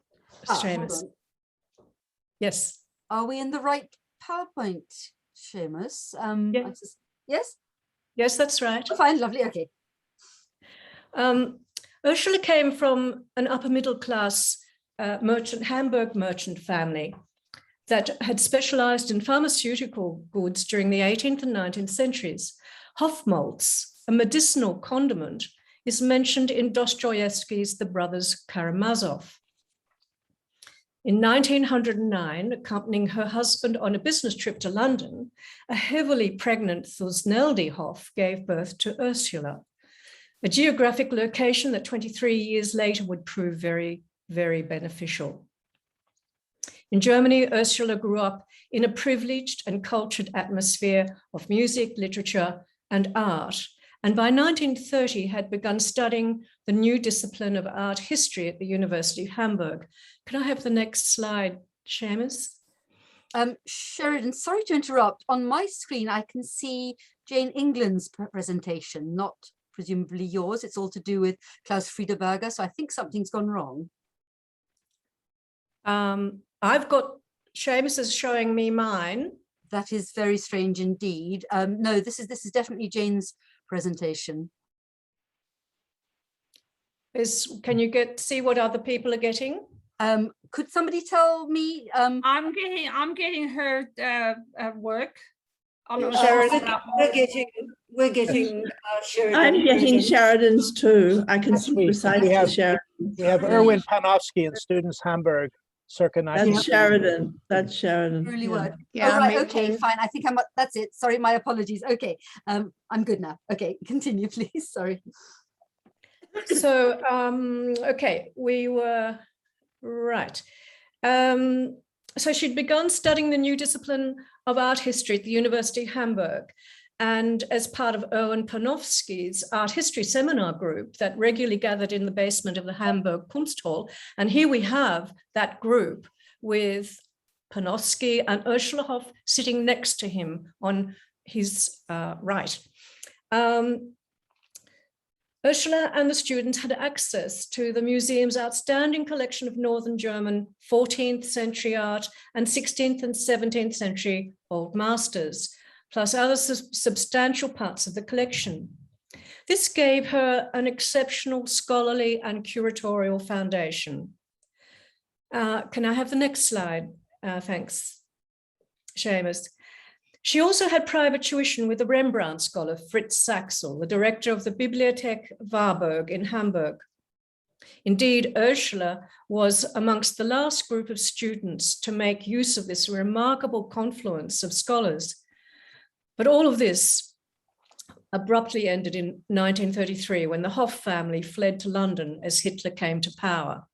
Seumas. Yes. Are we in the right PowerPoint, Seumas? Yes. Yes? Yes, that's right. Oh, fine, lovely, okay. Ursula came from an upper middle class Hamburg merchant family that had specialized in pharmaceutical goods during the 18th and 19th centuries. Hofmalz, a medicinal condiment, is mentioned in Dostoevsky's The Brothers Karamazov. In 1909, accompanying her husband on a business trip to London, a heavily pregnant Thusnelde Hoff gave birth to Ursula, a geographic location that 23 years later would prove very, very beneficial. In Germany, Ursula grew up in a privileged and cultured atmosphere of music, literature, and art, and by 1930 had begun studying the new discipline of art history at the University of Hamburg. Can I have the next slide, Seumas? Sheridan, sorry to interrupt. On my screen, I can see Jane England's presentation, not presumably yours. It's all to do with Klaus Friedeberger, so I think something's gone wrong. I've got Seumas is showing me mine. That is very strange indeed. No, this is definitely Jane's presentation. Can you see what other people are getting? Could somebody tell me? I'm getting her work. We're getting Sheridan. I'm getting Sheridan's too. I can recite we have, Sheridan. We have Erwin Panofsky in Students Hamburg, circa 19. That's Sheridan. That's Sheridan. Really yeah. work. Yeah, oh, right, me okay, too. fine. I think that's it. Sorry, my apologies. Okay, I'm good now. Okay, continue, please. Sorry. So, okay, we were right. So she'd begun studying the new discipline of art history at the University of Hamburg. And as part of Erwin Panofsky's art history seminar group that regularly gathered in the basement of the Hamburg Kunsthal. And here we have that group with Panofsky and Ursula Hoff sitting next to him on his right. Ursula and the students had access to the museum's outstanding collection of Northern German 14th century art and 16th and 17th century old masters, plus other substantial parts of the collection. This gave her an exceptional scholarly and curatorial foundation. Can I have the next slide? Thanks, Seumas. She also had private tuition with the Rembrandt scholar Fritz Saxel, the director of the Bibliothek Warburg in Hamburg. Indeed, Ursula was amongst the last group of students to make use of this remarkable confluence of scholars. But all of this abruptly ended in 1933 when the Hoff family fled to London as Hitler came to power.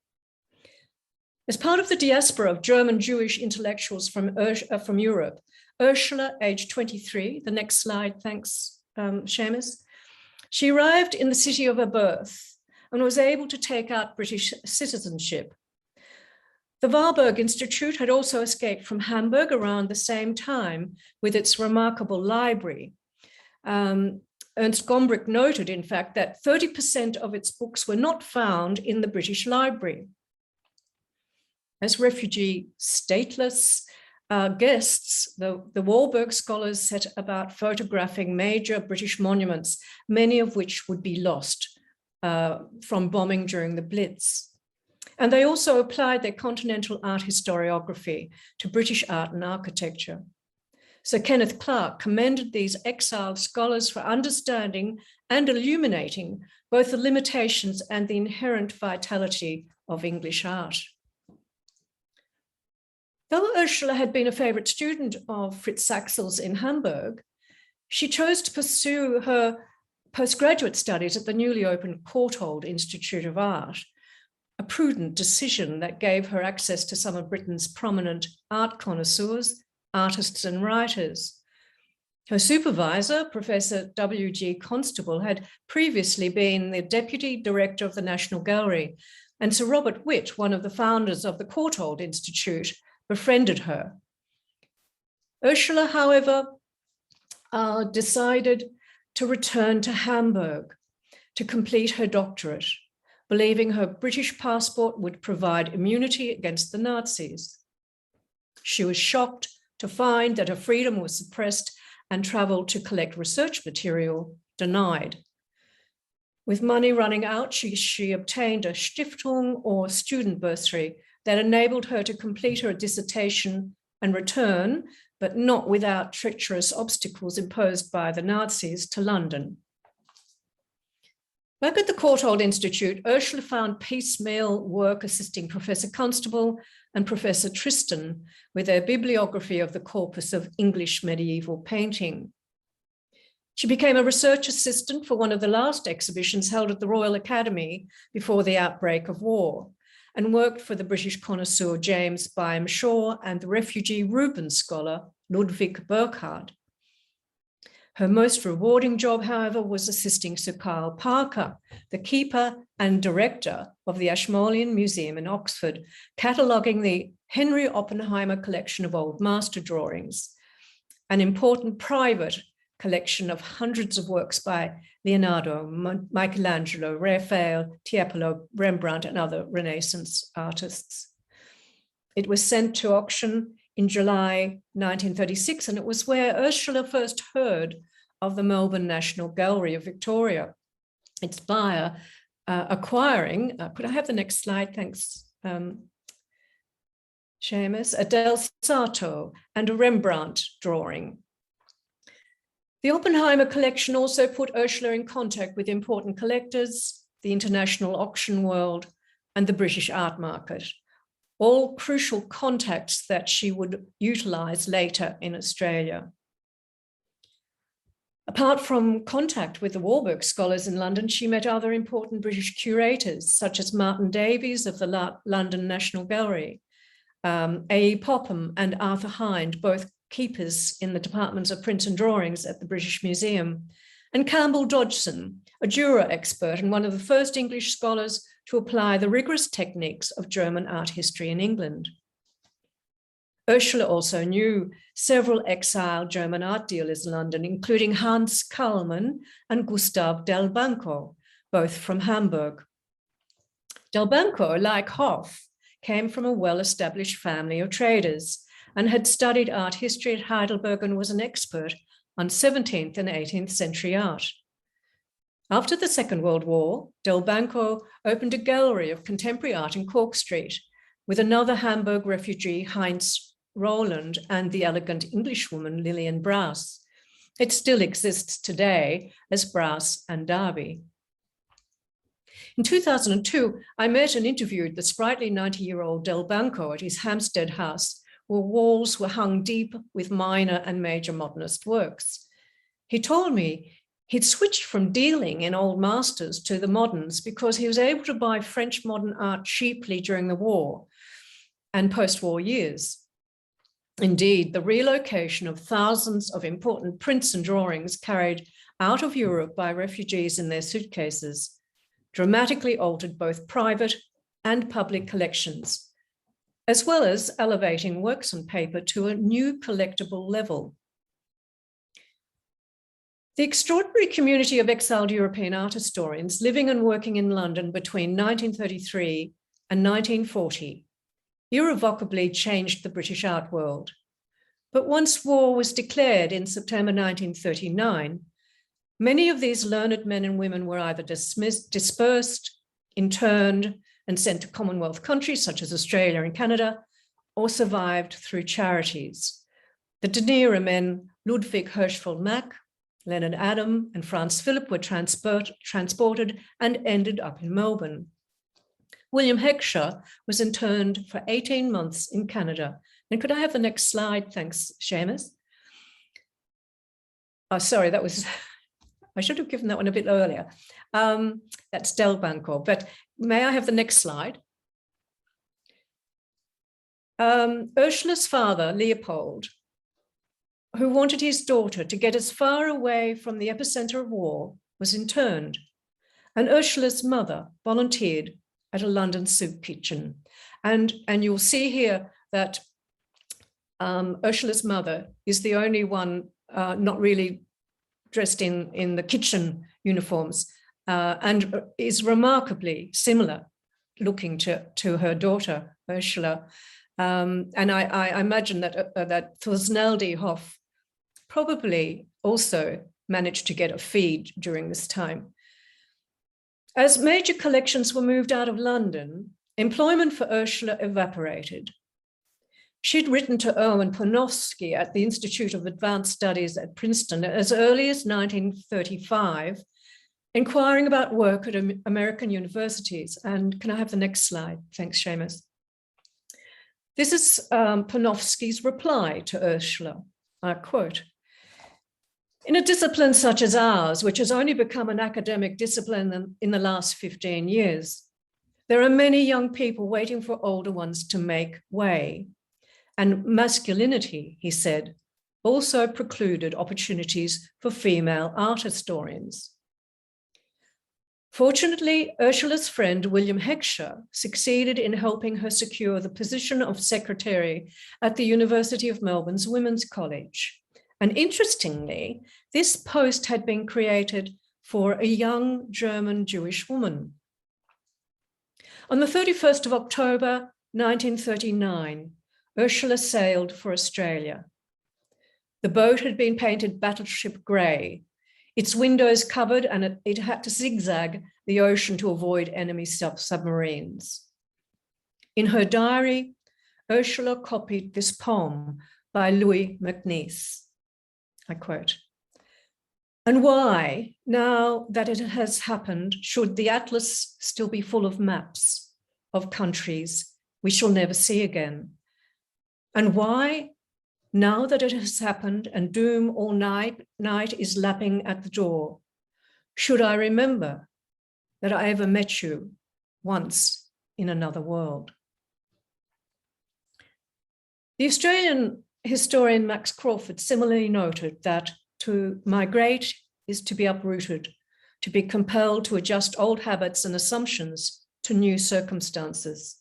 As part of the diaspora of German Jewish intellectuals from Europe, Ursula, aged 23, the next slide, thanks, Seumas, she arrived in the city of her birth and was able to take out British citizenship. The Warburg Institute had also escaped from Hamburg around the same time with its remarkable library. Ernst Gombrich noted, in fact, that 30% of its books were not found in the British Library. As refugee stateless guests, the Warburg scholars set about photographing major British monuments, many of which would be lost from bombing during the Blitz. And they also applied their continental art historiography to British art and architecture. Sir Kenneth Clarke commended these exiled scholars for understanding and illuminating both the limitations and the inherent vitality of English art. Though Ursula had been a favorite student of Fritz Saxel's in Hamburg, she chose to pursue her postgraduate studies at the newly opened Courtauld Institute of Art, a prudent decision that gave her access to some of Britain's prominent art connoisseurs, artists and writers. Her supervisor, Professor W.G. Constable, had previously been the Deputy Director of the National Gallery, and Sir Robert Witt, one of the founders of the Courtauld Institute, befriended her. Ursula, however, decided to return to Hamburg to complete her doctorate, believing her British passport would provide immunity against the Nazis. She was shocked to find that her freedom was suppressed and traveled to collect research material denied. With money running out, she obtained a Stiftung or student bursary that enabled her to complete her dissertation and return, but not without treacherous obstacles imposed by the Nazis, to London. Back at the Courtauld Institute, Ursula found piecemeal work assisting Professor Constable and Professor Tristan with their bibliography of the corpus of English medieval painting. She became a research assistant for one of the last exhibitions held at the Royal Academy before the outbreak of war, and worked for the British connoisseur James Byam Shaw and the refugee Rubens scholar Ludwig Burckhardt. Her most rewarding job, however, was assisting Sir Karl Parker, the keeper and director of the Ashmolean Museum in Oxford, cataloguing the Henry Oppenheimer collection of old master drawings, an important private collection of hundreds of works by Leonardo, Michelangelo, Raphael, Tiepolo, Rembrandt, and other Renaissance artists. It was sent to auction in July 1936, and it was where Ursula first heard of the Melbourne National Gallery of Victoria, its buyer acquiring, could I have the next slide, thanks, Seamus, a Del Sarto and a Rembrandt drawing. The Oppenheimer collection also put Ursula in contact with important collectors, the international auction world, and the British art market, all crucial contacts that she would utilize later in Australia. Apart from contact with the Warburg scholars in London, she met other important British curators, such as Martin Davies of the London National Gallery, A.E. Popham and Arthur Hind, both keepers in the departments of prints and drawings at the British Museum, and Campbell Dodgson, a Dürer expert and one of the first English scholars to apply the rigorous techniques of German art history in England. Ursula also knew several exiled German art dealers in London, including Hans Kallmann and Gustav Del Banco, both from Hamburg. Del Banco, like Hoff, came from a well-established family of traders and had studied art history at Heidelberg and was an expert on 17th and 18th century art. After the Second World War, Del Banco opened a gallery of contemporary art in Cork Street with another Hamburg refugee, Heinz Roland, and the elegant Englishwoman, Lillian Brass. It still exists today as Brass and Derby. In 2002, I met and interviewed the sprightly 90-year-old Del Banco at his Hampstead house, where walls were hung deep with minor and major modernist works. He told me he'd switched from dealing in old masters to the moderns because he was able to buy French modern art cheaply during the war and post-war years. Indeed, the relocation of thousands of important prints and drawings carried out of Europe by refugees in their suitcases dramatically altered both private and public collections, as well as elevating works on paper to a new collectible level. The extraordinary community of exiled European art historians living and working in London between 1933 and 1940 irrevocably changed the British art world. But once war was declared in September 1939, many of these learned men and women were either dispersed, interned, and sent to Commonwealth countries such as Australia and Canada, or survived through charities. The Dunera men, Ludwig Hirschfeld Mack, Leonard Adam, and Franz Philipp were transported and ended up in Melbourne. William Heckscher was interned for 18 months in Canada. And could I have the next slide? Thanks, Seamus. Oh, sorry, that was, I should have given that one a bit earlier. That's Del Banco, but may I have the next slide? Ursula's father, Leopold, who wanted his daughter to get as far away from the epicenter of war, was interned, and Ursula's mother volunteered at a London soup kitchen. And you'll see here that Ursula's mother is the only one not really dressed in the kitchen uniforms, and is remarkably similar looking to her daughter, Ursula. And I imagine that Thusneldi Hoff probably also managed to get a feed during this time. As major collections were moved out of London, employment for Ursula evaporated. She'd written to Erwin Panofsky at the Institute of Advanced Studies at Princeton as early as 1935, inquiring about work at American universities. And can I have the next slide? Thanks, Seumas. This is Panofsky's reply to Ursula. I quote, "In a discipline such as ours, which has only become an academic discipline in the last 15 years, there are many young people waiting for older ones to make way. And masculinity," he said, "also precluded opportunities for female art historians." Fortunately, Ursula's friend, William Heckscher, succeeded in helping her secure the position of secretary at the University of Melbourne's Women's College. And interestingly, this post had been created for a young German Jewish woman. On the 31st of October, 1939, Ursula sailed for Australia. The boat had been painted battleship grey, its windows covered, and it had to zigzag the ocean to avoid enemy submarines. In her diary, Ursula copied this poem by Louis MacNeice. I quote, "And why, now that it has happened, should the atlas still be full of maps of countries we shall never see again? And why, now that it has happened and doom all night is lapping at the door, should I remember that I ever met you once in another world?" The Australian historian Max Crawford similarly noted that to migrate is to be uprooted, to be compelled to adjust old habits and assumptions to new circumstances.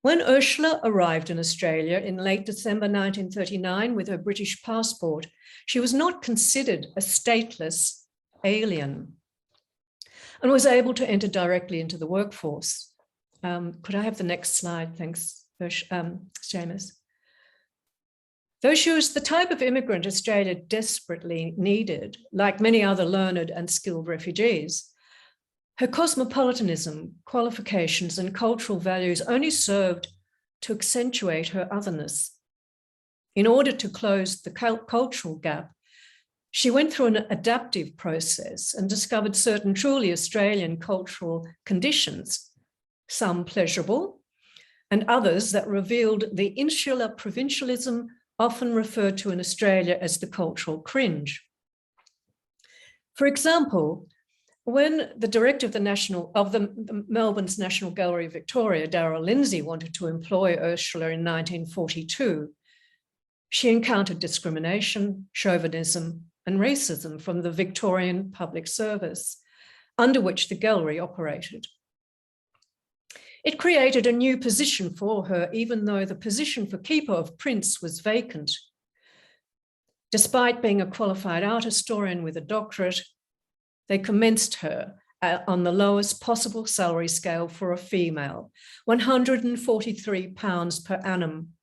When Ursula arrived in Australia in late December 1939 with her British passport, she was not considered a stateless alien and was able to enter directly into the workforce. Could I have the next slide? Thanks, Seumas. Though she was the type of immigrant Australia desperately needed, like many other learned and skilled refugees, her cosmopolitanism, qualifications, and cultural values only served to accentuate her otherness. In order to close the cultural gap, she went through an adaptive process and discovered certain truly Australian cultural conditions, some pleasurable, and others that revealed the insular provincialism often referred to in Australia as the cultural cringe. For example, when the director of the Melbourne's National Gallery of Victoria, Darryl Lindsay, wanted to employ Ursula in 1942, she encountered discrimination, chauvinism, and racism from the Victorian Public Service, under which the gallery operated. It created a new position for her, even though the position for keeper of prints was vacant. Despite being a qualified art historian with a doctorate, they commenced her on the lowest possible salary scale for a female, £143 per annum,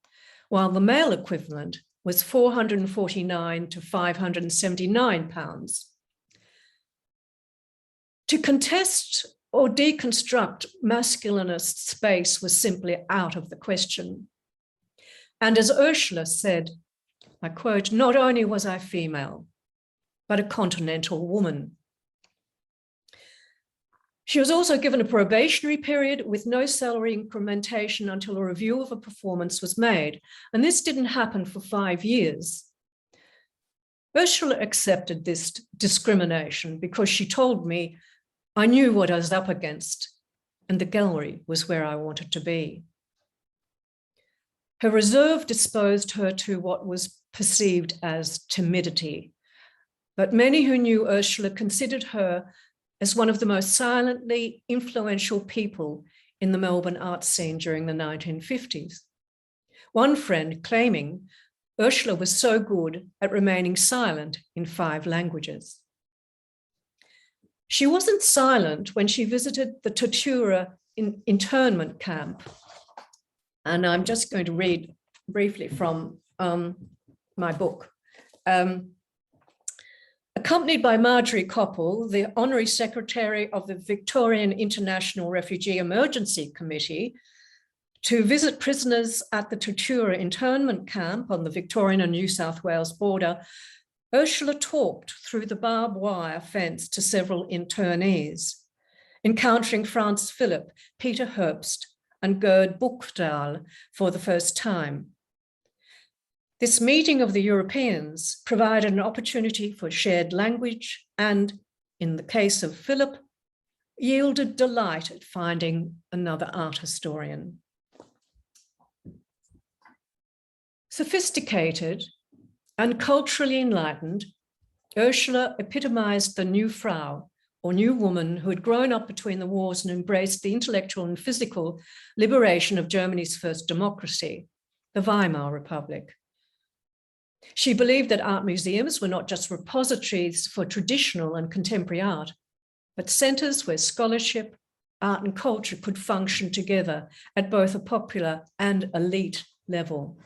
while the male equivalent was £449 to £579. To contest or deconstruct masculinist space was simply out of the question. And as Ursula said, I quote, "Not only was I female, but a continental woman." She was also given a probationary period with no salary incrementation until a review of a performance was made. And this didn't happen for 5 years. Ursula accepted this discrimination because she told me, "I knew what I was up against, and the gallery was where I wanted to be." Her reserve disposed her to what was perceived as timidity. But many who knew Ursula considered her as one of the most silently influential people in the Melbourne art scene during the 1950s. One friend claiming Ursula was so good at remaining silent in 5 languages. She wasn't silent when she visited the torturer internment camp. And I'm just going to read briefly from my book. Accompanied by Marjorie Koppel, the Honorary Secretary of the Victorian International Refugee Emergency Committee, to visit prisoners at the Tortura internment camp on the Victorian and New South Wales border, Ursula talked through the barbed wire fence to several internees, encountering Franz Philipp, Peter Herbst, and Gerd Buchdahl for the first time. This meeting of the Europeans provided an opportunity for shared language and, in the case of Philipp, yielded delight at finding another art historian. Sophisticated and culturally enlightened, Ursula epitomized the new Frau, or new woman who had grown up between the wars and embraced the intellectual and physical liberation of Germany's first democracy, the Weimar Republic. She believed that art museums were not just repositories for traditional and contemporary art, but centers where scholarship, art and culture could function together at both a popular and elite level.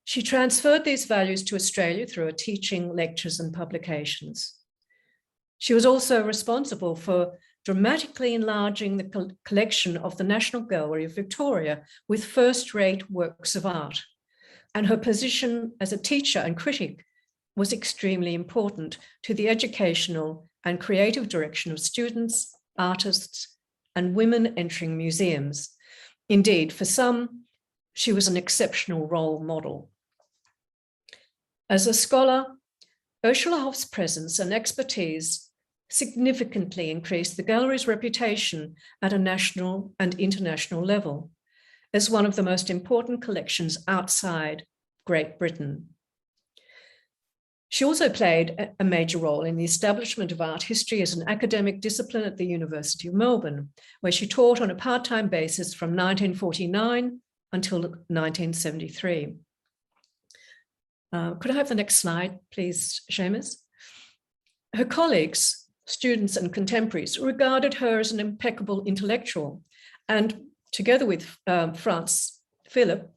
She transferred these values to Australia through her teaching, lectures, and publications. She was also responsible for dramatically enlarging the collection of the National Gallery of Victoria with first-rate works of art. And her position as a teacher and critic was extremely important to the educational and creative direction of students, artists, and women entering museums. Indeed, for some, she was an exceptional role model. As a scholar, Ursula Hoff's presence and expertise significantly increased the gallery's reputation at a national and international level as one of the most important collections outside Great Britain. She also played a major role in the establishment of art history as an academic discipline at the University of Melbourne, where she taught on a part-time basis from 1949 until 1973. Could I have the next slide, please, Seumas? Her colleagues, students and contemporaries regarded her as an impeccable intellectual, and together with Franz Philipp,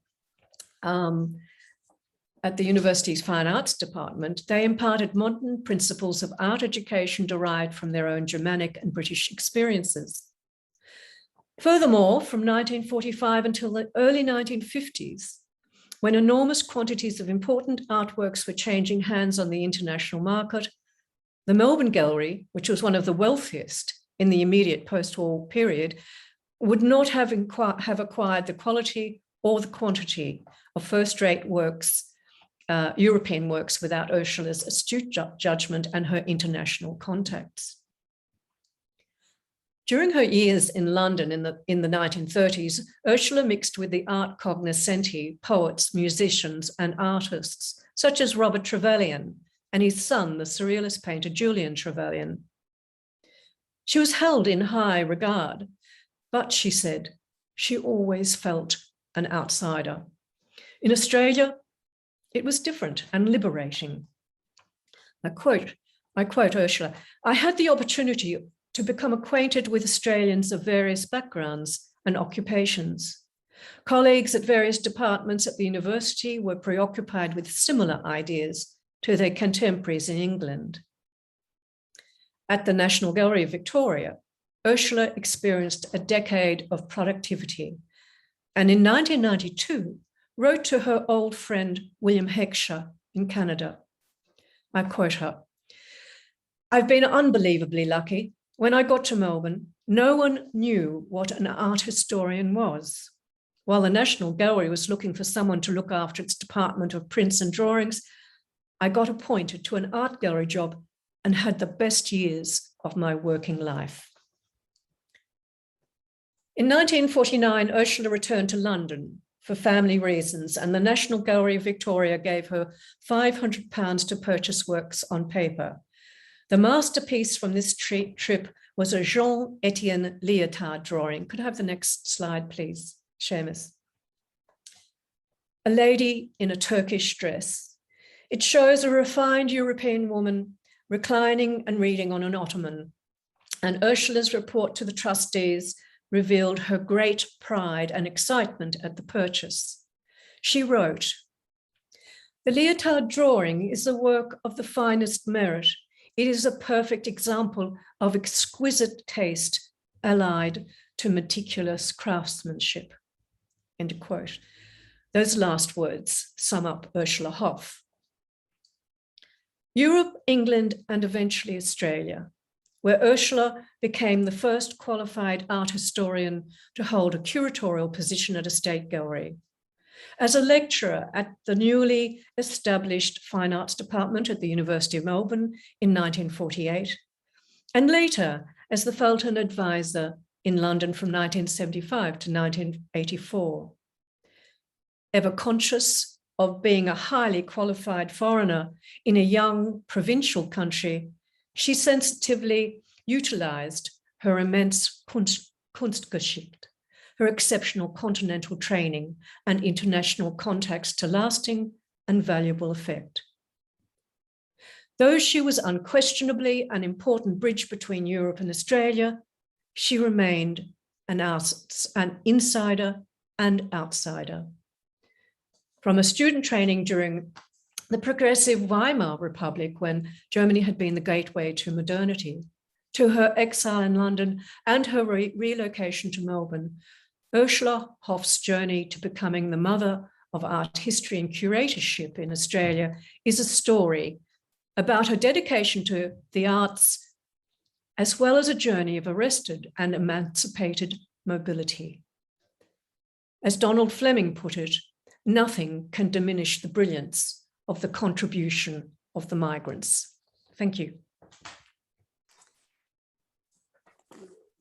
at the university's Fine Arts Department, they imparted modern principles of art education derived from their own Germanic and British experiences. Furthermore, from 1945 until the early 1950s, when enormous quantities of important artworks were changing hands on the international market, the Melbourne Gallery, which was one of the wealthiest in the immediate post-war period, would not have acquired the quality or the quantity of first-rate works, European works, without Ursula's astute judgment and her international contacts. During her years in London in the 1930s, Ursula mixed with the art cognoscenti, poets, musicians, and artists, such as Robert Trevelyan and his son, the surrealist painter Julian Trevelyan. She was held in high regard, but she said she always felt an outsider. In Australia, it was different and liberating. I quote Ursula, "I had the opportunity to become acquainted with Australians of various backgrounds and occupations. Colleagues at various departments at the university were preoccupied with similar ideas to their contemporaries in England. At the National Gallery of Victoria, Ursula experienced a decade of productivity, and in 1992 wrote to her old friend William Heckscher in Canada. I quote her, "I've been unbelievably lucky. When I got to Melbourne, no one knew what an art historian was. While the National Gallery was looking for someone to look after its department of prints and drawings, I got appointed to an art gallery job and had the best years of my working life." In 1949, Ursula returned to London for family reasons, and the National Gallery of Victoria gave her £500 to purchase works on paper. The masterpiece from this trip was a Jean-Étienne Lyotard drawing. Could I have the next slide, please, Seumas? A lady in a Turkish dress. It shows a refined European woman reclining and reading on an ottoman. And Ursula's report to the trustees revealed her great pride and excitement at the purchase. She wrote, "The Lyotard drawing is a work of the finest merit. It is a perfect example of exquisite taste allied to meticulous craftsmanship." End quote. Those last words sum up Ursula Hoff. Europe, England, and eventually Australia, where Ursula became the first qualified art historian to hold a curatorial position at a state gallery. As a lecturer at the newly established Fine Arts Department at the University of Melbourne in 1948, and later as the Felton Advisor in London from 1975 to 1984. Ever conscious of being a highly qualified foreigner in a young provincial country, she sensitively utilized her immense Kunstgeschichte, her exceptional continental training and international contacts to lasting and valuable effect. Though she was unquestionably an important bridge between Europe and Australia, she remained an insider and outsider. From a student training during the progressive Weimar Republic, when Germany had been the gateway to modernity, to her exile in London and her relocation to Melbourne, Ursula Hoff's journey to becoming the mother of art history and curatorship in Australia is a story about her dedication to the arts, as well as a journey of arrested and emancipated mobility. As Donald Fleming put it, nothing can diminish the brilliance of the contribution of the migrants. Thank you.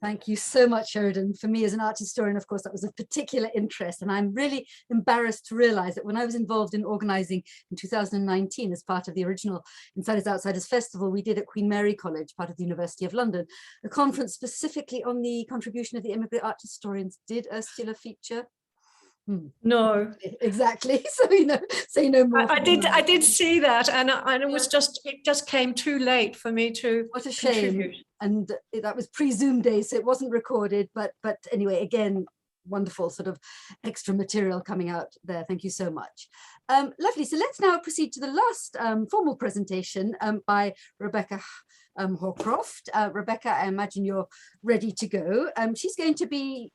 Thank you so much, Sheridan. For me as an art historian, of course, that was of particular interest. And I'm really embarrassed to realize that when I was involved in organizing in 2019 as part of the original Insiders Outsiders Festival, we did at Queen Mary College, part of the University of London, a conference specifically on the contribution of the immigrant art historians. Did Ursula feature? No, exactly. So you know more. I did see that, and it just came too late for me to. What a shame. Contribute. And that was pre-Zoom day, so it wasn't recorded. But anyway, again, wonderful sort of extra material coming out there. Thank you so much. Lovely. So let's now proceed to the last formal presentation by Rebecca Horcroft. Rebecca, I imagine you're ready to go. She's going to be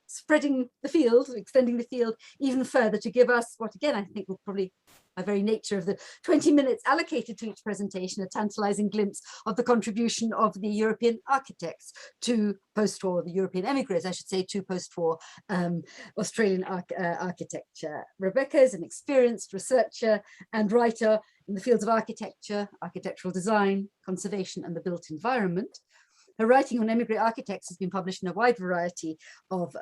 spreading the field, extending the field even further to give us what, again, I think will probably, by very nature of the 20 minutes allocated to each presentation, a tantalizing glimpse of the contribution of the European architects to post-war, the European emigres, I should say, to post-war Australian architecture. Rebecca is an experienced researcher and writer in the fields of architecture, architectural design, conservation, and the built environment. Her writing on emigre architects has been published in a wide variety of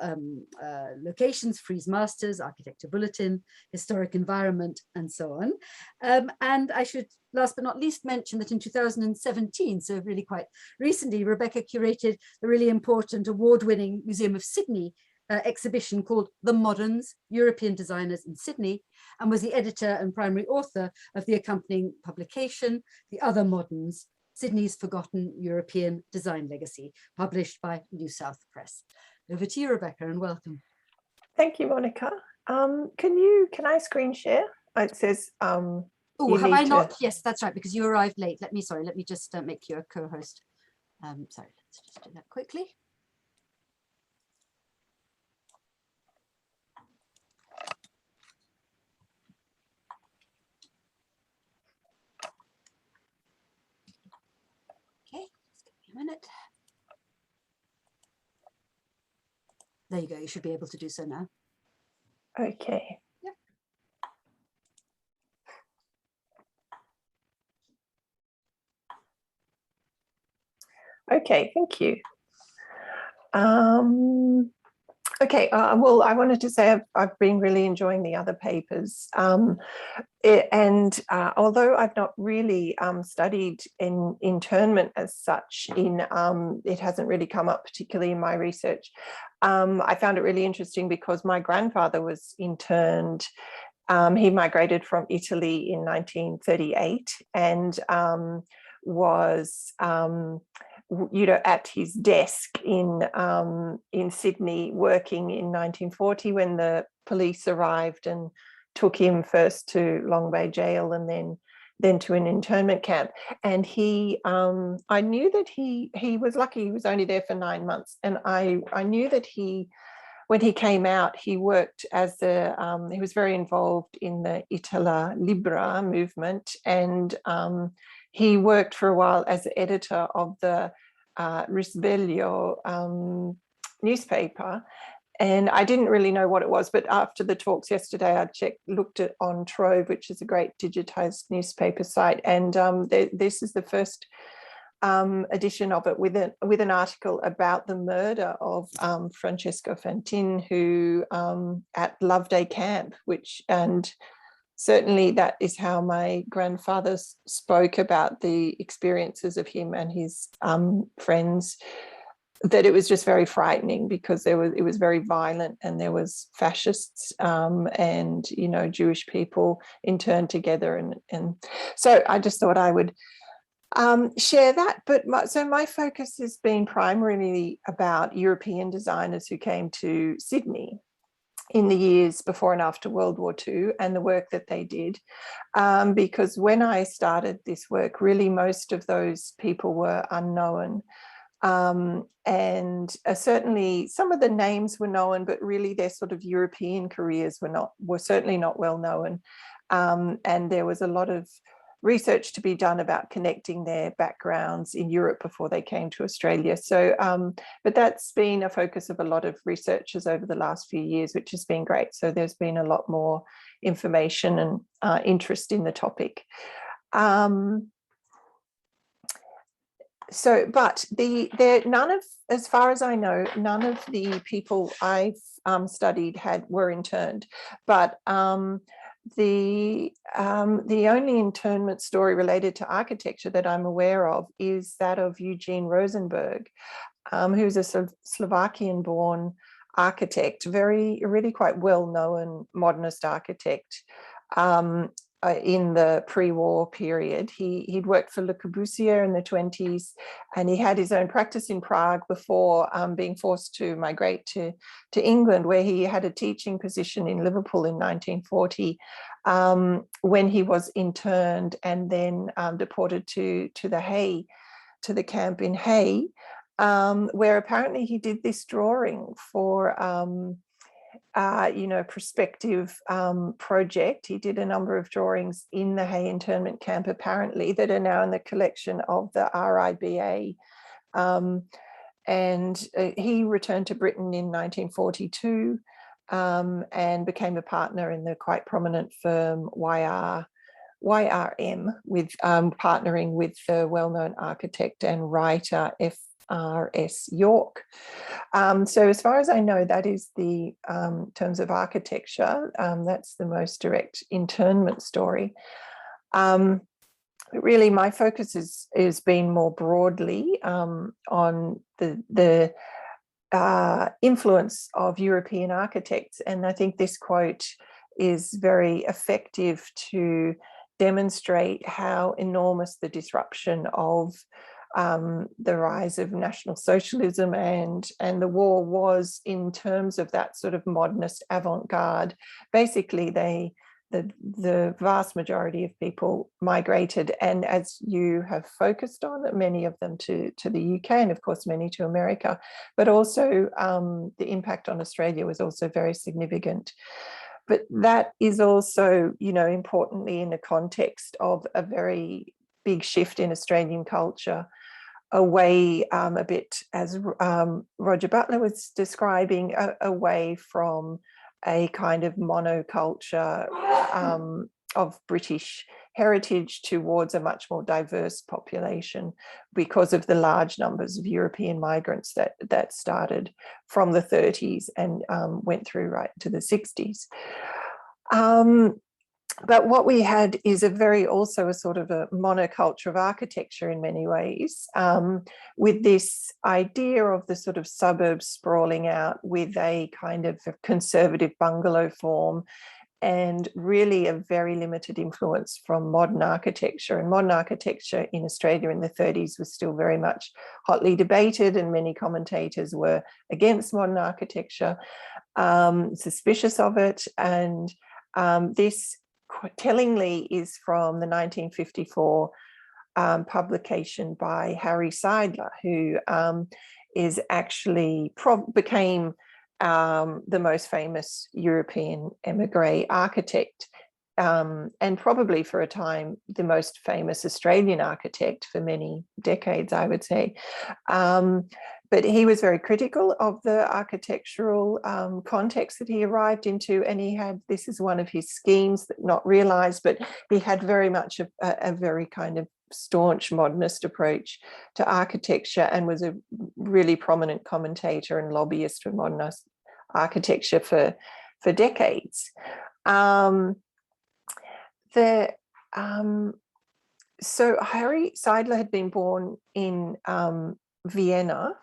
locations: Frieze Masters, Architecture Bulletin, Historic Environment, and so on. And I should, last but not least, mention that in 2017, so really quite recently, Rebecca curated the really important award-winning Museum of Sydney exhibition called The Moderns, European Designers in Sydney, and was the editor and primary author of the accompanying publication, The Other Moderns, Sydney's Forgotten European Design Legacy, published by New South Press. Over to you, Rebecca, and welcome. Thank you, Monica. Can I screen share? It says. Oh, have I not? Yes, that's right, because you arrived late. Let me just make you a co-host. Sorry, let's just do that quickly. Okay, just give me a minute. There you go, you should be able to do so now. Okay. Yep. Okay, thank you. Okay, well, I wanted to say I've been really enjoying the other papers. Although I've not really studied in internment as such, it hasn't really come up particularly in my research. I found it really interesting because my grandfather was interned. He migrated from Italy in 1938 and was at his desk in Sydney working in 1940 when the police arrived and took him first to Long Bay Jail and then to an internment camp. And I knew that he was lucky. He was only there for 9 months, and I knew that when he came out, he worked as he was very involved in the Itala Libera movement, and he worked for a while as the editor of the Risveglio newspaper. And I didn't really know what it was, but after the talks yesterday, I looked at on Trove, which is a great digitized newspaper site, and this is the first edition of it with an article about the murder of Francesco Fantin, who at Loveday Camp, and certainly that is how my grandfather spoke about the experiences of him and his friends, that it was just very frightening because it was very violent, and there was fascists and Jewish people interned together, and so I just thought I would share that. But my focus has been primarily about European designers who came to Sydney in the years before and after World War II and the work that they did. Because when I started this work, really most of those people were unknown. And certainly some of the names were known, but really their sort of European careers were certainly not well known. And there was a lot of research to be done about connecting their backgrounds in Europe before they came to Australia. So, but that's been a focus of a lot of researchers over the last few years, which has been great. So there's been a lot more information and interest in the topic. But as far as I know, none of the people I've studied were interned, but the only internment story related to architecture that I'm aware of is that of Eugene Rosenberg, who's a Slovakian-born architect, really quite well-known modernist architect. In the pre-war period, he'd worked for Le Corbusier in the 1920s, and he had his own practice in Prague before being forced to migrate to England, where he had a teaching position in Liverpool in 1940 when he was interned and then deported to the camp in Hay, where apparently he did this drawing for prospective project. He did a number of drawings in the Hay internment camp, apparently, that are now in the collection of the RIBA. And he returned to Britain in 1942 and became a partner in the quite prominent firm YRM, with partnering with the well-known architect and writer F.R.S. York. So as far as I know, that is the terms of architecture, that's the most direct internment story. Really, my focus has been more broadly on the influence of European architects, and I think this quote is very effective to demonstrate how enormous the disruption of the rise of National Socialism and the war was in terms of that sort of modernist avant-garde. Basically, the vast majority of people migrated, and as you have focused on, many of them to the UK, and of course many to America, but also the impact on Australia was also very significant. But that is also, importantly in the context of a very big shift in Australian culture away a bit, as Roger Butler was describing, away from a kind of monoculture of British heritage towards a much more diverse population because of the large numbers of European migrants that started from the 30s and went through right to the 60s. But what we had is also a sort of a monoculture of architecture in many ways, with this idea of the sort of suburbs sprawling out with a kind of conservative bungalow form, and really a very limited influence from modern architecture. And modern architecture in Australia in the 30s was still very much hotly debated, and many commentators were against modern architecture, suspicious of it. And this tellingly is from the 1954 publication by Harry Seidler, who is actually became the most famous European emigre architect, and probably for a time the most famous Australian architect for many decades, I would say. But he was very critical of the architectural context that he arrived into, and this is one of his schemes that not realised, but he had very much a very kind of staunch modernist approach to architecture, and was a really prominent commentator and lobbyist for modernist architecture for decades. So Harry Seidler had been born in Vienna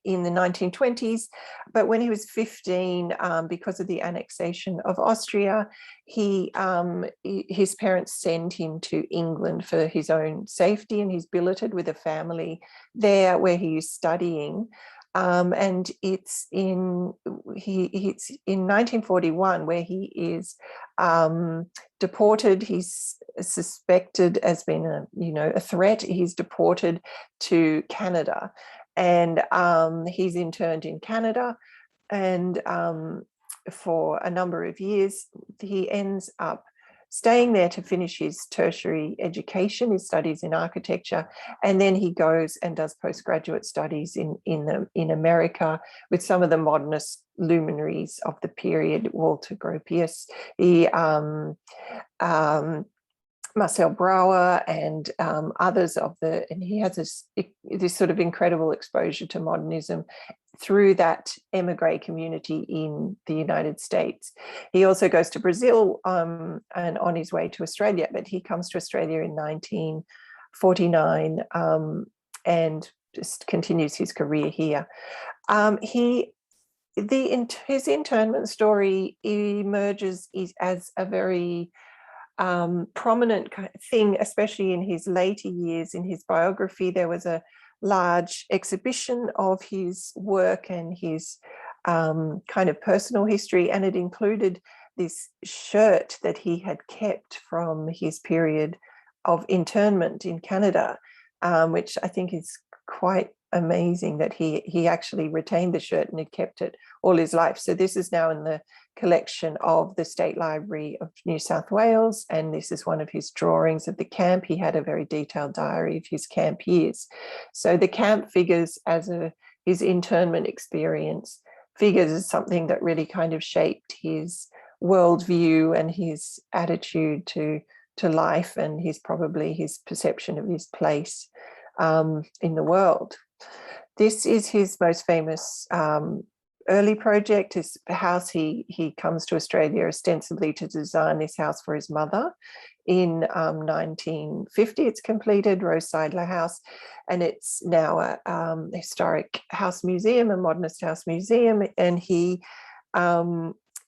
in the 1920s, but when he was 15, because of the annexation of Austria, his parents sent him to England for his own safety, and he's billeted with a family there where he is studying. And it's in 1941 where he is deported. He's suspected as being a threat. He's deported to Canada, and he's interned in Canada, and for a number of years he ends up staying there to finish his tertiary education, his studies in architecture, and then he goes and does postgraduate studies in America with some of the modernist luminaries of the period, Walter Gropius, Marcel Brauer, and others and he has this sort of incredible exposure to modernism through that emigre community in the United States. He also goes to Brazil and on his way to Australia, but he comes to Australia in 1949 and just continues his career here. His internment story emerges as a very prominent thing, especially in his later years. In his biography, there was a large exhibition of his work and his kind of personal history, and it included this shirt that he had kept from his period of internment in Canada, which I think is quite amazing that he actually retained the shirt and had kept it all his life. So this is now in the collection of the State Library of New South Wales, and this is one of his drawings of the camp. He had a very detailed diary of his camp years. So the camp figures as his internment experience figures as something that really kind of shaped his worldview and his attitude to life, and probably his perception of his place in the world. This is his most famous early project, his house. He comes to Australia ostensibly to design this house for his mother. In 1950, it's completed, Rose Seidler House, and it's now a historic house museum, a modernist house museum, and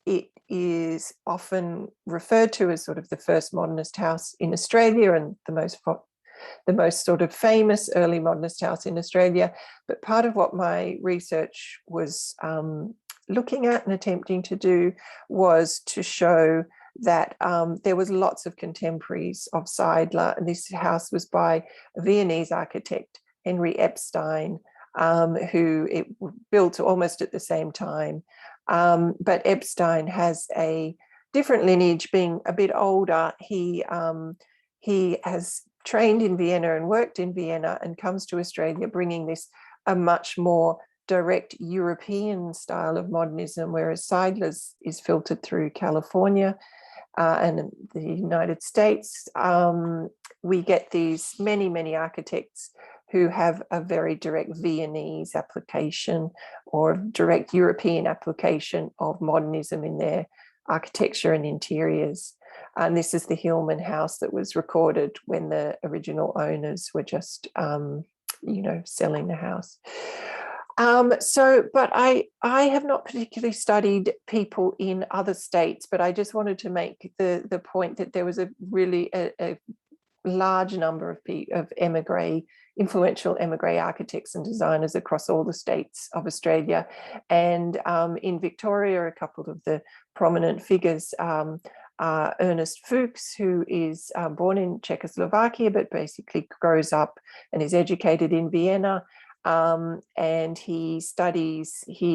it is often referred to as sort of the first modernist house in Australia and the most sort of famous early modernist house in Australia. But part of what my research was looking at and attempting to do was to show that there was lots of contemporaries of Seidler, and this house was by a Viennese architect, Henry Epstein, who it built almost at the same time. But Epstein has a different lineage, being a bit older. He has trained in Vienna and worked in Vienna and comes to Australia bringing a much more direct European style of modernism, whereas Seidler's is filtered through California. and in the United States, we get these many architects who have a very direct Viennese application or direct European application of modernism in their architecture and interiors. And this is the Hillman house that was recorded when the original owners were just, selling the house. But I have not particularly studied people in other states, but I just wanted to make the point that there was a large number of influential emigre architects and designers across all the states of Australia. And in Victoria, a couple of the prominent figures are Ernest Fuchs, who is born in Czechoslovakia, but basically grows up and is educated in Vienna. And he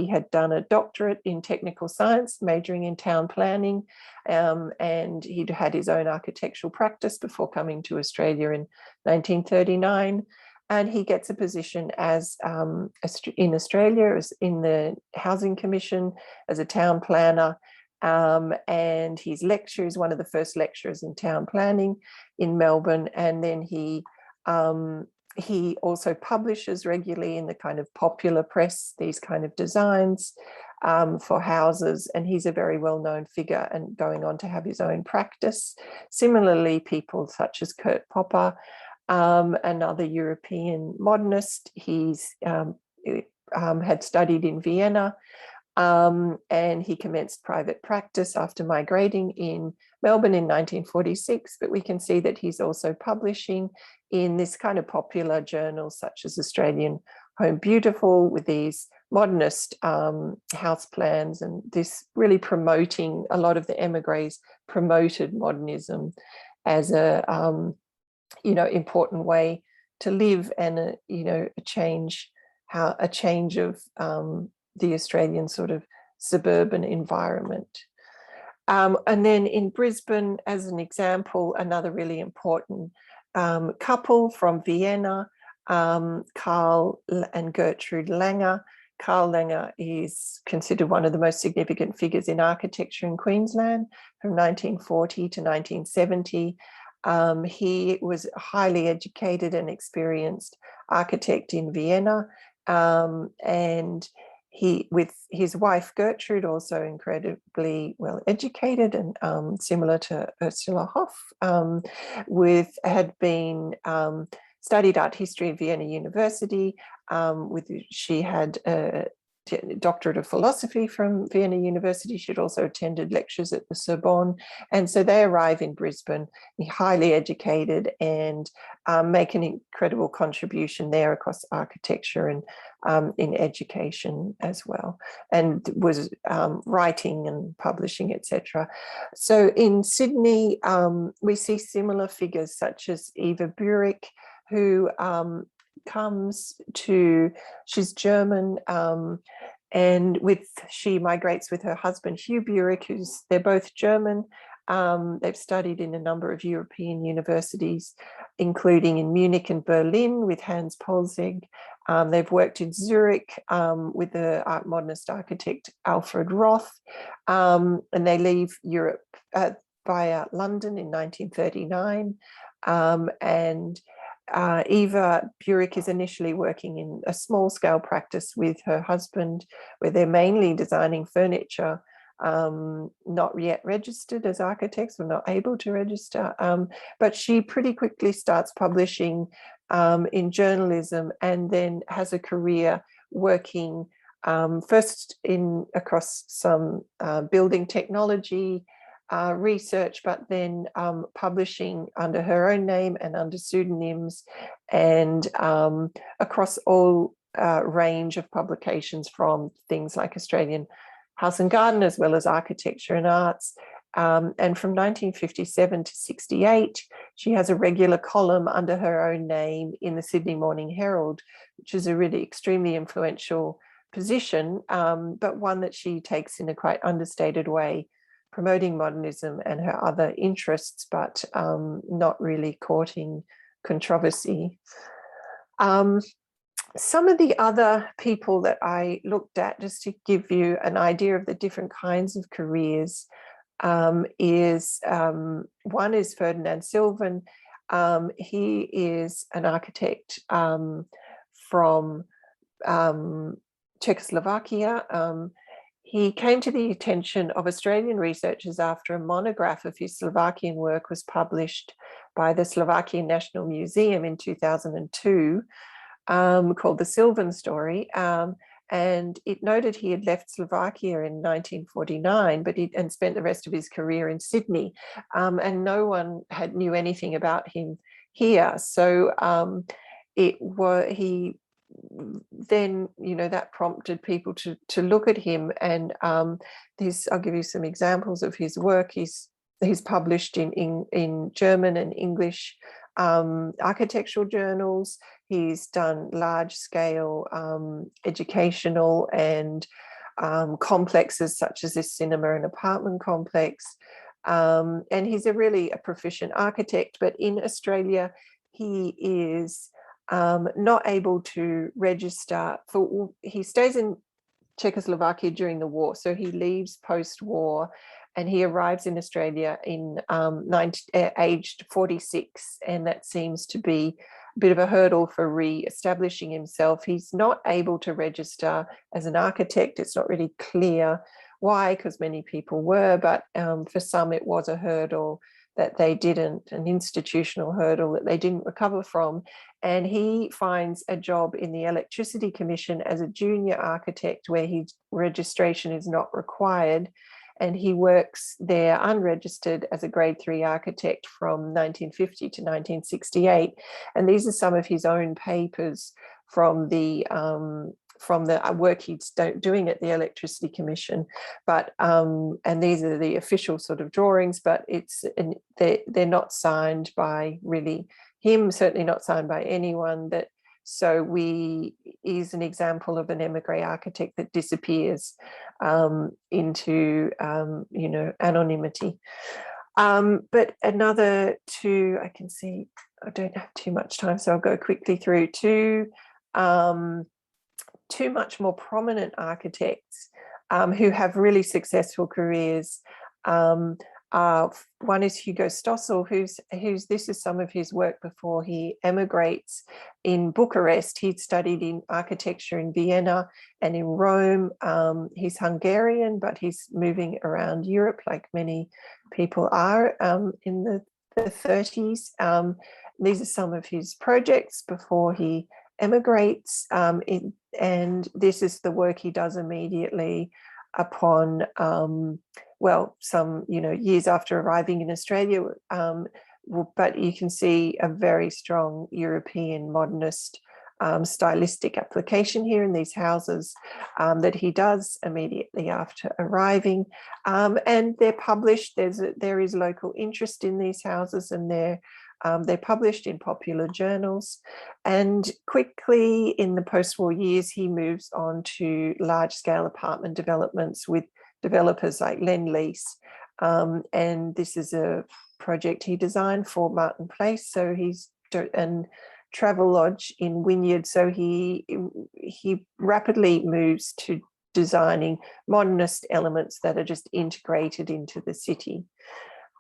had done a doctorate in technical science, majoring in town planning, and he'd had his own architectural practice before coming to Australia in 1939. And he gets a position in Australia as in the Housing Commission as a town planner. And his lecturer is one of the first lecturers in town planning in Melbourne. And then he also publishes regularly in the kind of popular press these kind of designs for houses, and he's a very well-known figure and going on to have his own practice. Similarly, people such as Kurt Popper, another European modernist, he's had studied in Vienna, and he commenced private practice after migrating in Melbourne in 1946, but we can see that he's also publishing in this kind of popular journals such as Australian Home Beautiful with these modernist house plans, and this really promoting, a lot of the emigres promoted modernism as a important way to live, and a change of the Australian sort of suburban environment. And then in Brisbane, as an example, another really important couple from Vienna, Karl and Gertrude Langer. Karl Langer is considered one of the most significant figures in architecture in Queensland from 1940 to 1970. He was a highly educated and experienced architect in Vienna, and he, with his wife Gertrude, also incredibly well educated and similar to Ursula Hoff, had been studied art history at Vienna University. She had a doctorate of philosophy from Vienna University. She'd also attended lectures at the Sorbonne. And so they arrive in Brisbane, highly educated, and make an incredible contribution there across architecture and in education as well, and was writing and publishing, etc. So in Sydney, we see similar figures such as Eva Burek, who she's German, and she migrates with her husband Hugh Burek, they're both German. They've studied in a number of European universities, including in Munich and Berlin with Hans Polzig. They've worked in Zurich with the modernist architect Alfred Roth, and they leave Europe via London in 1939. And Eva Burek is initially working in a small-scale practice with her husband, where they're mainly designing furniture, not yet registered as architects, or not able to register, but she pretty quickly starts publishing in journalism, and then has a career working first across some building technology research, but then publishing under her own name and under pseudonyms, and across all range of publications, from things like Australian House and Garden, as well as Architecture and Arts. And from 1957 to 68, she has a regular column under her own name in the Sydney Morning Herald, which is a really extremely influential position, but one that she takes in a quite understated way, promoting modernism and her other interests, but not really courting controversy. Some of the other people that I looked at, just to give you an idea of the different kinds of careers, one is Ferdinand Sylvan. He is an architect from Czechoslovakia. He came to the attention of Australian researchers after a monograph of his Slovakian work was published by the Slovakian National Museum in 2002, called The Sylvan Story. And it noted he had left Slovakia in 1949, and spent the rest of his career in Sydney, and no one knew anything about him here. So that prompted people to look at him. And I'll give you some examples of his work. He's published in German and English architectural journals. He's done large-scale educational and complexes such as this cinema and apartment complex. And he's a proficient architect, but in Australia, he is not able to register he stays in Czechoslovakia during the war. So he leaves post-war, and he arrives in Australia in aged 46, and that seems to be a bit of a hurdle for re-establishing himself. He's not able to register as an architect. It's not really clear why, because many people were, but for some it was a hurdle that they didn't, an institutional hurdle that they didn't recover from. And he finds a job in the Electricity Commission as a junior architect where his registration is not required. And he works there unregistered as a grade 3 architect from 1950 to 1968. And these are some of his own papers from the work he's doing at the Electricity Commission. But and these are the official sort of drawings, but they're not signed by really him, certainly not signed by anyone. So is an example of an emigre architect that disappears into anonymity. But another two, I can see I don't have too much time, so I'll go quickly through two much more prominent architects who have really successful careers. One is Hugo Stossel, this is some of his work before he emigrates in Bucharest. He'd studied in architecture in Vienna and in Rome. He's Hungarian, but he's moving around Europe like many people are in the 30s. These are some of his projects before he emigrates, and this is the work he does immediately upon some years after arriving in Australia, but you can see a very strong European modernist stylistic application here in these houses that he does immediately after arriving, and they're published. There is local interest in these houses, and they're published in popular journals. And quickly in the post-war years, he moves on to large-scale apartment developments with developers like Lend-Lease. And this is a project he designed for Martin Place. So and Travelodge in Wynyard. So he rapidly moves to designing modernist elements that are just integrated into the city.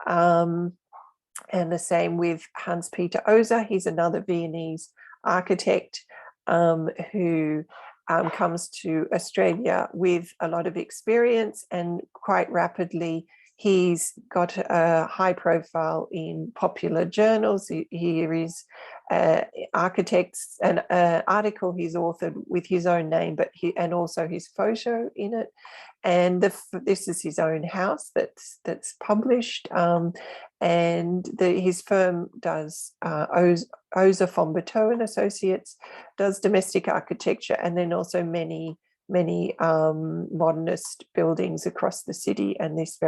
And the same with Hans-Peter Oser. He's another Viennese architect who comes to Australia with a lot of experience, and quite rapidly he's got a high profile in popular journals. Here is architects, an article he's authored with his own name, and also his photo in it. And this is his own house that's published. And his firm does Oser von Bertaux and Associates, does domestic architecture, and then also many modernist buildings across the city, and this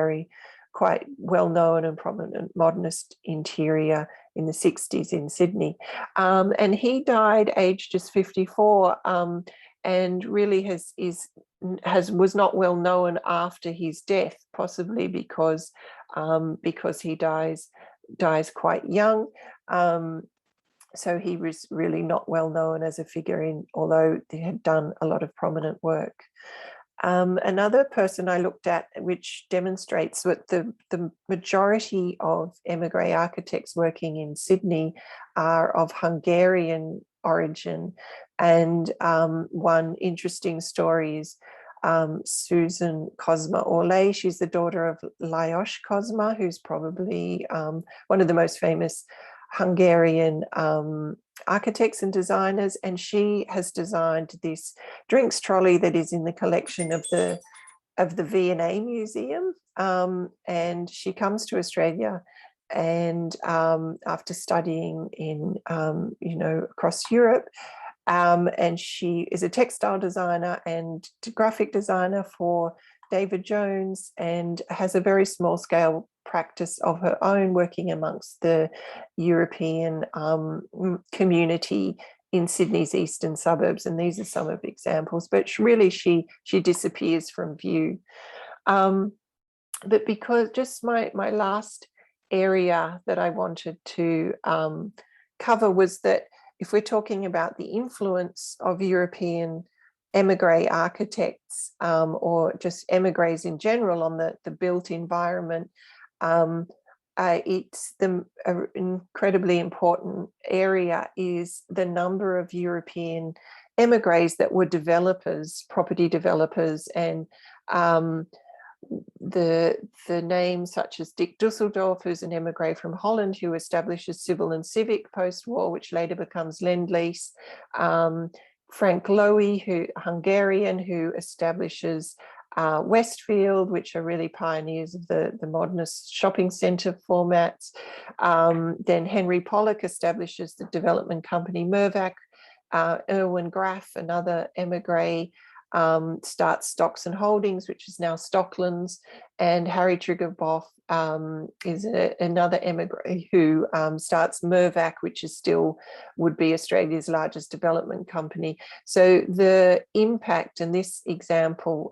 quite well-known and prominent modernist interior in the 60s in Sydney. And he died aged just 54, and really was not well known after his death, possibly because he dies quite young. So he was really not well known as a figure, although he had done a lot of prominent work. Another person I looked at, which demonstrates that the majority of emigre architects working in Sydney are of Hungarian origin. And one interesting story is Susan Kozma Orley. She's the daughter of Lajos Kozma, who's probably one of the most famous Hungarian architects and designers, and she has designed this drinks trolley that is in the collection of the V&A Museum. And she comes to Australia, and after studying in across Europe, and she is a textile designer and graphic designer for David Jones, and has a very small scale practice of her own working amongst the European community in Sydney's eastern suburbs. And these are some of the examples, but really she disappears from view. But because just my last area that I wanted to cover was that if we're talking about the influence of European emigre architects or just emigres in general on the built environment, it's the incredibly important area is the number of European emigres that were developers, property developers, and the names such as Dick Dusseldorf, who's an emigre from Holland who establishes Civil and Civic post-war, which later becomes Lend-Lease. Frank Lowy, who Hungarian, who establishes Westfield, which are really pioneers of the modernist shopping centre formats. Then Henry Pollock establishes the development company Mirvac. Erwin Graff, another emigre, starts Stocks and Holdings, which is now Stocklands, and Harry Triggerboff is another emigre who starts Mirvac, which is still would be Australia's largest development company. So the impact in this example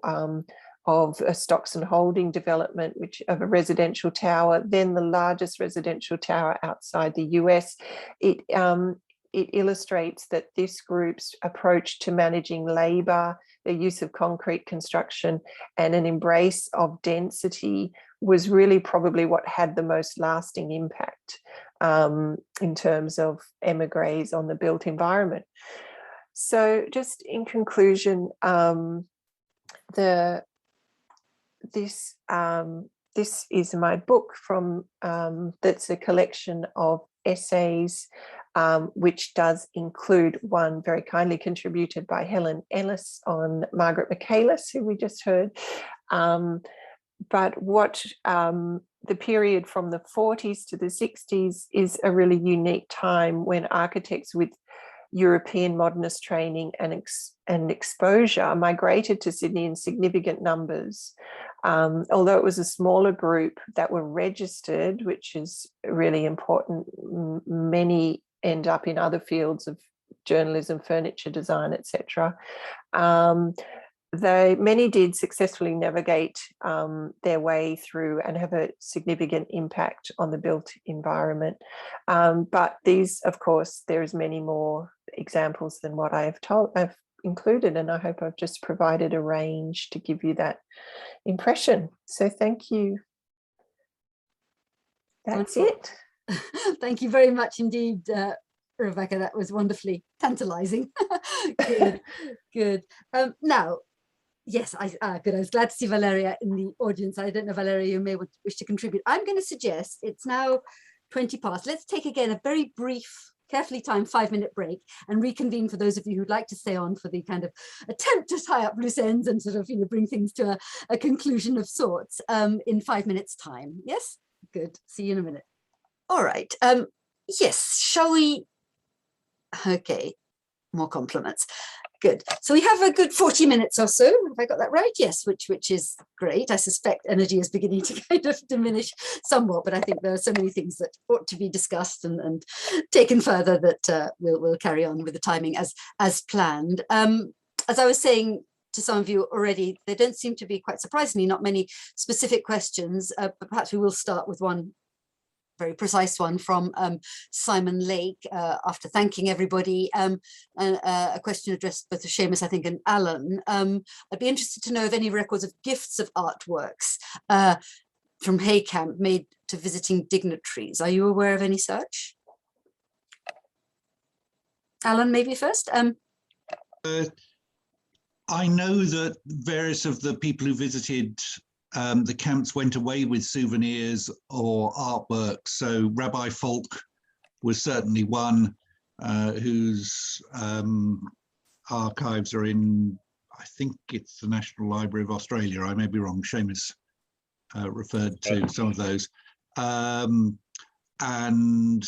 of a Stocks and Holding development, which of a residential tower, then the largest residential tower outside the US, it illustrates that this group's approach to managing labour, the use of concrete construction, and an embrace of density was really probably what had the most lasting impact in terms of emigres on the built environment. So just in conclusion, this is my book from that's a collection of essays, which does include one very kindly contributed by Helen Ellis on Margaret Michaelis, who we just heard. But what the period from the 40s to the 60s is a really unique time when architects with European modernist training and exposure migrated to Sydney in significant numbers. Although it was a smaller group that were registered, which is really important, many end up in other fields of journalism, furniture design, etc. Many did successfully navigate their way through and have a significant impact on the built environment. But these, of course, there is many more examples than what I've included, and I hope I've just provided a range to give you that impression. So thank you. That's it. Thank you very much indeed, Rebecca. That was wonderfully tantalizing. Good, good. Now, yes, good. I was glad to see Valeria in the audience. I don't know, Valeria, you may wish to contribute. I'm going to suggest it's now 20 past. Let's take again a very brief, carefully timed 5-minute break and reconvene for those of you who'd like to stay on for the kind of attempt to tie up loose ends and sort of, bring things to a conclusion of sorts in 5 minutes time. Yes, good. See you in a minute. All right. Yes, shall we? Okay, more compliments. Good. So we have a good 40 minutes or so. Have I got that right? Yes, which is great. I suspect energy is beginning to kind of diminish somewhat, but I think there are so many things that ought to be discussed and taken further that we'll carry on with the timing as planned. As I was saying to some of you already, there don't seem to be, quite surprisingly, not many specific questions, but perhaps we will start with one very precise one from Simon Lake, after thanking everybody. A question addressed both to Seumas, I think, and Alan. I'd be interested to know of any records of gifts of artworks from Hay Camp made to visiting dignitaries. Are you aware of any such? Alan, maybe first. I know that various of the people who visited the camps went away with souvenirs or artwork. So Rabbi Falk was certainly one whose archives are in, I think it's the National Library of Australia. I may be wrong. Seumas referred to some of those. And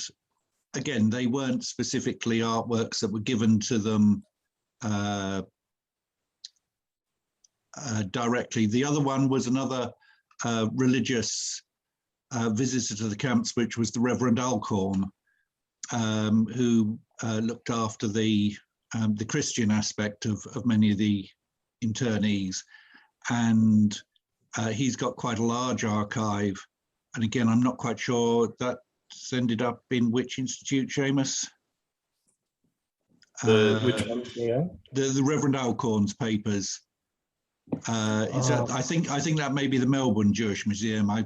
again, they weren't specifically artworks that were given to them directly. The other one was another religious visitor to the camps, which was the Reverend Alcorn, who looked after the Christian aspect of many of the internees. And he's got quite a large archive. And again, I'm not quite sure that's ended up in which institute, Seumas? Which one? Yeah. The Reverend Alcorn's papers. I think that may be the Melbourne Jewish Museum. I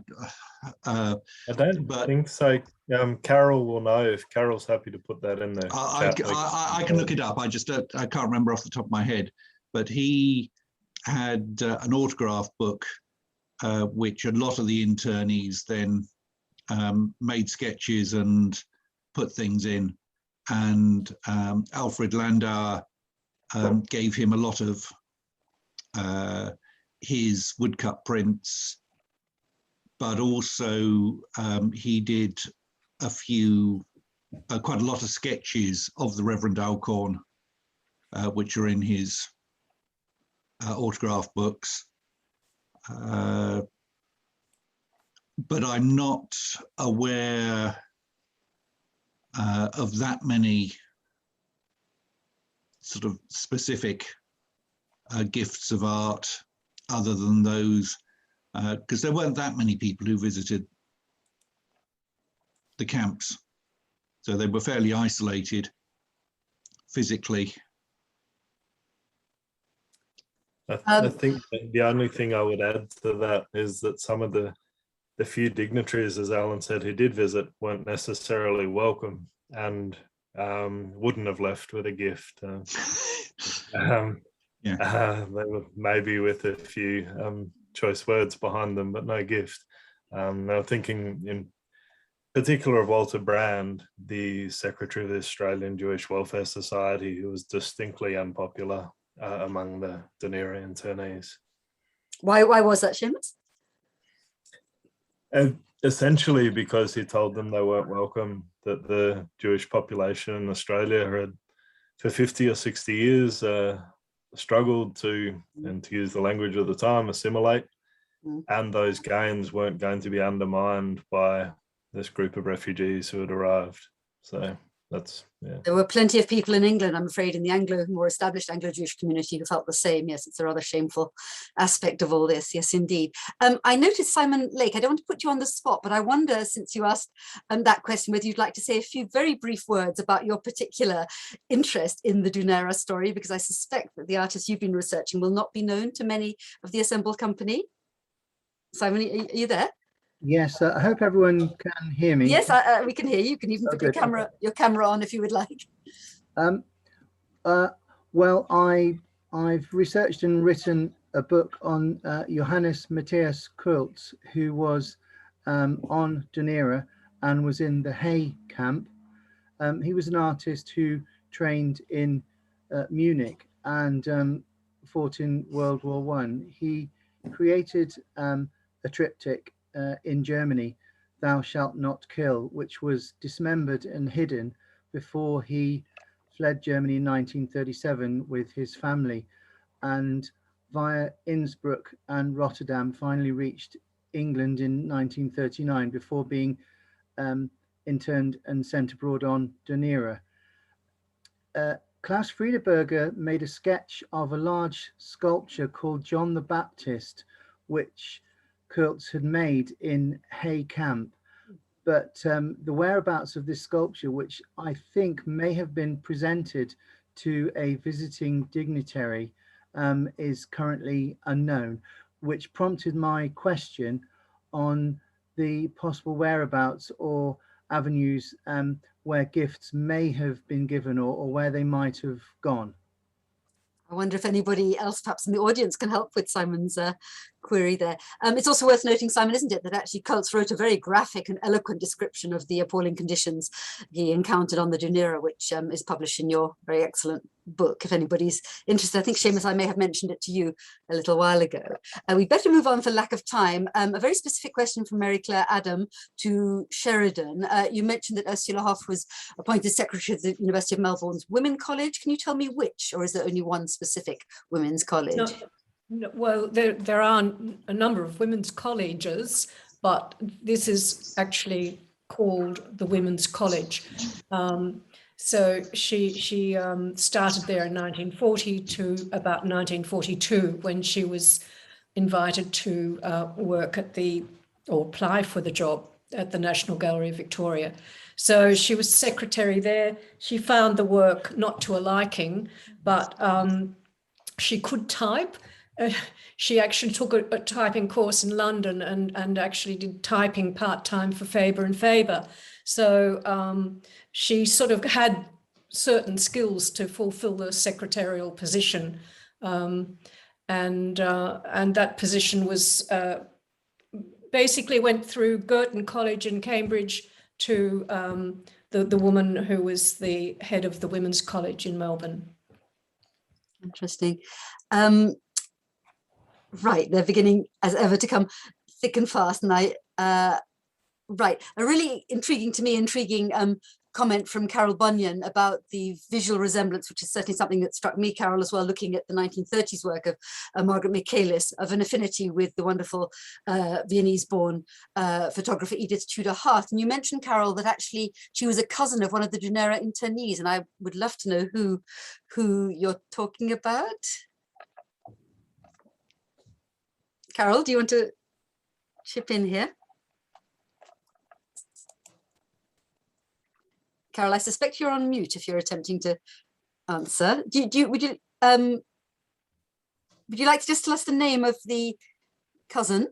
don't think so. Carol will know if Carol's happy to put that in there. I can look it up. I can't remember off the top of my head. But he had an autograph book, which a lot of the internees then made sketches and put things in. And Alfred Landauer gave him a lot of his woodcut prints, but also he did quite a lot of sketches of the Reverend Alcorn, which are in his autograph books. But I'm not aware of that many sort of specific gifts of art other than those, because there weren't that many people who visited the camps. So they were fairly isolated physically. I think the only thing I would add to that is that some of the few dignitaries, as Alan said, who did visit weren't necessarily welcome and wouldn't have left with a gift. They were maybe with a few choice words behind them, but no gift. Now thinking in particular of Walter Brand, the secretary of the Australian Jewish Welfare Society, who was distinctly unpopular among the Dunera internees. Why was that, Seumas? Essentially because he told them they weren't welcome, that the Jewish population in Australia had for 50 or 60 years struggled to, and to use the language of the time, assimilate, and those gains weren't going to be undermined by this group of refugees who had arrived. So that's, yeah. There were plenty of people in England, I'm afraid, in the more established Anglo-Jewish community who felt the same. Yes, it's a rather shameful aspect of all this. Yes, indeed. I noticed, Simon Lake, I don't want to put you on the spot, but I wonder, since you asked that question, whether you'd like to say a few very brief words about your particular interest in the Dunera story, because I suspect that the artists you've been researching will not be known to many of the assembled company. Simon, are you there? Yes, I hope everyone can hear me. Yes, we can hear you. You can even put your camera on if you would like. Well, I've researched and written a book on Johannes Matthias Kultz, who was on Dunera and was in the Hay camp. He was an artist who trained in Munich and fought in World War I. He created a triptych in Germany, "Thou Shalt Not Kill," which was dismembered and hidden before he fled Germany in 1937 with his family, and via Innsbruck and Rotterdam finally reached England in 1939 before being interned and sent abroad on Dunera. Klaus Friedeberger made a sketch of a large sculpture called John the Baptist, which Kultz had made in Hay camp, but the whereabouts of this sculpture, which I think may have been presented to a visiting dignitary, is currently unknown, which prompted my question on the possible whereabouts or avenues where gifts may have been given, or where they might have gone. I wonder if anybody else perhaps in the audience can help with Simon's query there. It's also worth noting, Simon, isn't it, that actually Kultz wrote a very graphic and eloquent description of the appalling conditions he encountered on the Dunera, which is published in your very excellent book, if anybody's interested. I think, Seumas, I may have mentioned it to you a little while ago. We'd better move on for lack of time. A very specific question from Mary Claire Adam to Sheridan. You mentioned that Ursula Hoff was appointed secretary of the University of Melbourne's Women's College. Can you tell me which, or is there only one specific women's college? No, well, there are a number of women's colleges, but this is actually called the Women's College. So she started there in 1940 to about 1942, when she was invited to work at or apply for the job at the National Gallery of Victoria. So she was secretary there. She found the work not to a liking, but she could type. She actually took a typing course in London and actually did typing part-time for Faber and Faber. So she sort of had certain skills to fulfill the secretarial position. And that position was basically went through Girton College in Cambridge to the woman who was the head of the Women's College in Melbourne. Interesting. Right, they're beginning as ever to come thick and fast, and right, a really intriguing comment from Carol Bunyan about the visual resemblance, which is certainly something that struck me, Carol, as well, looking at the 1930s work of Margaret Michaelis, of an affinity with the wonderful Viennese-born photographer Edith Tudor Hart. And you mentioned, Carol, that actually she was a cousin of one of the Dunera internees, and I would love to know who you're talking about. Carol, do you want to chip in here? Carol, I suspect you're on mute if you're attempting to answer. Would you like to just tell us the name of the cousin?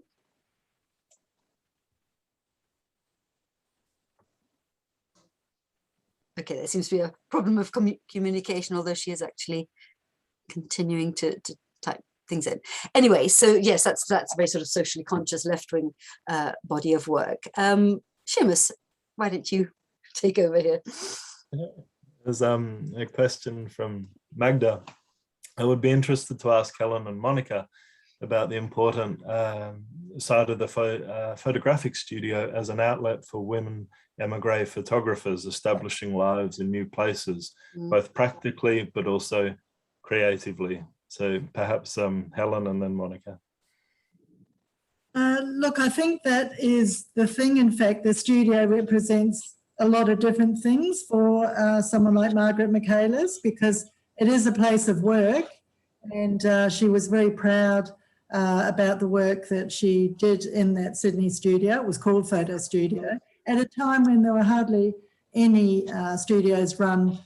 Okay, there seems to be a problem of communication, although she is actually continuing to type things in. Anyway, so yes, that's a very sort of socially conscious left-wing body of work. Seumas, why don't you take over here? There's a question from Magda. I would be interested to ask Helen and Monica about the important side of the photographic studio as an outlet for women emigre photographers establishing lives in new places, both practically but also creatively. So perhaps Helen and then Monica. Look, I think that is the thing. In fact, the studio represents a lot of different things for someone like Margaret Michaelis, because it is a place of work, and she was very proud about the work that she did in that Sydney studio. It was called Photo Studio, at a time when there were hardly any studios run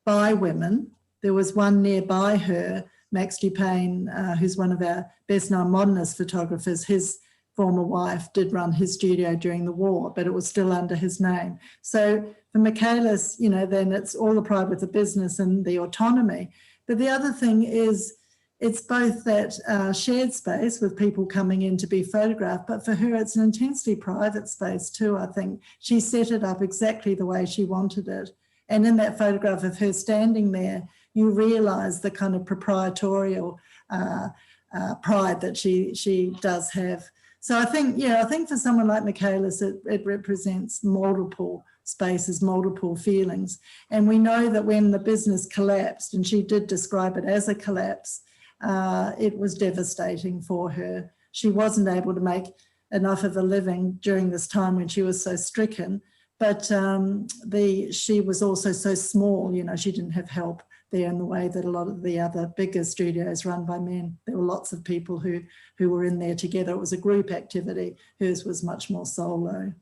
by women. There was one nearby her, Max Dupain, who's one of our best-known modernist photographers. His former wife did run his studio during the war, but it was still under his name. So for Michaelis, you know, then it's all the pride with the business and the autonomy. But the other thing is, it's both that shared space with people coming in to be photographed, but for her, it's an intensely private space too, I think. She set it up exactly the way she wanted it. And in that photograph of her standing there, you realise the kind of proprietorial pride that she does have. So I think, yeah, I think for someone like Michaelis, it represents multiple spaces, multiple feelings. And we know that when the business collapsed, and she did describe it as a collapse, it was devastating for her. She wasn't able to make enough of a living during this time when she was so stricken, but she was also so small, you know, she didn't have help there in the way that a lot of the other bigger studios run by men. There were lots of people who were in there together. It was a group activity. Hers was much more solo.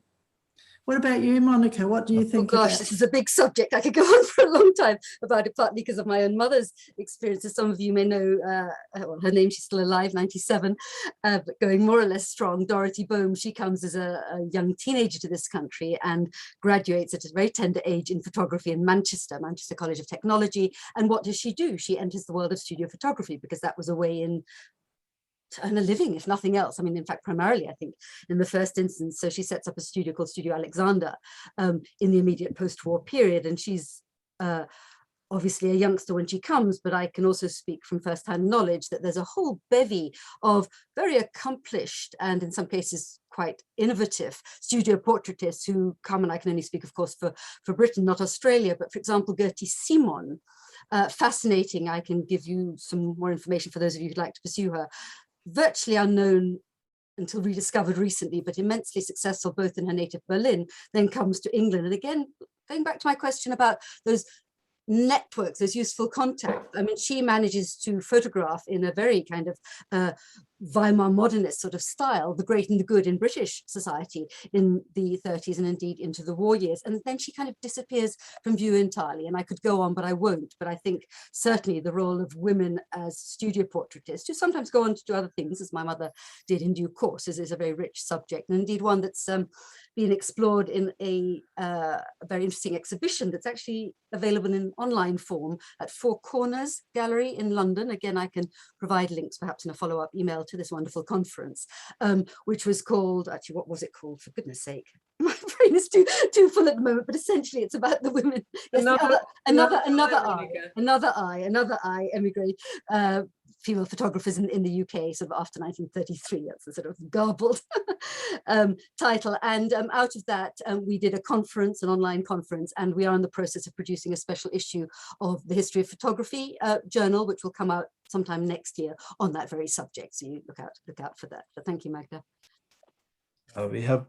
What about you, Monica? What do you think? Oh gosh, about? this is a big subject. I could go on for a long time about it, partly because of my own mother's experiences. Some of you may know, well, her name, she's still alive, 97, but going more or less strong. Dorothy Bohm, she comes as a young teenager to this country and graduates at a very tender age in photography in Manchester College of Technology. And what does she do? She enters the world of studio photography because that was a way in to earn a living, if nothing else. I mean, in fact, primarily, I think, in the first instance. So she sets up a studio called Studio Alexander in the immediate post-war period. And she's obviously a youngster when she comes, but I can also speak from first-hand knowledge that there's a whole bevy of very accomplished and in some cases quite innovative studio portraitists who come, and I can only speak, of course, for Britain, not Australia, but for example, Gertie Simon, fascinating. I can give you some more information for those of you who'd like to pursue her. Virtually unknown until rediscovered recently, but immensely successful both in her native Berlin, then comes to England. And again, going back to my question about those networks, those useful contacts. I mean, she manages to photograph in a very kind of Weimar modernist sort of style, the great and the good in British society in the 30s and indeed into the war years. And then she kind of disappears from view entirely. And I could go on, but I won't. But I think certainly the role of women as studio portraitists, who sometimes go on to do other things, as my mother did in due course, is a very rich subject, and indeed one that's been explored in a very interesting exhibition that's actually available in online form at Four Corners Gallery in London. Again, I can provide links perhaps in a follow-up email to this wonderful conference, which was called, actually, what was it called? For goodness sake, my brain is too full at the moment, but essentially it's about the women. Yes, another eye, emigrate, female photographers in the UK, sort of after 1933. That's a sort of garbled title. And out of that, we did a conference, an online conference, and we are in the process of producing a special issue of the History of Photography journal, which will come out sometime next year on that very subject. So you look out for that. But thank you, Magda. We have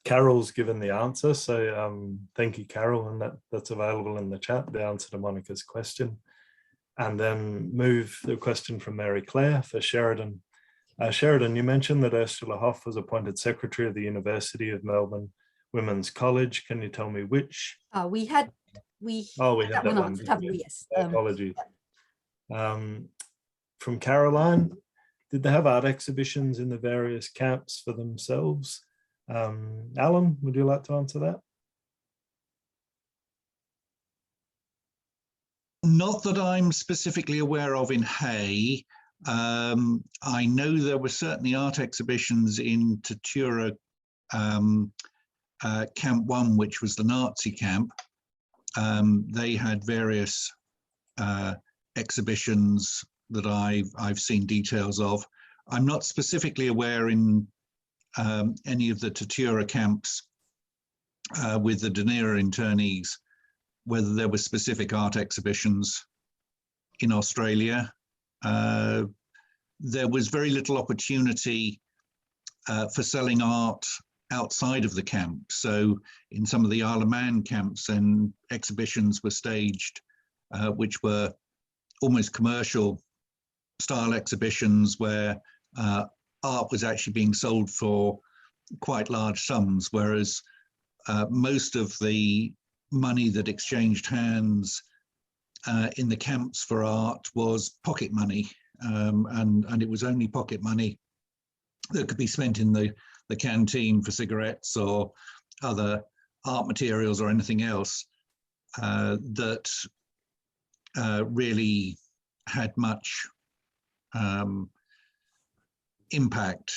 Carol's given the answer, so thank you, Carol, and that's available in the chat, the answer to Monica's question. And then move the question from Mary Claire for Sheridan. Sheridan, you mentioned that Ursula Hoff was appointed Secretary of the University of Melbourne Women's College. Can you tell me which? We had that one answered, haven't we? Yes. Apologies. From Caroline, did they have art exhibitions in the various camps for themselves? Alan, would you like to answer that? Not that I'm specifically aware of in Hay. I know there were certainly art exhibitions in Tatura Camp 1, which was the Nazi camp. They had various exhibitions that I've seen details of. I'm not specifically aware in any of the Tatura camps with the Dunera internees whether there were specific art exhibitions in Australia. There was very little opportunity for selling art outside of the camp. So in some of the Isle of Man camps, and exhibitions were staged, which were almost commercial style exhibitions where art was actually being sold for quite large sums, whereas most of the money that exchanged hands in the camps for art was pocket money, and it was only pocket money that could be spent in the canteen for cigarettes or other art materials or anything else that really had much impact.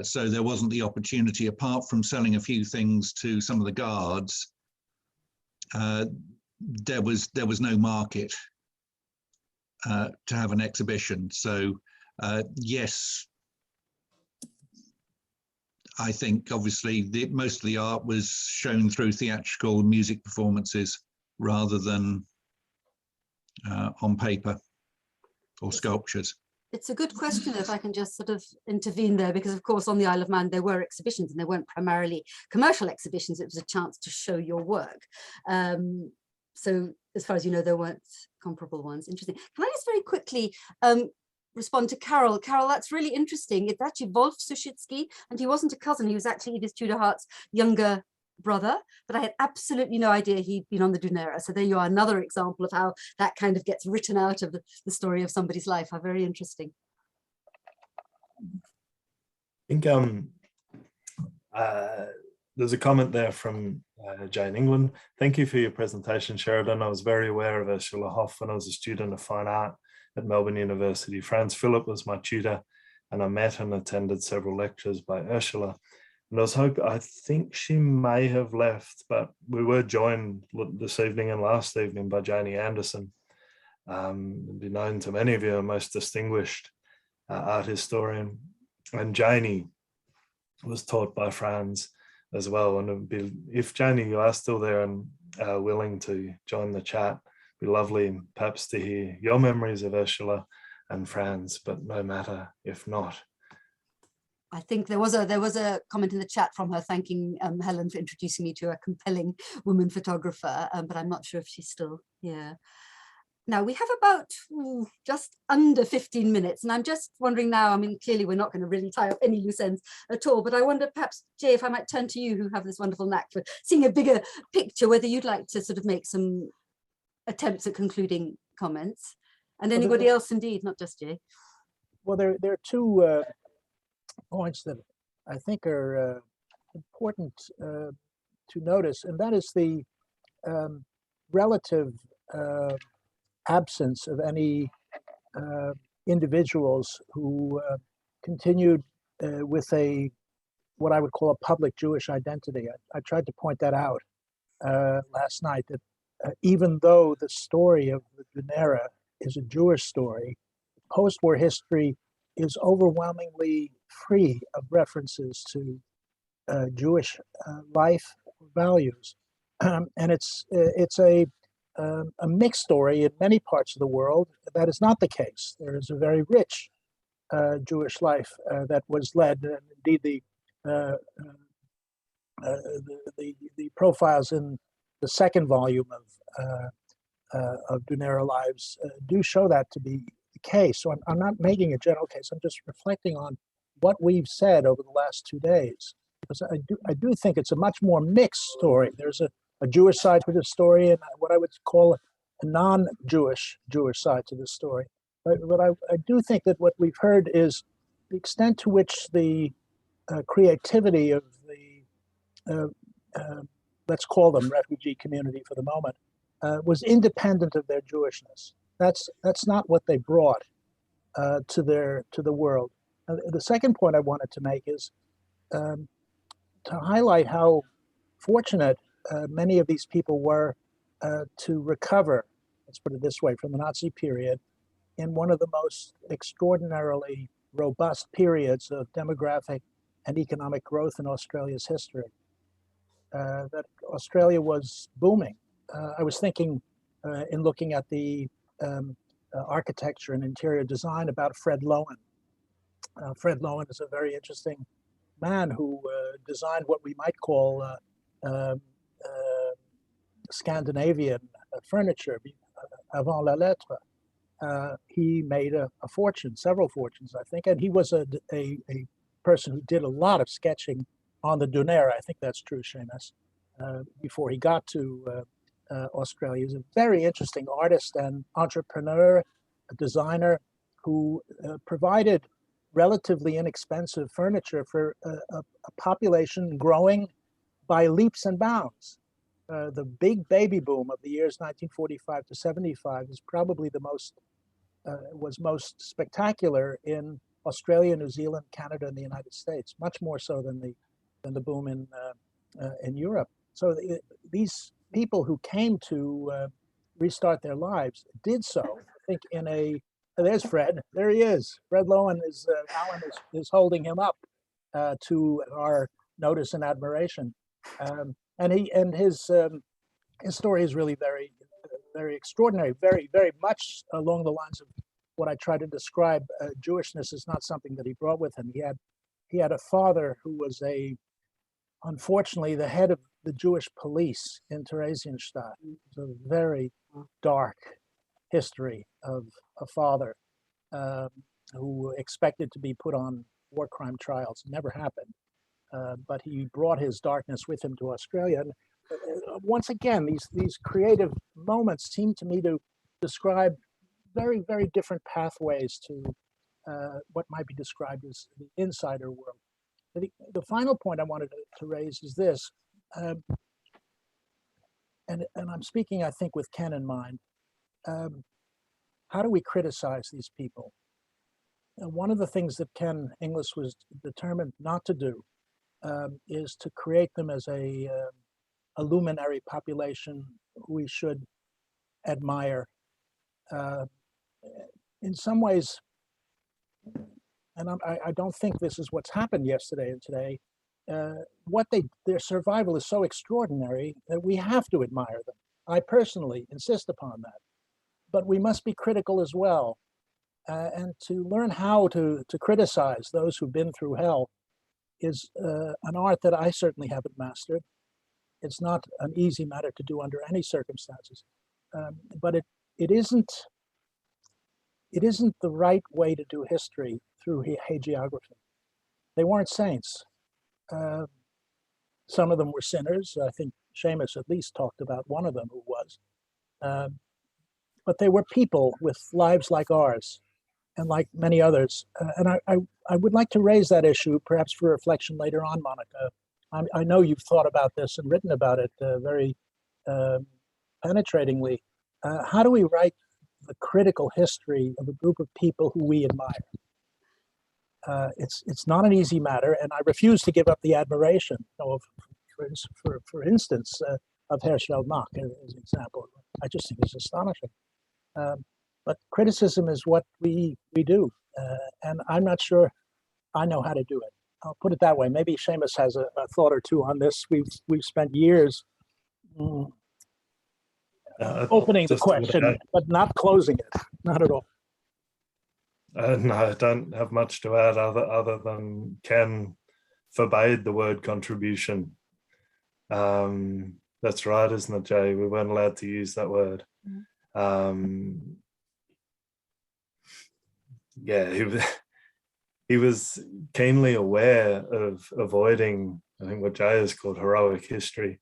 So there wasn't the opportunity, apart from selling a few things to some of the guards, there was no market to have an exhibition. So yes, I think obviously most of the art was shown through theatrical music performances rather than on paper or sculptures. It's a good question, if I can just sort of intervene there, because of course on the Isle of Man there were exhibitions, and they weren't primarily commercial exhibitions. It was a chance to show your work. So as far as you know, there weren't comparable ones. Interesting. Can I just very quickly respond to Carol. Carol, that's really interesting. It's actually Wolf Suschitsky, and he wasn't a cousin. He was actually Edith Tudor-Hart's younger brother, but I had absolutely no idea he'd been on the Dunera. So there you are, another example of how that kind of gets written out of the story of somebody's life. How very interesting. I think there's a comment there from Jane England. Thank you for your presentation, Sheridan. I was very aware of Ursula Hoff when I was a student of fine art at Melbourne University. Franz Philipp was my tutor, and I met and attended several lectures by Ursula. And I think she may have left, but we were joined this evening and last evening by Janie Anderson, be known to many of you, a most distinguished art historian. And Janie was taught by Franz as well. And it'd be, if Janie, you are still there and willing to join the chat, it'd be lovely perhaps to hear your memories of Ursula and Franz, but no matter if not. I think there was a comment in the chat from her thanking Helen for introducing me to a compelling woman photographer, but I'm not sure if she's still here. Now we have about just under 15 minutes, and I'm just wondering now, I mean, clearly we're not going to really tie up any loose ends at all, but I wonder perhaps, Jay, if I might turn to you, who have this wonderful knack for seeing a bigger picture, whether you'd like to sort of make some attempts at concluding comments, and anybody else indeed, not just Jay. Well, there are two points that I think are important to notice, and that is the relative absence of any individuals who continued with what I would call a public Jewish identity. I tried to point that out last night, that even though the story of the Dunera is a Jewish story, post-war history is overwhelmingly free of references to Jewish life values, and it's a mixed story in many parts of the world. That is not the case. There is a very rich Jewish life that was led, and indeed the profiles in the second volume of Dunera Lives do show that to be the case. So I'm not making a general case. I'm just reflecting on what we've said over the last 2 days, because I do think it's a much more mixed story. There's a Jewish side to the story and what I would call a non-Jewish side to the story. But I do think that what we've heard is the extent to which the creativity of the, let's call them refugee community for the moment, was independent of their Jewishness. That's not what they brought to the world. The second point I wanted to make is to highlight how fortunate many of these people were to recover, let's put it this way, from the Nazi period in one of the most extraordinarily robust periods of demographic and economic growth in Australia's history. That Australia was booming. I was thinking in looking at the architecture and interior design about Fred Lowen. Fred Lowen is a very interesting man who designed what we might call Scandinavian furniture avant la lettre. He made a fortune, several fortunes, I think, and he was a person who did a lot of sketching on the Dunera. I think that's true, Seumas, before he got to Australia. He's a very interesting artist and entrepreneur, a designer who provided relatively inexpensive furniture for a population growing by leaps and bounds. The big baby boom of the years 1945 to 75 is probably the was most spectacular in Australia, New Zealand, Canada, and the United States, much more so than the boom in Europe. So these people who came to restart their lives did so, I think, in a. There's Fred. There he is. Fred Lowen is. Alan is holding him up to our notice and admiration, and his story is really very, very extraordinary. Very, very much along the lines of what I try to describe. Jewishness is not something that he brought with him. He had a father who was unfortunately, the head of the Jewish police in Theresienstadt. It's a very dark history of a father who expected to be put on war crime trials. It never happened. But he brought his darkness with him to Australia. And once again, these creative moments seem to me to describe very, very different pathways to what might be described as the insider world. The final point I wanted to raise is this, and I'm speaking, I think, with Ken in mind. How do we criticize these people? And one of the things that Ken Inglis was determined not to do is to create them as a luminary population we should admire. In some ways, and I don't think this is what's happened yesterday and today, their survival is so extraordinary that we have to admire them. I personally insist upon that. But we must be critical as well. And to learn how to criticize those who've been through hell is an art that I certainly haven't mastered. It's not an easy matter to do under any circumstances. But it isn't the right way to do history through hagiography. They weren't saints. Some of them were sinners. I think Seumas at least talked about one of them who was. But they were people with lives like ours and like many others. And I would like to raise that issue, perhaps for reflection later on, Monica. I know you've thought about this and written about it very penetratingly. How do we write the critical history of a group of people who we admire? It's not an easy matter, and I refuse to give up the admiration of, for instance, of Herschel Mach as an example. I just think it's astonishing. But criticism is what we do, and I'm not sure I know how to do it. I'll put it that way. Maybe Seumas has a thought or two on this. We've spent years opening the question, but not closing it. Not at all. No, I don't have much to add other than Ken forbade the word contribution. That's right, isn't it, Jay? We weren't allowed to use that word. Yeah, he was keenly aware of avoiding, I think, what Jay has called heroic history,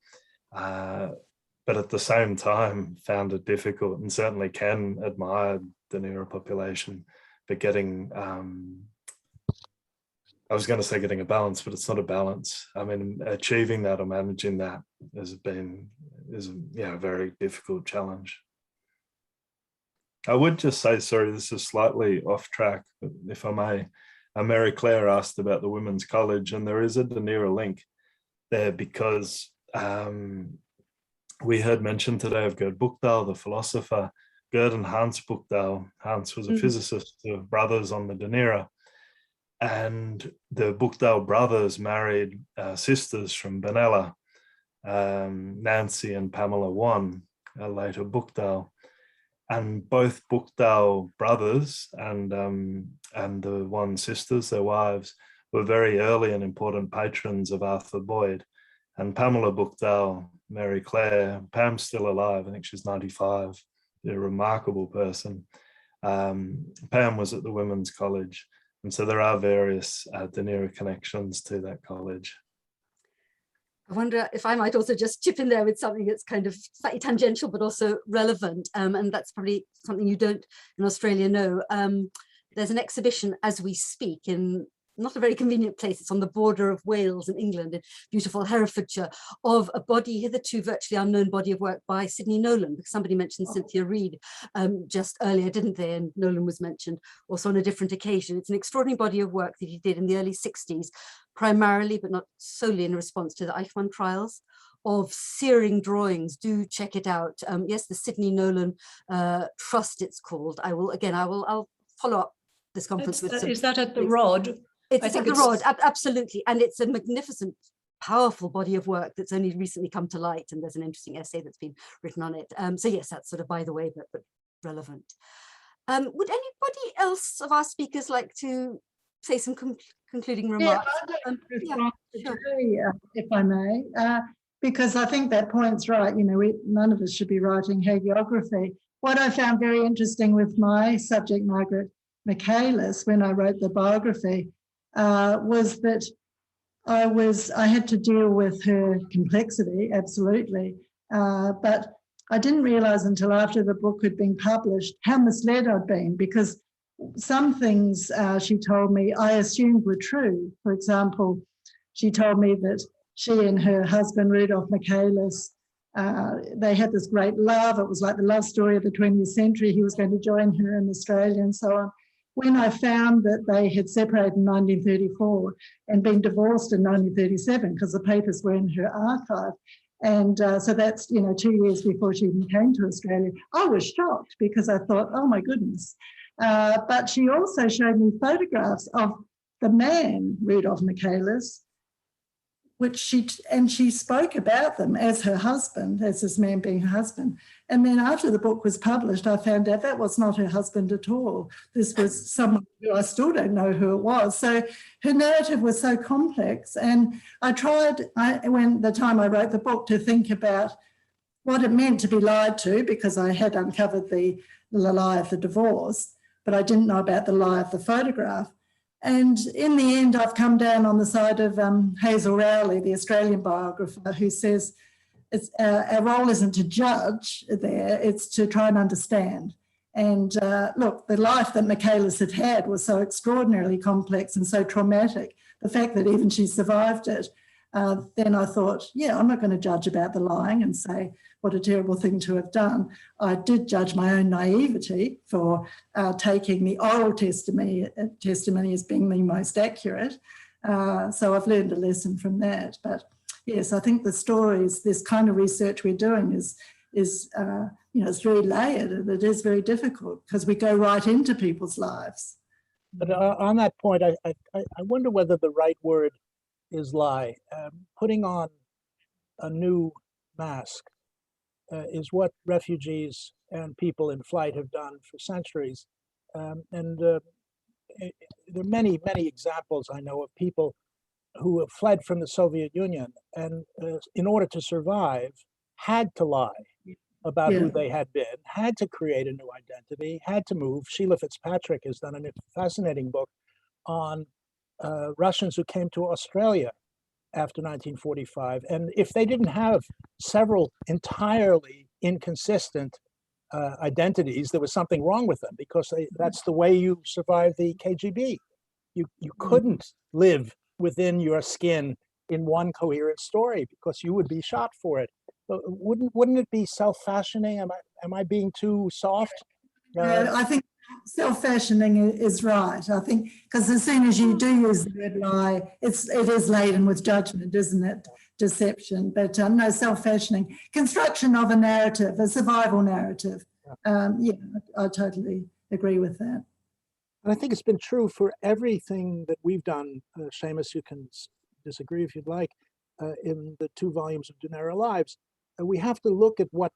but at the same time found it difficult, and certainly Ken admired the Dunera population, but getting, I was going to say getting a balance, but it's not a balance. I mean, achieving that or managing that is a very difficult challenge. I would just say, sorry, this is slightly off track, but if I may, Mary Claire asked about the Women's College, and there is a Dunera link there because we heard mention today of Gerd Buchdahl, the philosopher. Gerd and Hans Buchdahl. Hans was a physicist, the brothers on the Dunera. And the Buchdahl brothers married sisters from Benalla, Nancy and Pamela Wan, later Buchdahl. And both Buchdahl brothers and the Wan sisters, their wives, were very early and important patrons of Arthur Boyd. And Pamela Buchdahl, Mary Claire, Pam's still alive, I think she's 95, a remarkable person. Pam was at the Women's College. And so there are various Dunera connections to that college. I wonder if I might also just chip in there with something that's kind of slightly tangential, but also relevant. And that's probably something you don't in Australia know. There's an exhibition as we speak in not a very convenient place. It's on the border of Wales and England in beautiful Herefordshire, of a body, hitherto virtually unknown body of work by Sidney Nolan, because somebody mentioned Cynthia Reid just earlier, didn't they? And Nolan was mentioned also on a different occasion. It's an extraordinary body of work that he did in the early 60s, primarily, but not solely, in response to the Eichmann trials, of searing drawings. Do check it out. Yes, the Sidney Nolan Trust, it's called. I'll follow up this conference with some. Is that at the Rod? It's at the Rod, absolutely. And it's a magnificent, powerful body of work that's only recently come to light. And there's an interesting essay that's been written on it. So yes, that's sort of by the way, but relevant. Would anybody else of our speakers like to say some concluding remarks? Sure. If I may, because I think that point's right. You know, none of us should be writing hagiography. What I found very interesting with my subject, Margaret, Michaelis when I wrote the biography was that I had to deal with her complexity, absolutely, but I didn't realise until after the book had been published how misled I'd been, because some things she told me I assumed were true. For example, she told me that she and her husband, Rudolf Michaelis, they had this great love. It was like the love story of the 20th century. He was going to join her in Australia and so on. When I found that they had separated in 1934 and been divorced in 1937, because the papers were in her archive, and so that's 2 years before she even came to Australia, I was shocked because I thought, oh my goodness. But she also showed me photographs of the man, Rudolf Michaelis, she spoke about them as her husband, as this man being her husband. And then after the book was published, I found out that was not her husband at all. This was someone who I still don't know who it was. So her narrative was so complex. And I tried, when the time I wrote the book, to think about what it meant to be lied to, because I had uncovered the lie of the divorce, but I didn't know about the lie of the photograph. And in the end, I've come down on the side of Hazel Rowley, the Australian biographer, who says our role isn't to judge there, it's to try and understand. And look, the life that Michaelis had was so extraordinarily complex and so traumatic. The fact that even she survived it, then I thought, yeah, I'm not going to judge about the lying and say what a terrible thing to have done. I did judge my own naivety for taking the oral testimony as being the most accurate. So I've learned a lesson from that. But yes, I think the stories, this kind of research we're doing is it's very layered, and it is very difficult because we go right into people's lives. But on that point, I wonder whether the right word is lie. Putting on a new mask is what refugees and people in flight have done for centuries. There are many, many examples I know of people who have fled from the Soviet Union and in order to survive, had to lie about who they had been, had to create a new identity, had to move. Sheila Fitzpatrick has done a fascinating book on Russians who came to Australia after 1945. And if they didn't have several entirely inconsistent identities, there was something wrong with them, because that's the way you survive the KGB. You couldn't live within your skin in one coherent story because you would be shot for it. But wouldn't it be self-fashioning? Am I being too soft? I think self-fashioning is right. I think because as soon as you do use the word lie, it is laden with judgment, isn't it? Deception. But no, self-fashioning, construction of a narrative, a survival narrative. Yeah, I totally agree with that. And I think it's been true for everything that we've done. Seumas, you can disagree if you'd like, in the 2 volumes of Dunera Lives. We have to look at what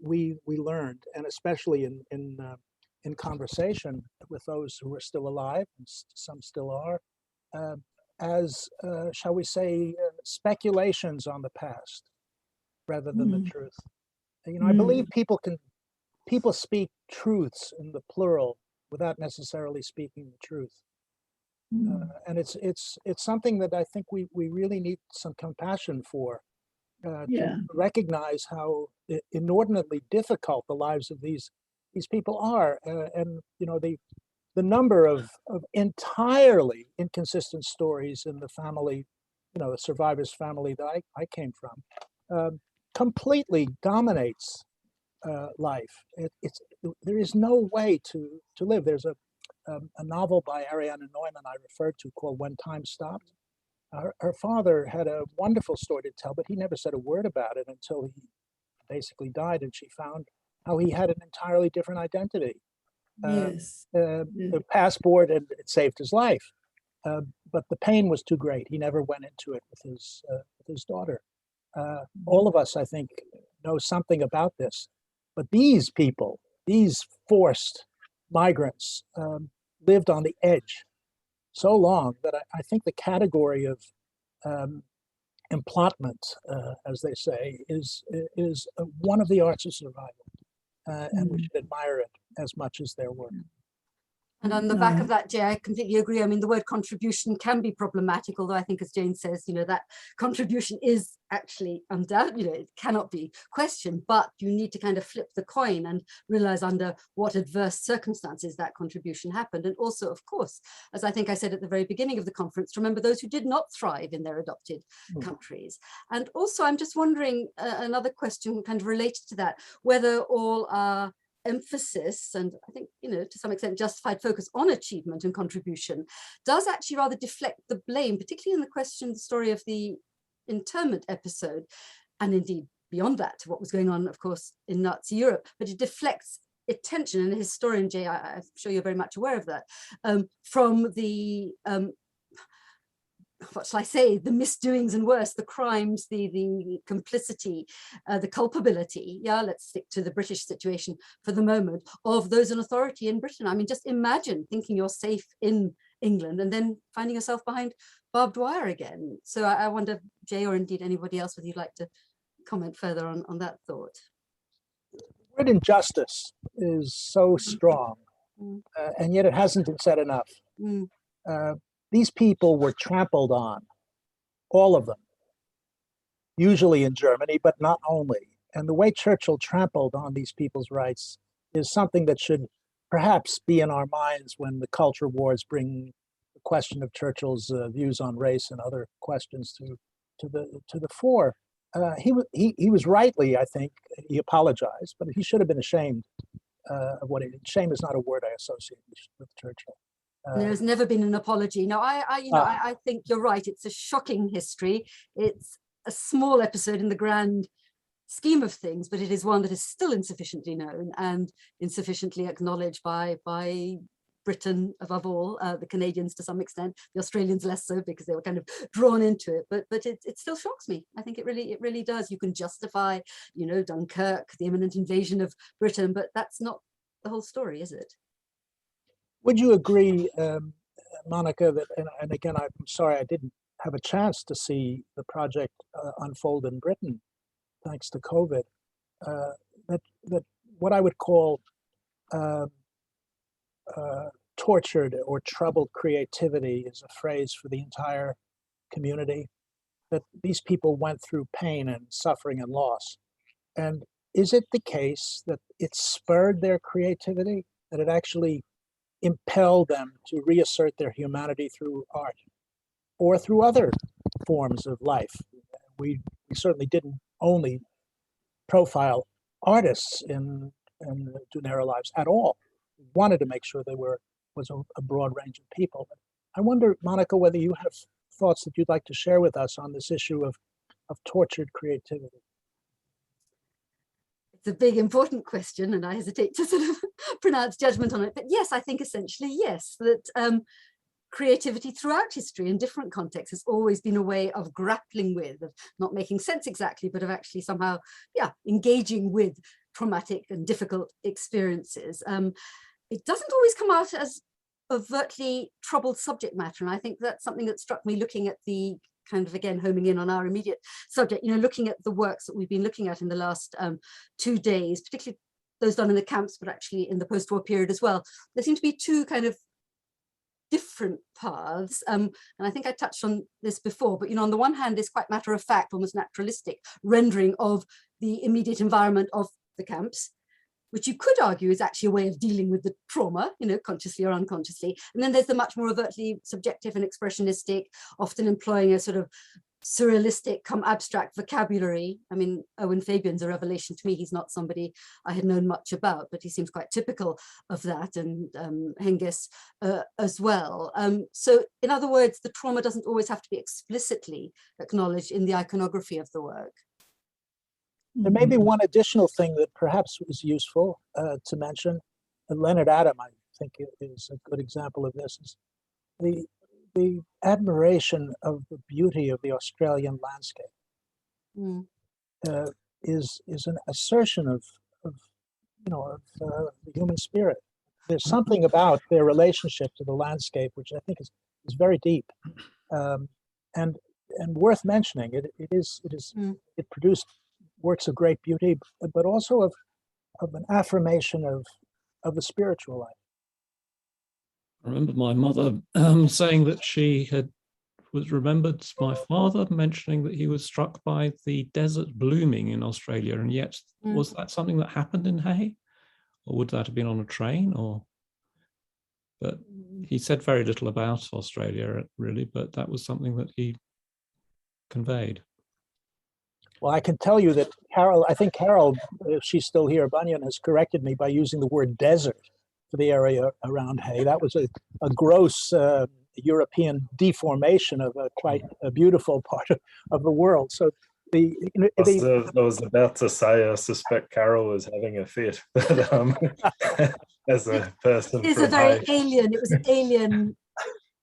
we learned, and especially in conversation with those who are still alive, and some still are, as, shall we say, speculations on the past rather than the truth. I believe people speak truths in the plural without necessarily speaking the truth. And it's something that I think we really need some compassion for, to recognize how inordinately difficult the lives of these people are. And the number of entirely inconsistent stories in the family, the survivor's family that I came from, completely dominates life. There is no way to live. There's a novel by Ariana Neumann I referred to called When Time Stopped. Her father had a wonderful story to tell, but he never said a word about it until he basically died, and she found how he had an entirely different identity. The passport, and it saved his life, but the pain was too great. He never went into it with his daughter. All of us, I think, know something about this, but these people, these forced migrants, lived on the edge so long that I think the category of emplotment, as they say, is one of the arts of survival, and we should admire it as much as their work. And on the back of that, Jay, I completely agree. I mean, the word contribution can be problematic, although I think, as Jane says, that contribution is actually undoubtedly, it cannot be questioned, but you need to kind of flip the coin and realize under what adverse circumstances that contribution happened. And also, of course, as I think I said at the very beginning of the conference, remember those who did not thrive in their adopted countries. And also, I'm just wondering, another question kind of related to that, whether all our emphasis and I think, to some extent justified focus on achievement and contribution does actually rather deflect the blame, particularly in the story of the internment episode, and indeed beyond that to what was going on, of course, in Nazi Europe, but it deflects attention, and a historian, Jay, I'm sure you're very much aware of that, from the what shall I say, the misdoings and worse, the crimes, the complicity, the culpability, let's stick to the British situation for the moment, of those in authority in Britain. I mean, just imagine thinking you're safe in England and then finding yourself behind barbed wire again. So I wonder, Jay, or indeed anybody else, whether you'd like to comment further on that thought. The word injustice is so strong, and yet it hasn't been said enough. These people were trampled on, all of them, usually in Germany, but not only. And the way Churchill trampled on these people's rights is something that should perhaps be in our minds when the culture wars bring the question of Churchill's views on race and other questions to the fore. He was rightly, I think, he apologized, but he should have been ashamed of what shame is not a word I associate with Churchill. There's never been an apology. No, I think you're right. It's a shocking history. It's a small episode in the grand scheme of things, but it is one that is still insufficiently known and insufficiently acknowledged by Britain, above all, the Canadians to some extent, the Australians less so because they were kind of drawn into it. But it still shocks me. I think it really does. You can justify, Dunkirk, the imminent invasion of Britain, but that's not the whole story, is it? Would you agree, Monica, that, and again, I'm sorry I didn't have a chance to see the project unfold in Britain, thanks to COVID, that what I would call tortured or troubled creativity is a phrase for the entire community, that these people went through pain and suffering and loss. And is it the case that it spurred their creativity, that it actually impelled them to reassert their humanity through art or through other forms of life? We certainly didn't only profile artists in Dunera lives at all. We wanted to make sure there was a broad range of people. But I wonder, Monica, whether you have thoughts that you'd like to share with us on this issue of tortured creativity. It's a big, important question, and I hesitate to sort of pronounce judgment on it. But yes, I think essentially, yes, that creativity throughout history in different contexts has always been a way of grappling with, of not making sense exactly, but of actually somehow, engaging with traumatic and difficult experiences. It doesn't always come out as overtly troubled subject matter. And I think that's something that struck me looking at the kind of, again, homing in on our immediate subject, looking at the works that we've been looking at in the last 2 days, particularly those done in the camps, but actually in the post-war period as well. There seem to be two kind of different paths. And I think I touched on this before, but on the one hand, this quite matter of fact, almost naturalistic rendering of the immediate environment of the camps, which you could argue is actually a way of dealing with the trauma, consciously or unconsciously. And then there's the much more overtly subjective and expressionistic, often employing a sort of surrealistic come abstract vocabulary. I mean, Owen Fabian's a revelation to me. He's not somebody I had known much about, but he seems quite typical of that, and Hengist as well. So in other words, the trauma doesn't always have to be explicitly acknowledged in the iconography of the work. There may be one additional thing that perhaps was useful to mention. And Leonard Adam, I think, is a good example of this. Is the admiration of the beauty of the Australian landscape is an assertion of the human spirit. There's something about their relationship to the landscape which I think is very deep, and worth mentioning. It produced works of great beauty, but also of an affirmation of the spiritual life. I remember my mother saying that she was remembered my father mentioning that he was struck by the desert blooming in Australia, and yet was that something that happened in Hay, or would that have been on a train? But he said very little about Australia really, but that was something that he conveyed. Well, I can tell you that Carol, I think Carol, if she's still here, Bunyan, has corrected me by using the word desert for the area around Hay. That was a gross European deformation of quite a beautiful part of the world. So I was about to say, I suspect Carol was having a fit, but as a person, it was an alien,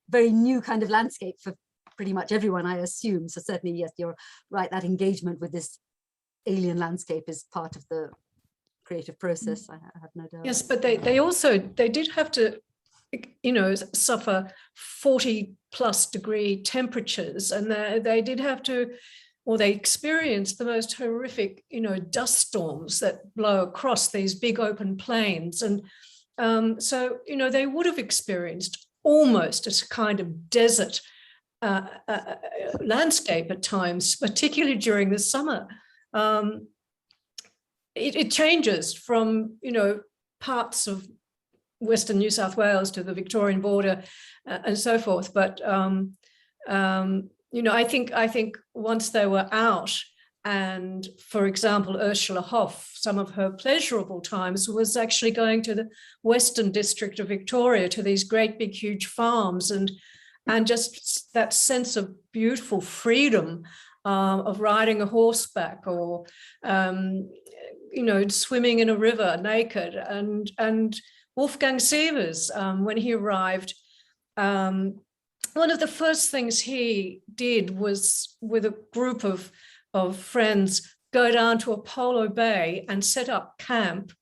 very new kind of landscape for pretty much everyone, I assume. So certainly, yes, you're right. That engagement with this alien landscape is part of the creative process. I have no doubt. Yes, but they did have to, suffer 40+ degree temperatures, and they did have to, or they experienced the most horrific, dust storms that blow across these big open plains, and so they would have experienced almost a kind of desert landscape at times, particularly during the summer. It changes from parts of Western New South Wales to the Victorian border and so forth. But I think once they were out, and for example, Ursula Hoff, some of her pleasurable times was actually going to the Western District of Victoria, to these great big huge farms, and just that sense of beautiful freedom of riding a horseback, or swimming in a river naked. And Wolfgang Sievers, when he arrived, one of the first things he did was, with a group of friends, go down to Apollo Bay and set up camp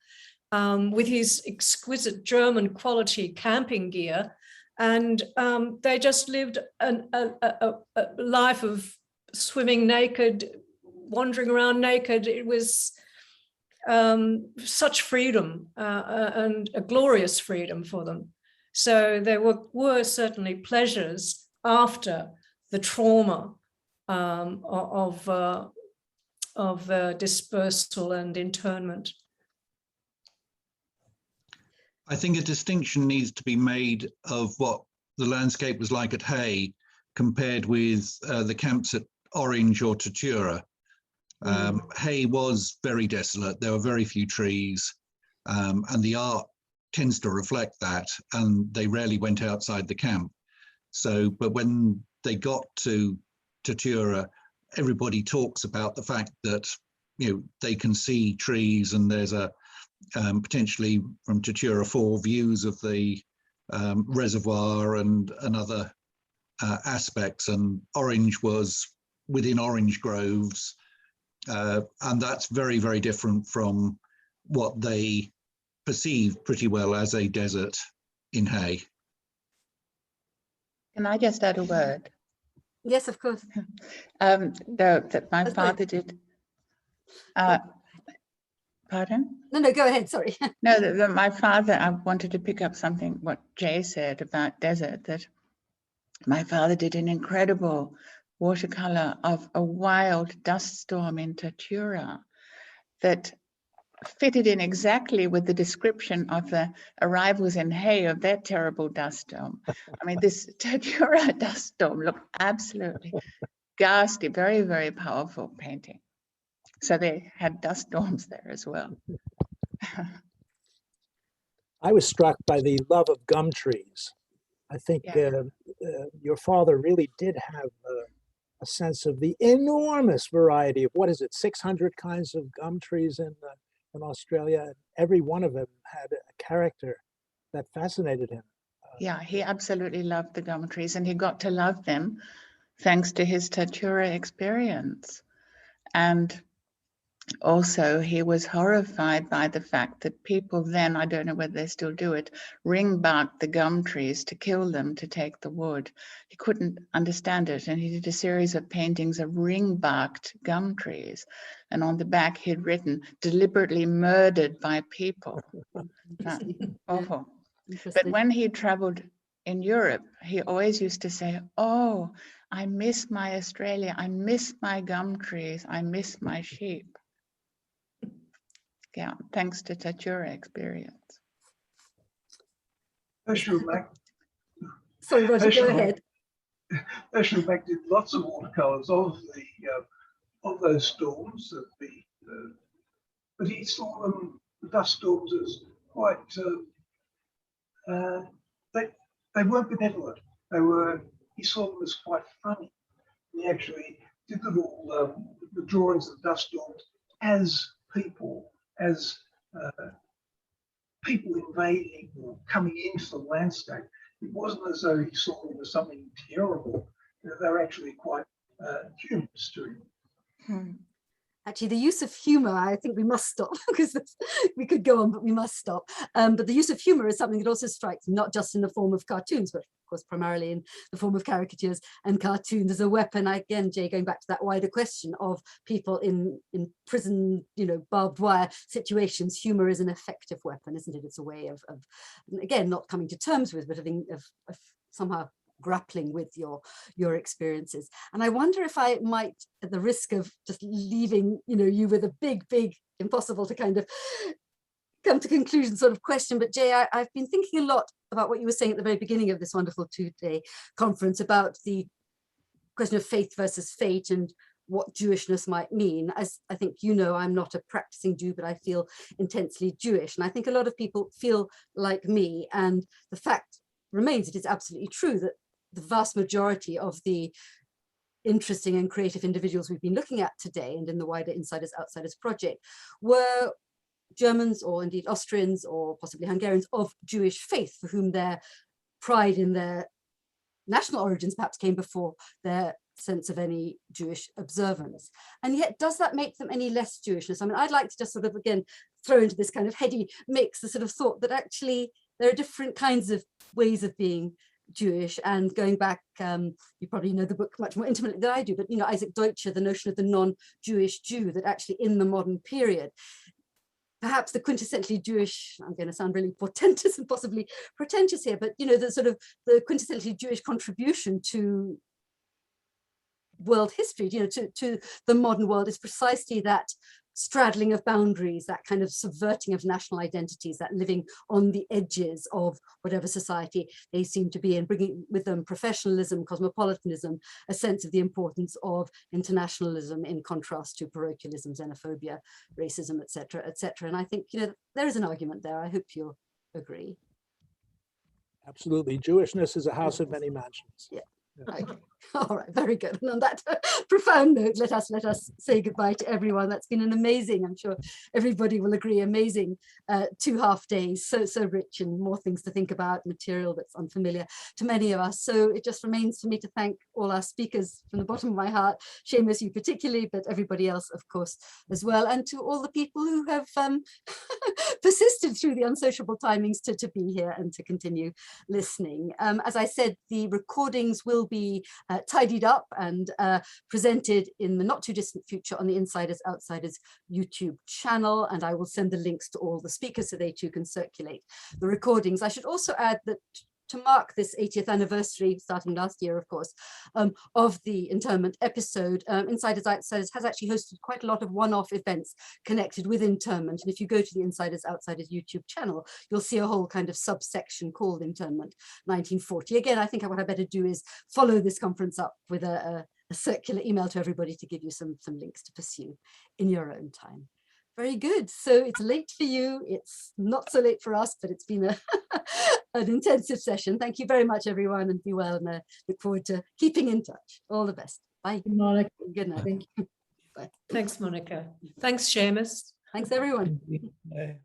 with his exquisite German quality camping gear. And they just lived a life of swimming naked, wandering around naked. It was such freedom and a glorious freedom for them. So there were certainly pleasures after the trauma of the dispersal and internment. I think a distinction needs to be made of what the landscape was like at Hay compared with the camps at Orange or Tatura. Hay was very desolate. There were very few trees, and the art tends to reflect that, and they rarely went outside the camp. So, but when they got to Tatura, everybody talks about the fact that they can see trees, and there's a potentially from Tatura 4 views of the reservoir and other aspects, and Orange was within orange groves, and that's very, very different from what they perceived pretty well as a desert in Hay. Can I just add a word? Yes, of course. That my father did. Pardon? No, go ahead, sorry. No, that my father, I wanted to pick up something, what Jay said about desert, that my father did an incredible watercolor of a wild dust storm in Tatura that fitted in exactly with the description of the arrivals in Hay of their terrible dust storm. I mean, this Tatura dust storm looked absolutely ghastly, very, very powerful painting. So they had dust storms there as well. I was struck by the love of gum trees. I think your father really did have a sense of the enormous variety of, 600 kinds of gum trees in Australia. Every one of them had a character that fascinated him. Yeah, he absolutely loved the gum trees, and he got to love them thanks to his Tatura experience. And also, he was horrified by the fact that people then, I don't know whether they still do it, ring-barked the gum trees to kill them, to take the wood. He couldn't understand it, and he did a series of paintings of ring-barked gum trees. And on the back, he'd written, "Deliberately murdered by people." Awful. But when he traveled in Europe, he always used to say, "Oh, I miss my Australia. I miss my gum trees. I miss my sheep." Yeah, thanks to Tatura experience. Sorry, Roger, go ahead. Schleiermacher did lots of watercolors of those storms, but he saw them, the dust storms, as quite they weren't benevolent. He saw them as quite funny. He actually did the drawings of the dust storms as people invading or coming into the landscape. It wasn't as though he saw them as something terrible. They were actually quite humorous to him. Actually, the use of humor, I think we must stop, because we could go on, but we must stop. But the use of humor is something that also strikes me, not just in the form of cartoons, but of course, primarily in the form of caricatures and cartoons as a weapon. Again, Jay, going back to that wider question of people in prison, barbed wire situations, humor is an effective weapon, isn't it? It's a way of again, not coming to terms with, but of somehow grappling with your experiences. And I wonder if I might, at the risk of just leaving you with a big impossible to kind of come to conclusion sort of question, but Jay, I've been thinking a lot about what you were saying at the very beginning of this wonderful 2-day conference about the question of faith versus fate and what Jewishness might mean. As I think I'm not a practicing Jew, but I feel intensely Jewish, and I think a lot of people feel like me. And the fact remains, it is absolutely true that the vast majority of the interesting and creative individuals we've been looking at today and in the wider Insiders Outsiders project were Germans, or indeed Austrians, or possibly Hungarians of Jewish faith, for whom their pride in their national origins perhaps came before their sense of any Jewish observance. And yet, does that make them any less Jewishness? I mean, I'd like to just sort of, again, throw into this kind of heady mix the sort of thought that actually there are different kinds of ways of being Jewish. And going back, you probably know the book much more intimately than I do, but Isaac Deutscher, the notion of the non-Jewish Jew, that actually in the modern period, perhaps the quintessentially Jewish, I'm going to sound really portentous and possibly pretentious here, but the sort of the quintessentially Jewish contribution to world history, to the modern world, is precisely that straddling of boundaries, that kind of subverting of national identities, that living on the edges of whatever society they seem to be in, bringing with them professionalism, cosmopolitanism, a sense of the importance of internationalism in contrast to parochialism, xenophobia, racism, etc., etc. And I think there is an argument there. I hope you'll agree. Absolutely. Jewishness is a house of many mansions. Yeah. Okay. All right, very good. And on that profound note, let us say goodbye to everyone. That's been an amazing, I'm sure everybody will agree, amazing 2 half days, so rich and more things to think about, material that's unfamiliar to many of us. So it just remains for me to thank all our speakers from the bottom of my heart, Seumas, you particularly, but everybody else, of course, as well, and to all the people who have persisted through the unsociable timings to be here and to continue listening. As I said, the recordings will be tidied up and presented in the not too distant future on the Insiders Outsiders YouTube channel, and I will send the links to all the speakers so they too can circulate the recordings. I should also add that to mark this 80th anniversary, starting last year, of course, of the internment episode, Insiders Outsiders has actually hosted quite a lot of one-off events connected with internment. And if you go to the Insiders Outsiders YouTube channel, you'll see a whole kind of subsection called Internment 1940. Again, I think what I better do is follow this conference up with a circular email to everybody to give you some links to pursue in your own time. Very good. So it's late for you. It's not so late for us, but it's been an intensive session. Thank you very much, everyone, and be well. And look forward to keeping in touch. All the best. Bye. Monica. Good night. Thank you. Bye. Thanks, Monica. Thanks, Seumas. Thanks, everyone. Bye.